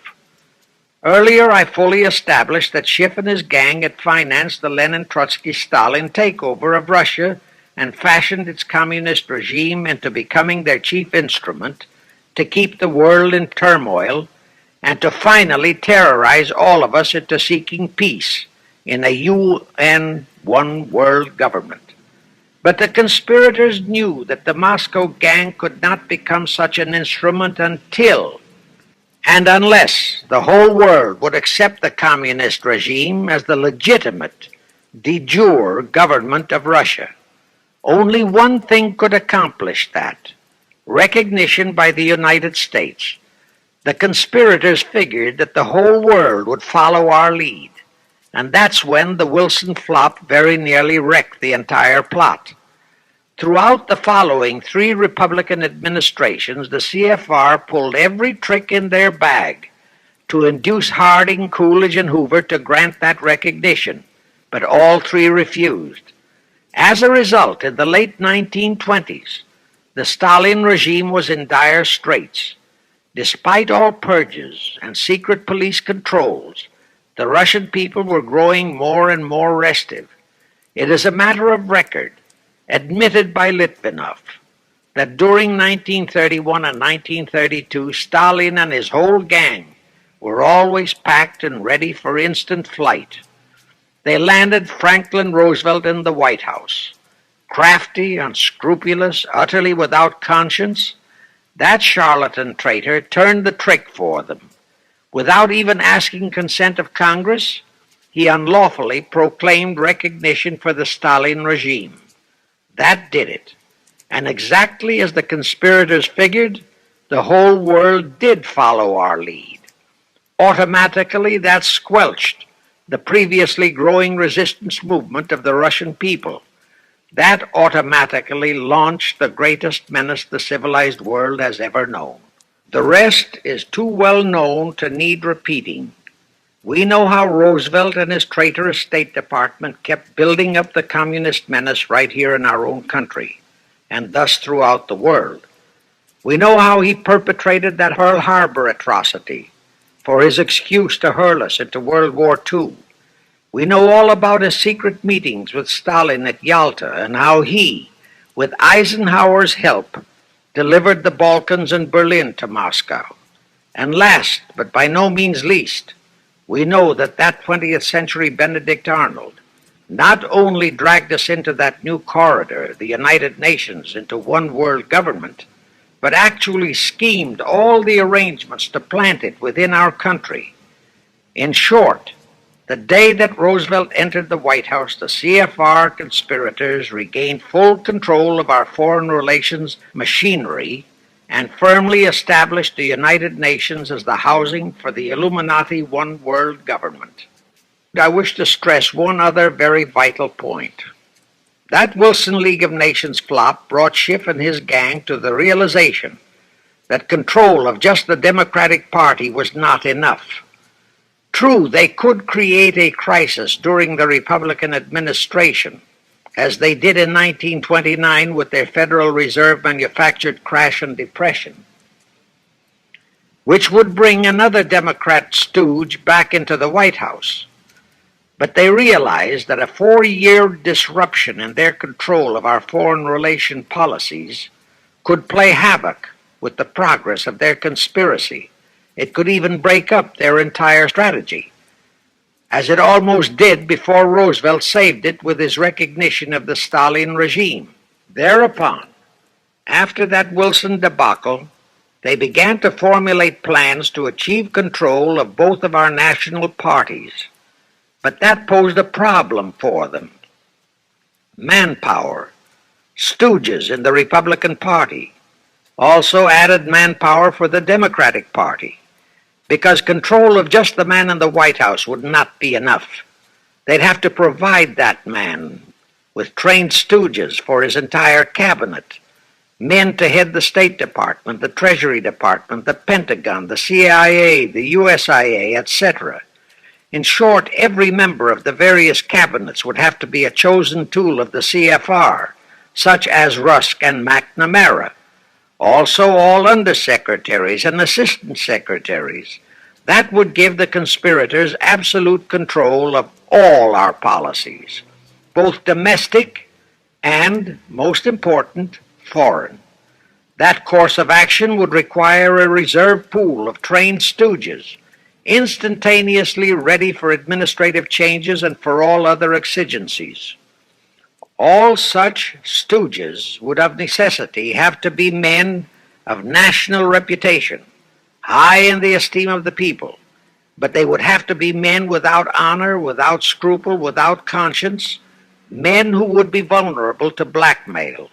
Earlier I fully established that Schiff and his gang had financed the Lenin-Trotsky-Stalin takeover of Russia and fashioned its communist regime into becoming their chief instrument to keep the world in turmoil and to finally terrorize all of us into seeking peace in a UN One World government. But the conspirators knew that the Moscow gang could not become such an instrument until and unless the whole world would accept the communist regime as the legitimate, de jure government of Russia. Only one thing could accomplish that: recognition by the United States. The conspirators figured that the whole world would follow our lead, and that's when the Wilson flop very nearly wrecked the entire plot. Throughout the following 3 Republican administrations, the CFR pulled every trick in their bag to induce Harding, Coolidge, and Hoover to grant that recognition, but all 3 refused. As a result, in the late 1920s, the Stalin regime was in dire straits. Despite all purges and secret police controls, the Russian people were growing more and more restive. It is a matter of record, admitted by Litvinov, that during 1931 and 1932, Stalin and his whole gang were always packed and ready for instant flight. They landed Franklin Roosevelt in the White House. Crafty, unscrupulous, utterly without conscience, that charlatan traitor turned the trick for them. Without even asking consent of Congress, he unlawfully proclaimed recognition for the Stalin regime. That did it. And exactly as the conspirators figured, the whole world did follow our lead. Automatically, that squelched the previously growing resistance movement of the Russian people. That automatically launched the greatest menace the civilized world has ever known. The rest is too well known to need repeating. We know how Roosevelt and his traitorous State Department kept building up the communist menace right here in our own country, and thus throughout the world. We know how he perpetrated that Pearl Harbor atrocity for his excuse to hurl us into World War II. We know all about his secret meetings with Stalin at Yalta and how he, with Eisenhower's help, delivered the Balkans and Berlin to Moscow. And last, but by no means least, we know that 20th century Benedict Arnold not only dragged us into that new corridor, the United Nations, into one world government, but actually schemed all the arrangements to plant it within our country. In short, the day that Roosevelt entered the White House, the CFR conspirators regained full control of our foreign relations machinery and firmly established the United Nations as the housing for the Illuminati one world government. I wish to stress one other very vital point. That Wilson League of Nations flop brought Schiff and his gang to the realization that control of just the Democratic Party was not enough. True, they could create a crisis during the Republican administration, as they did in 1929 with their Federal Reserve manufactured crash and depression, which would bring another Democrat stooge back into the White House. But they realized that a 4-year disruption in their control of our foreign relation policies could play havoc with the progress of their conspiracy. It could even break up their entire strategy, as it almost did before Roosevelt saved it with his recognition of the Stalin regime. Thereupon, after that Wilson debacle, they began to formulate plans to achieve control of both of our national parties. But that posed a problem for them. Manpower. Stooges in the Republican Party also added manpower for the Democratic Party, because control of just the man in the White House would not be enough. They'd have to provide that man with trained stooges for his entire cabinet, men to head the State Department, the Treasury Department, the Pentagon, the CIA, the USIA, etc. In short, every member of the various cabinets would have to be a chosen tool of the CFR, such as Rusk and McNamara. Also all undersecretaries and assistant secretaries. That would give the conspirators absolute control of all our policies, both domestic and, most important, foreign. That course of action would require a reserve pool of trained stooges, instantaneously ready for administrative changes and for all other exigencies. All such stooges would of necessity have to be men of national reputation, high in the esteem of the people, but they would have to be men without honor, without scruple, without conscience, men who would be vulnerable to blackmail.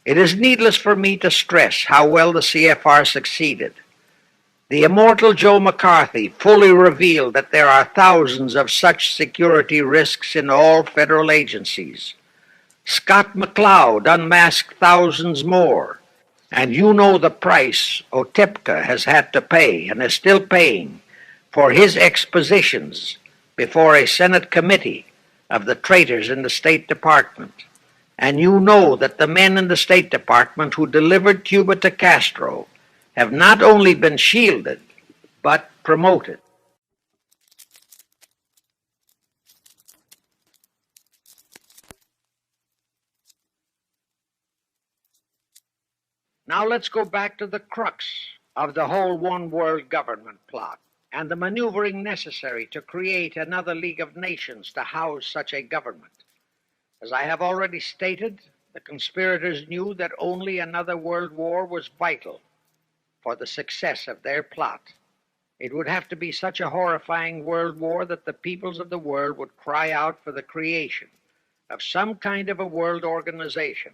It is needless for me to stress how well the CFR succeeded. The immortal Joe McCarthy fully revealed that there are thousands of such security risks in all federal agencies. Scott McCloud unmasked thousands more, and you know the price Otepka has had to pay and is still paying for his expositions before a Senate committee of the traitors in the State Department. And you know that the men in the State Department who delivered Cuba to Castro have not only been shielded, but promoted. Now let's go back to the crux of the whole one world government plot and the maneuvering necessary to create another League of Nations to house such a government. As I have already stated, the conspirators knew that only another world war was vital for the success of their plot. It would have to be such a horrifying world war that the peoples of the world would cry out for the creation of some kind of a world organization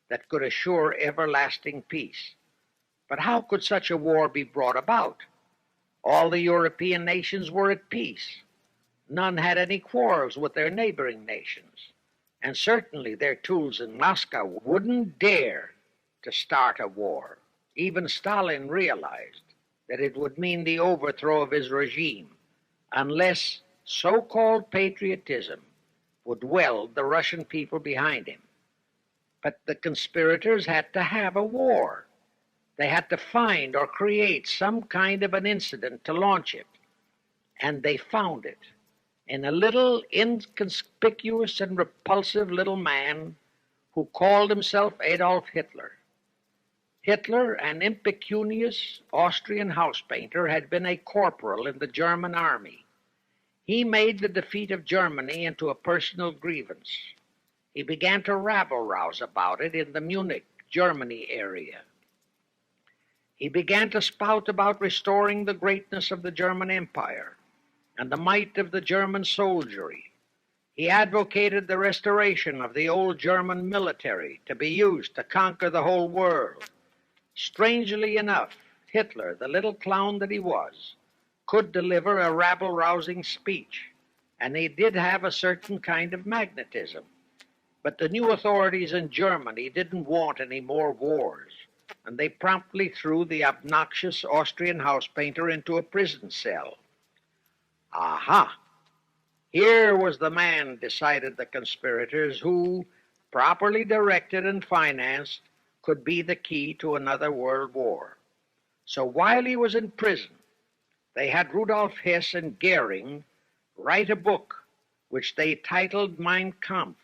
that could assure everlasting peace. But how could such a war be brought about? All the European nations were at peace. None had any quarrels with their neighboring nations, and certainly their tools in Moscow wouldn't dare to start a war. Even Stalin realized that it would mean the overthrow of his regime unless so-called patriotism would weld the Russian people behind him. But the conspirators had to have a war. They had to find or create some kind of an incident to launch it. And they found it in a little inconspicuous and repulsive little man who called himself Adolf Hitler. Hitler, an impecunious Austrian house painter, had been a corporal in the German army. He made the defeat of Germany into a personal grievance. He began to rabble-rouse about it in the Munich, Germany area. He began to spout about restoring the greatness of the German Empire and the might of the German soldiery. He advocated the restoration of the old German military to be used to conquer the whole world. Strangely enough, Hitler, the little clown that he was, could deliver a rabble-rousing speech, and he did have a certain kind of magnetism. But the new authorities in Germany didn't want any more wars, and they promptly threw the obnoxious Austrian house painter into a prison cell. Aha! Here was the man, decided the conspirators, who, properly directed and financed, could be the key to another world war. So while he was in prison, they had Rudolf Hess and Goering write a book which they titled Mein Kampf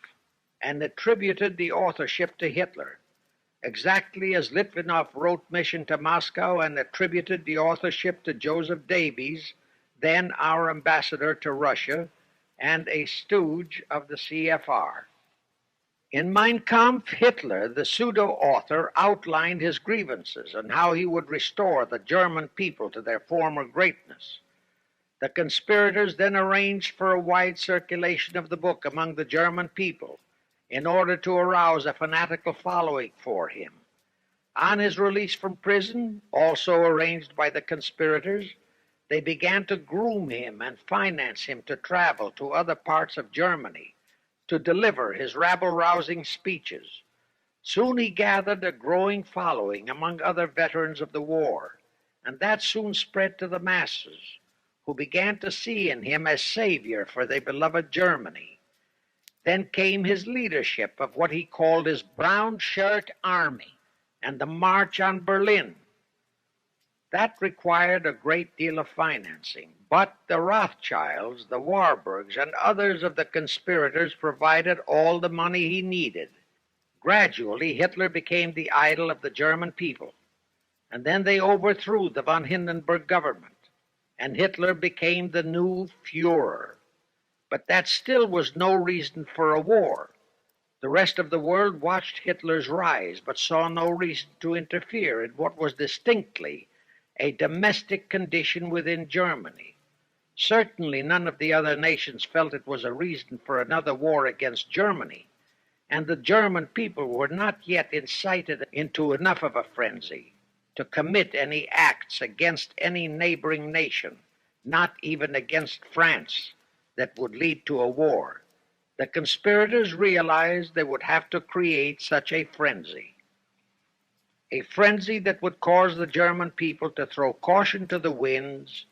and attributed the authorship to Hitler, exactly as Litvinov wrote Mission to Moscow and attributed the authorship to Joseph Davies, then our ambassador to Russia and a stooge of the CFR. In Mein Kampf, Hitler, the pseudo-author, outlined his grievances and how he would restore the German people to their former greatness. The conspirators then arranged for a wide circulation of the book among the German people in order to arouse a fanatical following for him. On his release from prison, also arranged by the conspirators, they began to groom him and finance him to travel to other parts of Germany to deliver his rabble-rousing speeches. Soon he gathered a growing following among other veterans of the war, and that soon spread to the masses, who began to see in him a savior for their beloved Germany. Then came his leadership of what he called his brown shirt army and the march on Berlin. That required a great deal of financing, but the Rothschilds, the Warburgs, and others of the conspirators provided all the money he needed. Gradually, Hitler became the idol of the German people, and then they overthrew the von Hindenburg government, and Hitler became the new Führer. But that still was no reason for a war. The rest of the world watched Hitler's rise, but saw no reason to interfere in what was distinctly a domestic condition within Germany. Certainly none of the other nations felt it was a reason for another war against Germany, and the German people were not yet incited into enough of a frenzy to commit any acts against any neighboring nation, not even against France, that would lead to a war. The conspirators realized they would have to create such a frenzy that would cause the German people to throw caution to the winds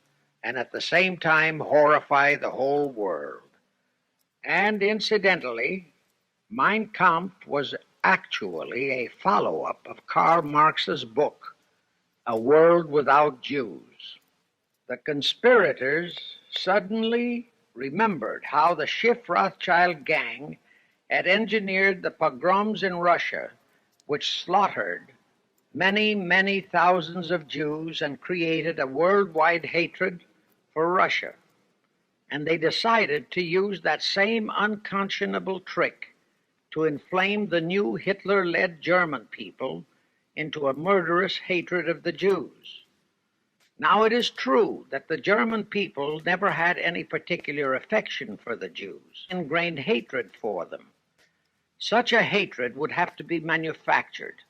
and at the same time horrify the whole world. And incidentally, Mein Kampf was actually a follow-up of Karl Marx's book, A World Without Jews. The conspirators suddenly remembered how the Schiff-Rothschild gang had engineered the pogroms in Russia, which slaughtered many, many thousands of Jews and created a worldwide hatred for Russia. And they decided to use that same unconscionable trick to inflame the new Hitler-led German people into a murderous hatred of the Jews. Now, it is true that the German people never had any particular affection for the Jews, ingrained hatred for them. Such a hatred would have to be manufactured,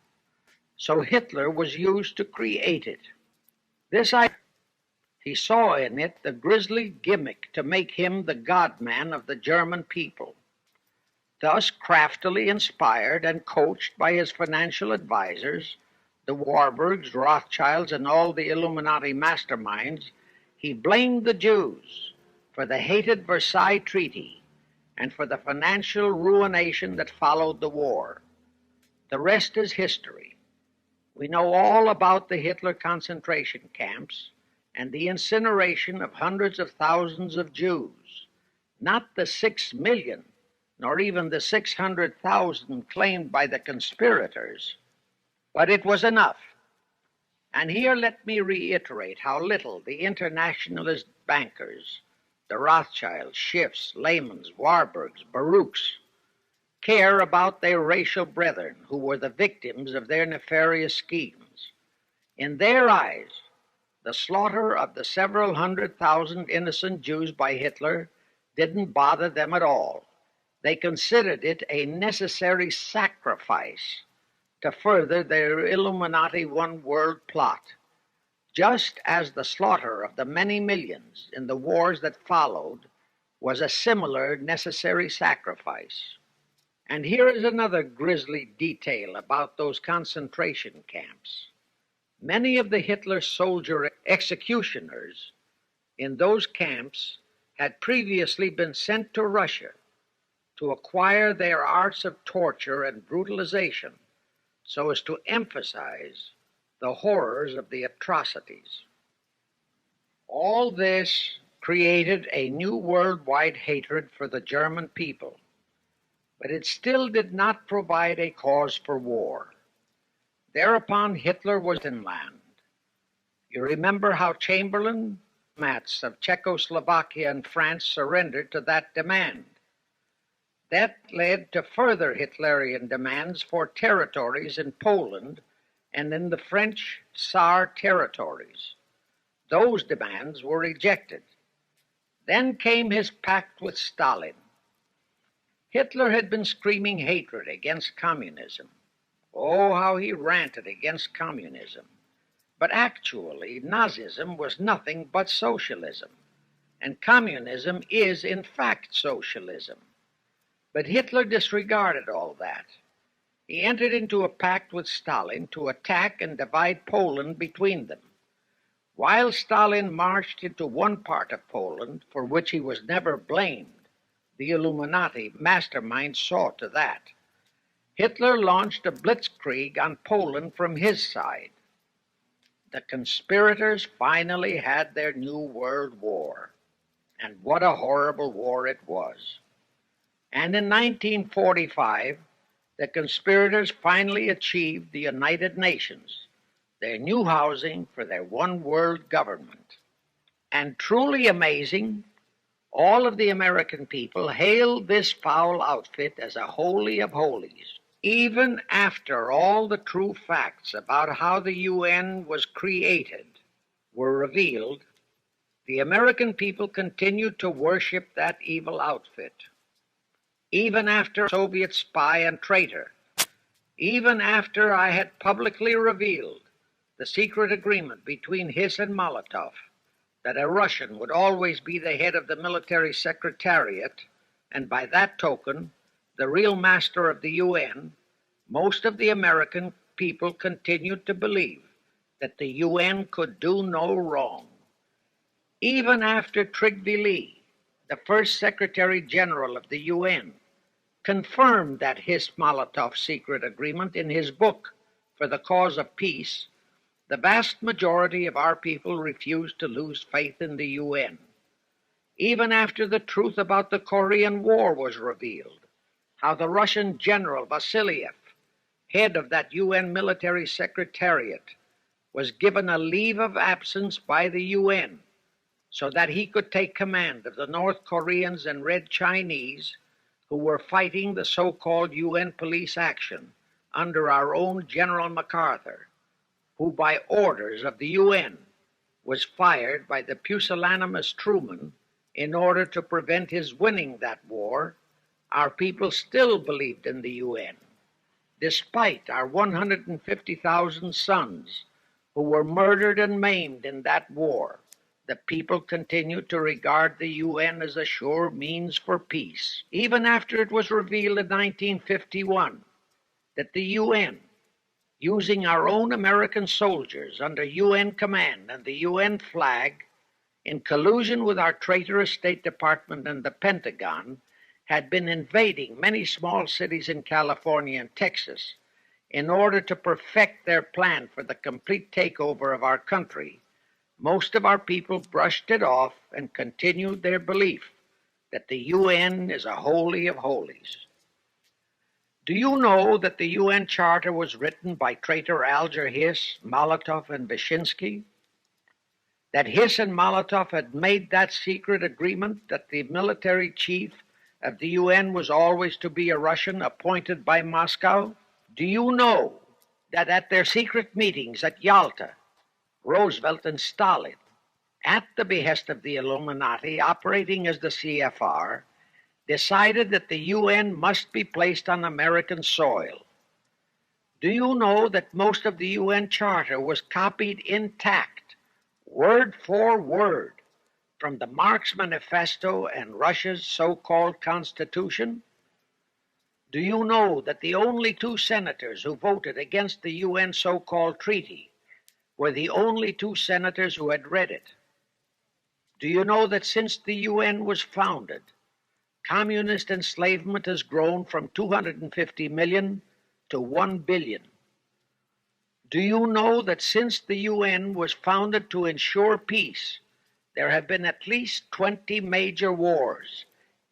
so Hitler was used to create it. He saw in it the grisly gimmick to make him the God-man of the German people. Thus, craftily inspired and coached by his financial advisors, the Warburgs, Rothschilds, and all the Illuminati masterminds, he blamed the Jews for the hated Versailles Treaty and for the financial ruination that followed the war. The rest is history. We know all about the Hitler concentration camps and the incineration of hundreds of thousands of Jews, not the 6 million, nor even the 600,000 claimed by the conspirators, but it was enough. And here let me reiterate how little the internationalist bankers, the Rothschilds, Schiffs, Lehmans, Warburgs, Baruchs, care about their racial brethren who were the victims of their nefarious schemes. In their eyes, the slaughter of the several 100,000 innocent Jews by Hitler didn't bother them at all. They considered it a necessary sacrifice to further their Illuminati one-world plot, just as the slaughter of the many millions in the wars that followed was a similar necessary sacrifice. And here is another grisly detail about those concentration camps. Many of the Hitler soldier executioners in those camps had previously been sent to Russia to acquire their arts of torture and brutalization so as to emphasize the horrors of the atrocities. All this created a new worldwide hatred for the German people, but it still did not provide a cause for war. Thereupon Hitler was in land. You remember how Chamberlain, diplomats of Czechoslovakia and France surrendered to that demand. That led to further Hitlerian demands for territories in Poland and in the French Tsar territories. Those demands were rejected. Then came his pact with Stalin. Hitler had been screaming hatred against communism. Oh, how he ranted against communism. But actually, Nazism was nothing but socialism, and communism is, in fact, socialism. But Hitler disregarded all that. He entered into a pact with Stalin to attack and divide Poland between them. While Stalin marched into one part of Poland, for which he was never blamed, the Illuminati mastermind saw to that. Hitler launched a blitzkrieg on Poland from his side. The conspirators finally had their new world war, and what a horrible war it was. And in 1945, the conspirators finally achieved the United Nations, their new housing for their one world government. And truly amazing, all of the American people hailed this foul outfit as a holy of holies. Even after all the true facts about how the UN was created were revealed, the American people continued to worship that evil outfit. Even after a Soviet spy and traitor, even after I had publicly revealed the secret agreement between Hiss and Molotov that a Russian would always be the head of the military secretariat, and by that token, the real master of the UN, most of the American people continued to believe that the UN could do no wrong. Even after Trygve, the first Secretary General of the UN, confirmed that Hiss-Molotov secret agreement in his book For the Cause of Peace, the vast majority of our people refused to lose faith in the UN. Even after the truth about the Korean War was revealed, how the Russian General Vasiliev head of that UN military secretariat, was given a leave of absence by the UN so that he could take command of the North Koreans and Red Chinese who were fighting the so-called UN police action under our own General MacArthur, who by orders of the UN was fired by the pusillanimous Truman in order to prevent his winning that war. Our people still believed in the UN, despite our 150,000 sons who were murdered and maimed in that war. The people continued to regard the UN as a sure means for peace, even after it was revealed in 1951 that the UN, using our own American soldiers under UN command and the UN flag, in collusion with our traitorous State Department and the Pentagon, had been invading many small cities in California and Texas in order to perfect their plan for the complete takeover of our country. Most of our people brushed it off and continued their belief that the UN is a holy of holies. Do you know that the UN Charter was written by traitor Alger Hiss, Molotov, and Wyszynski? That Hiss and Molotov had made that secret agreement that the military chief of the UN was always to be a Russian appointed by Moscow? Do you know that at their secret meetings at Yalta, Roosevelt and Stalin, at the behest of the Illuminati operating as the CFR, decided that the UN must be placed on American soil? Do you know that most of the UN Charter was copied intact, word for word, from the Marx Manifesto and Russia's so-called Constitution? Do you know that the only two senators who voted against the UN so-called treaty were the only two senators who had read it? Do you know that since the UN was founded, communist enslavement has grown from 250 million to 1 billion? Do you know that since the UN was founded to ensure peace, there have been at least 20 major wars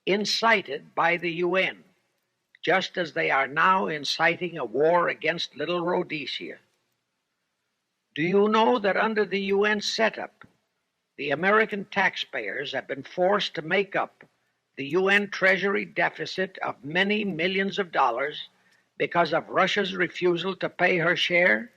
incited by the UN, just as they are now inciting a war against Little Rhodesia? Do you know that under the UN setup, the American taxpayers have been forced to make up the UN Treasury deficit of many millions of dollars because of Russia's refusal to pay her share?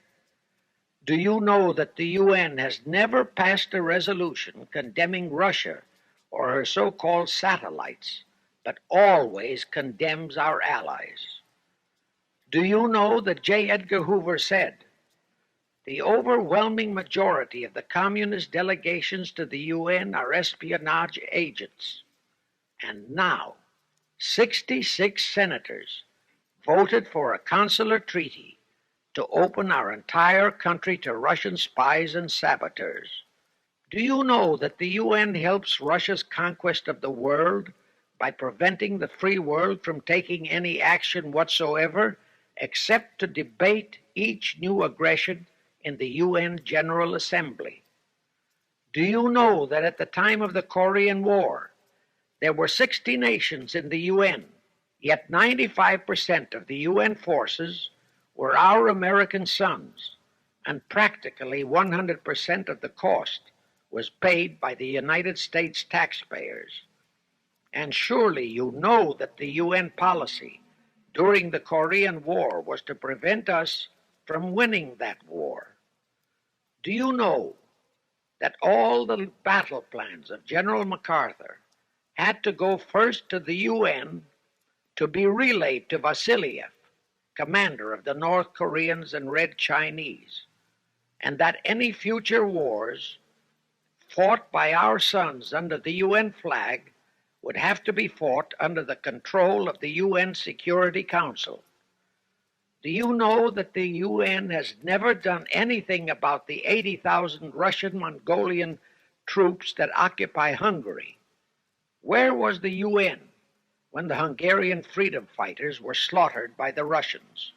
Do you know that the UN has never passed a resolution condemning Russia or her so-called satellites, but always condemns our allies? Do you know that J. Edgar Hoover said, "The overwhelming majority of the communist delegations to the UN are espionage agents"? And now, 66 senators voted for a consular treaty to open our entire country to Russian spies and saboteurs. Do you know that the UN helps Russia's conquest of the world by preventing the free world from taking any action whatsoever except to debate each new aggression in the UN General Assembly? Do you know that at the time of the Korean War, there were 60 nations in the UN, yet 95% of the UN forces were our American sons, and practically 100% of the cost was paid by the United States taxpayers? And surely you know that the UN policy during the Korean War was to prevent us from winning that war. Do you know that all the battle plans of General MacArthur had to go first to the UN to be relayed to Vasiliev, commander of the North Koreans and Red Chinese, and that any future wars fought by our sons under the UN flag would have to be fought under the control of the UN Security Council? Do you know that the UN has never done anything about the 80,000 Russian Mongolian troops that occupy Hungary? Where was the UN when the Hungarian freedom fighters were slaughtered by the Russians?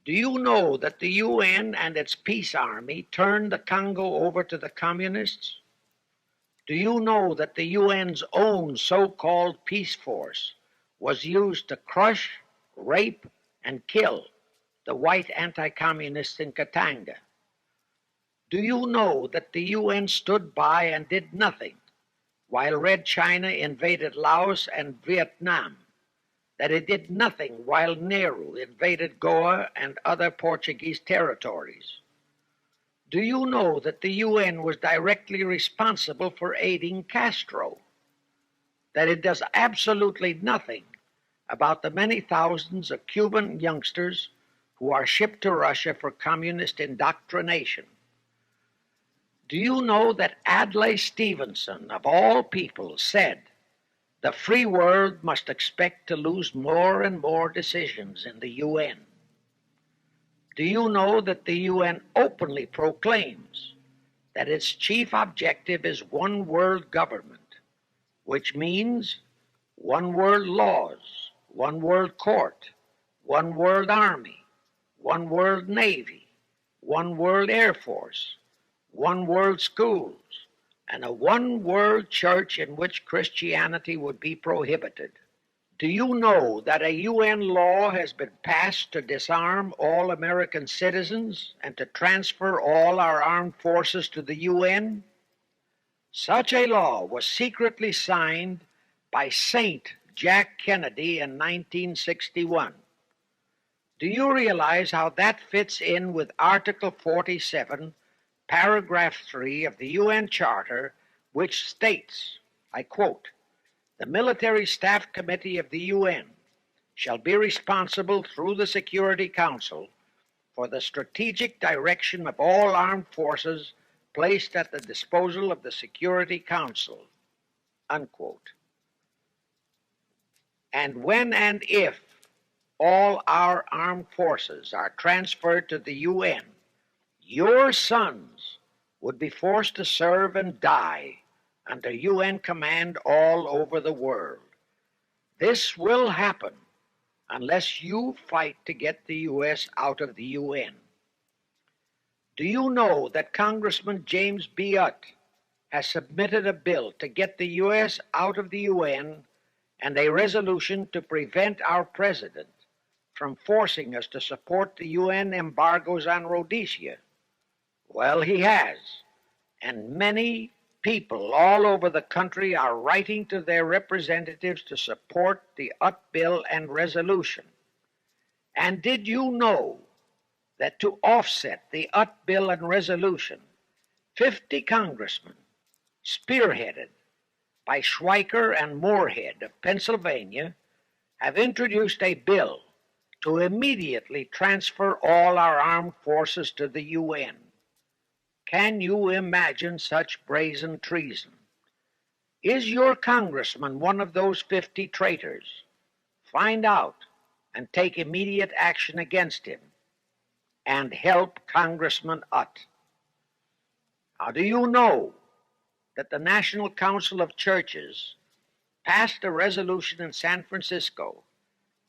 Do you know that the UN and its peace army turned the Congo over to the communists? Do you know that the UN's own so-called peace force was used to crush, rape, and kill the white anti-communists in Katanga? Do you know that the UN stood by and did nothing while Red China invaded Laos and Vietnam? That it did nothing while Nehru invaded Goa and other Portuguese territories? Do you know that the UN was directly responsible for aiding Castro? That it does absolutely nothing about the many thousands of Cuban youngsters who are shipped to Russia for communist indoctrination? Do you know that Adlai Stevenson, of all people, said the free world must expect to lose more and more decisions in the UN? Do you know that the UN openly proclaims that its chief objective is one world government, which means one world laws, one world court, one world army, one world navy, one world air force, one world schools, and a one world church in which Christianity would be prohibited? Do you know that a UN law has been passed to disarm all American citizens and to transfer all our armed forces to the UN? Such a law was secretly signed by Saint Jack Kennedy in 1961. Do you realize how that fits in with Article 47, Paragraph 3 of the UN Charter, which states, I quote, "The Military Staff Committee of the UN shall be responsible through the Security Council for the strategic direction of all armed forces placed at the disposal of the Security Council," unquote. And when and if all our armed forces are transferred to the UN, your sons would be forced to serve and die under UN command all over the world. This will happen unless you fight to get the U.S. out of the UN. Do you know that Congressman James B. Utt has submitted a bill to get the U.S. out of the UN and a resolution to prevent our president from forcing us to support the UN embargoes on Rhodesia? Well, he has, and many people all over the country are writing to their representatives to support the Utt bill and resolution. And did you know that to offset the Utt bill and resolution, 50 congressmen, spearheaded by Schweiker and Moorhead of Pennsylvania, have introduced a bill to immediately transfer all our armed forces to the UN? Can you imagine such brazen treason? Is your congressman one of those 50 traitors? Find out and take immediate action against him, and help Congressman Utt. Now, do you know that the National Council of Churches passed a resolution in San Francisco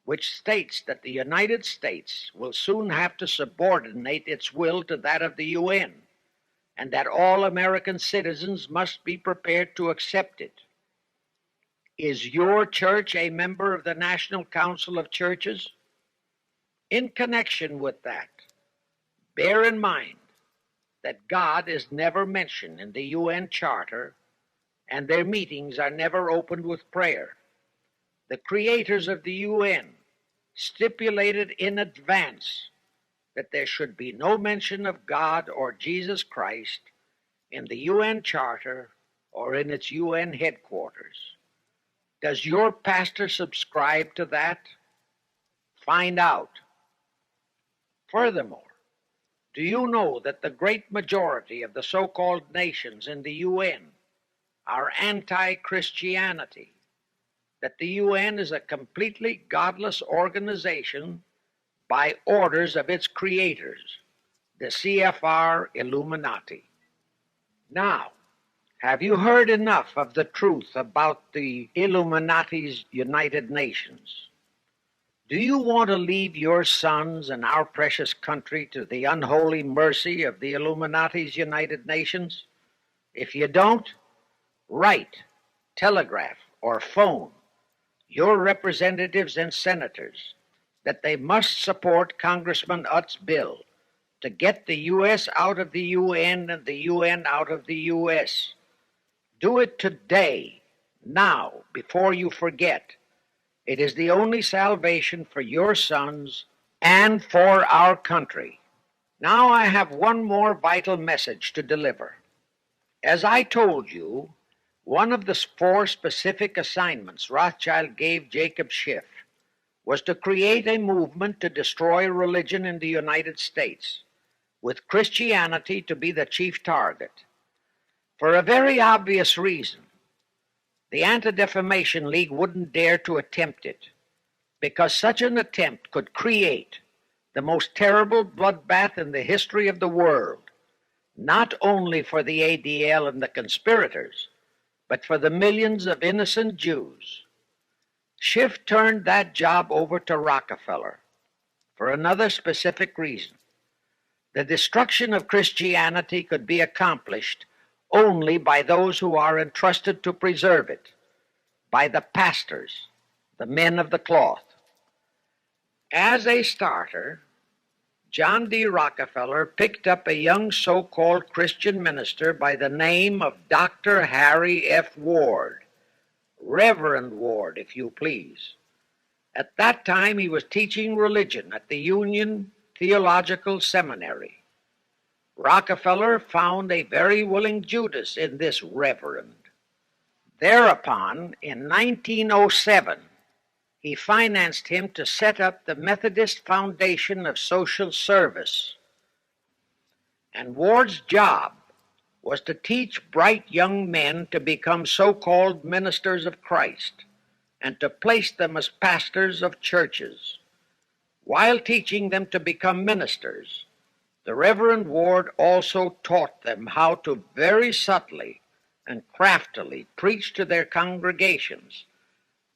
which states that the United States will soon have to subordinate its will to that of the UN, and that all American citizens must be prepared to accept it? Is your church a member of the National Council of Churches? In connection with that, bear in mind that God is never mentioned in the UN Charter, and their meetings are never opened with prayer. The creators of the UN stipulated in advance that there should be no mention of God or Jesus Christ in the UN Charter or in its UN headquarters. Does your pastor subscribe to that? Find out. Furthermore, do you know that the great majority of the so-called nations in the UN are anti-Christianity? That the UN is a completely godless organization by orders of its creators, the CFR Illuminati. Now, have you heard enough of the truth about the Illuminati's United Nations? Do you want to leave your sons and our precious country to the unholy mercy of the Illuminati's United Nations? If you don't, write, telegraph, or phone your representatives and senators, that they must support Congressman Utt's bill to get the U.S. out of the UN and the UN out of the U.S. Do it today, now, before you forget. It is the only salvation for your sons and for our country. Now I have one more vital message to deliver. As I told you, one of the 4 specific assignments Rothschild gave Jacob Schiff was to create a movement to destroy religion in the United States, with Christianity to be the chief target. For a very obvious reason. The Anti-Defamation League wouldn't dare to attempt it, because such an attempt could create the most terrible bloodbath in the history of the world, not only for the ADL and the conspirators, but for the millions of innocent Jews. Schiff turned that job over to Rockefeller for another specific reason. The destruction of Christianity could be accomplished only by those who are entrusted to preserve it, by the pastors, the men of the cloth. As a starter, John D. Rockefeller picked up a young so-called Christian minister by the name of Dr. Harry F. Ward, Reverend Ward, if you please. At that time, he was teaching religion at the Union Theological Seminary. Rockefeller found a very willing Judas in this reverend. Thereupon, in 1907, he financed him to set up the Methodist Foundation of Social Service. And Ward's job was to teach bright young men to become so-called ministers of Christ and to place them as pastors of churches. While teaching them to become ministers, the Reverend Ward also taught them how to very subtly and craftily preach to their congregations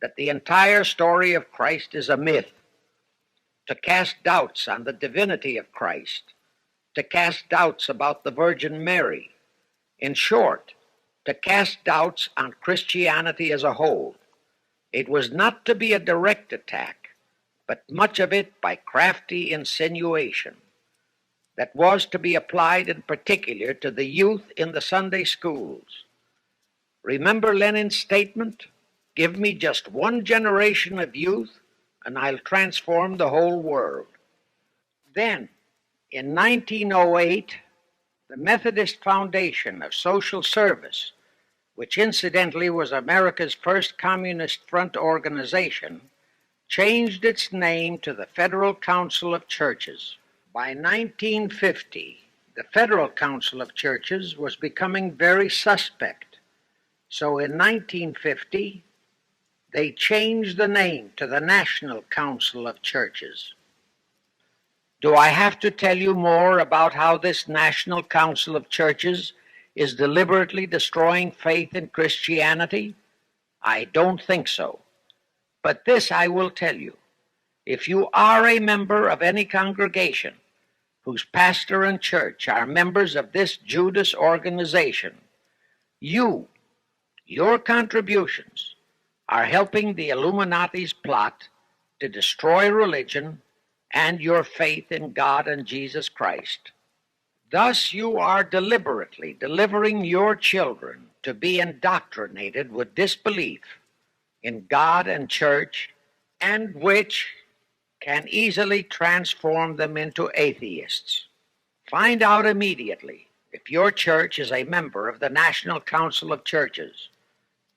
that the entire story of Christ is a myth, to cast doubts on the divinity of Christ, to cast doubts about the Virgin Mary. In short, to cast doubts on Christianity as a whole. It was not to be a direct attack, but much of it by crafty insinuation that was to be applied in particular to the youth in the Sunday schools. Remember Lenin's statement? Give me just one generation of youth, and I'll transform the whole world. Then, in 1908, the Methodist Foundation of Social Service, which incidentally was America's first Communist Front organization, changed its name to the Federal Council of Churches. By 1950, the Federal Council of Churches was becoming very suspect. So in 1950, they changed the name to the National Council of Churches. Do I have to tell you more about how this National Council of Churches is deliberately destroying faith in Christianity? I don't think so. But this I will tell you. If you are a member of any congregation whose pastor and church are members of this Judas organization, your contributions are helping the Illuminati's plot to destroy religion and your faith in God and Jesus Christ. Thus you are deliberately delivering your children to be indoctrinated with disbelief in God and church, and which can easily transform them into atheists. Find out immediately if your church is a member of the National Council of Churches,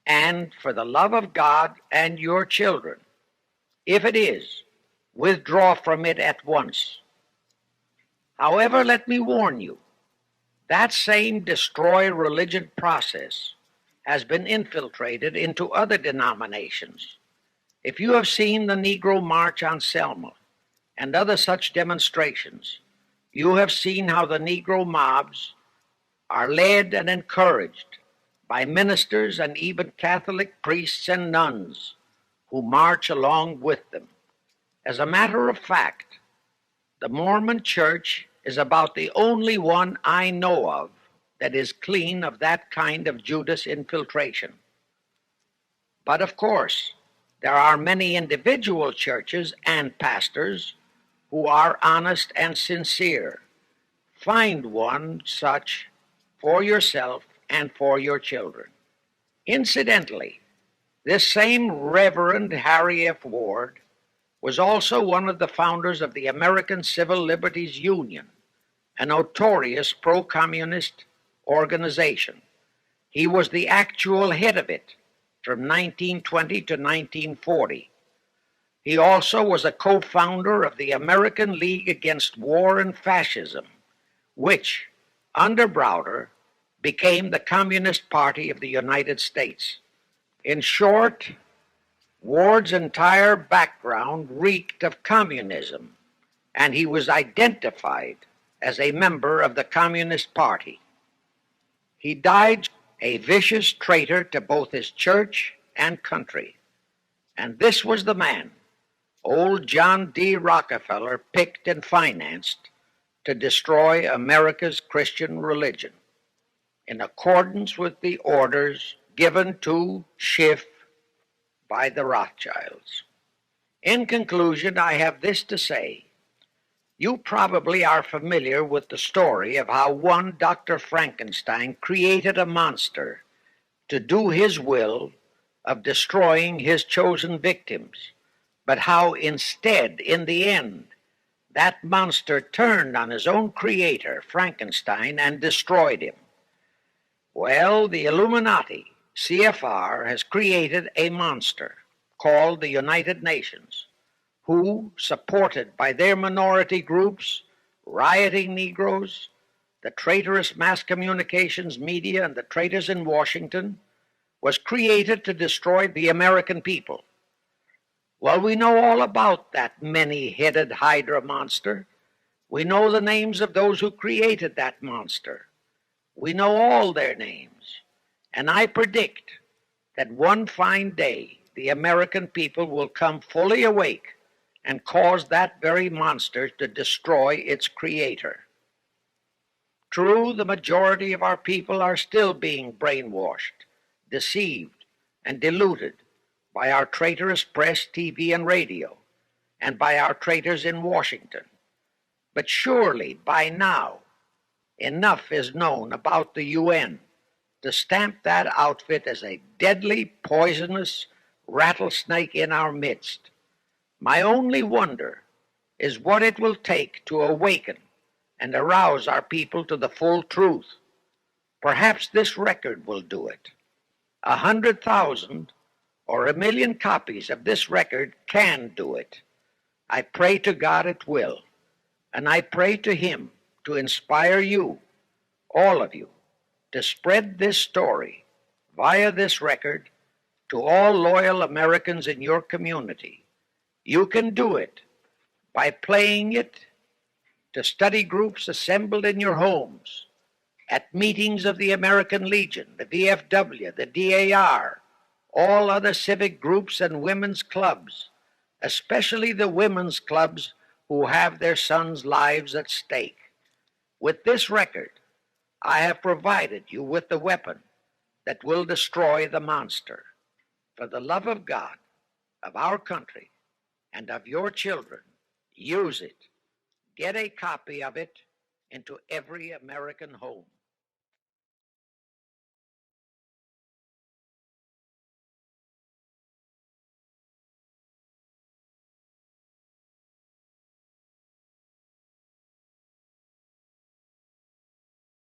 and for the love of God and your children, if it is, withdraw from it at once. However, let me warn you, that same destroy religion process has been infiltrated into other denominations. If you have seen the Negro March on Selma and other such demonstrations, you have seen how the Negro mobs are led and encouraged by ministers and even Catholic priests and nuns who march along with them. As a matter of fact, the Mormon Church is about the only one I know of that is clean of that kind of Judas infiltration. But of course, There are many individual churches and pastors who are honest and sincere. Find one such for yourself and for your children. Incidentally, this same Reverend Harry F. Ward was also one of the founders of the American Civil Liberties Union, a notorious pro-communist organization. He was the actual head of it from 1920 to 1940. He also was a co-founder of the American League Against War and Fascism, which, under Browder, became the Communist Party of the United States. In short, Ward's entire background reeked of communism, and he was identified as a member of the Communist Party. He died a vicious traitor to both his church and country, and this was the man old John D. Rockefeller picked and financed to destroy America's Christian religion, in accordance with the orders given to Schiff by the Rothschilds. In conclusion, I have this to say. You probably are familiar with the story of how one Dr. Frankenstein created a monster to do his will of destroying his chosen victims, but how instead, in the end, that monster turned on his own creator, Frankenstein, and destroyed him. Well, the Illuminati, CFR, has created a monster called the United Nations, who, supported by their minority groups, rioting Negroes, the traitorous mass communications media, and the traitors in Washington, was created to destroy the American people. Well, we know all about that many-headed Hydra monster. We know the names of those who created that monster. We know all their names. And I predict that one fine day the American people will come fully awake and cause that very monster to destroy its creator. True, the majority of our people are still being brainwashed, deceived, and deluded by our traitorous press, TV, and radio, and by our traitors in Washington. But surely, by now, enough is known about the UN to stamp that outfit as a deadly, poisonous rattlesnake in our midst. My only wonder is what it will take to awaken and arouse our people to the full truth. Perhaps this record will do it. 100,000 or 1,000,000 copies of this record can do it. I pray to God it will, and I pray to Him to inspire you, all of you, to spread this story via this record to all loyal Americans in your community. You can do it by playing it to study groups assembled in your homes, at meetings of the American Legion, the VFW, the DAR, all other civic groups and women's clubs, especially the women's clubs who have their sons' lives at stake. With this record, I have provided you with the weapon that will destroy the monster. For the love of God, of our country, and of your children, use it. Get a copy of it into every American home.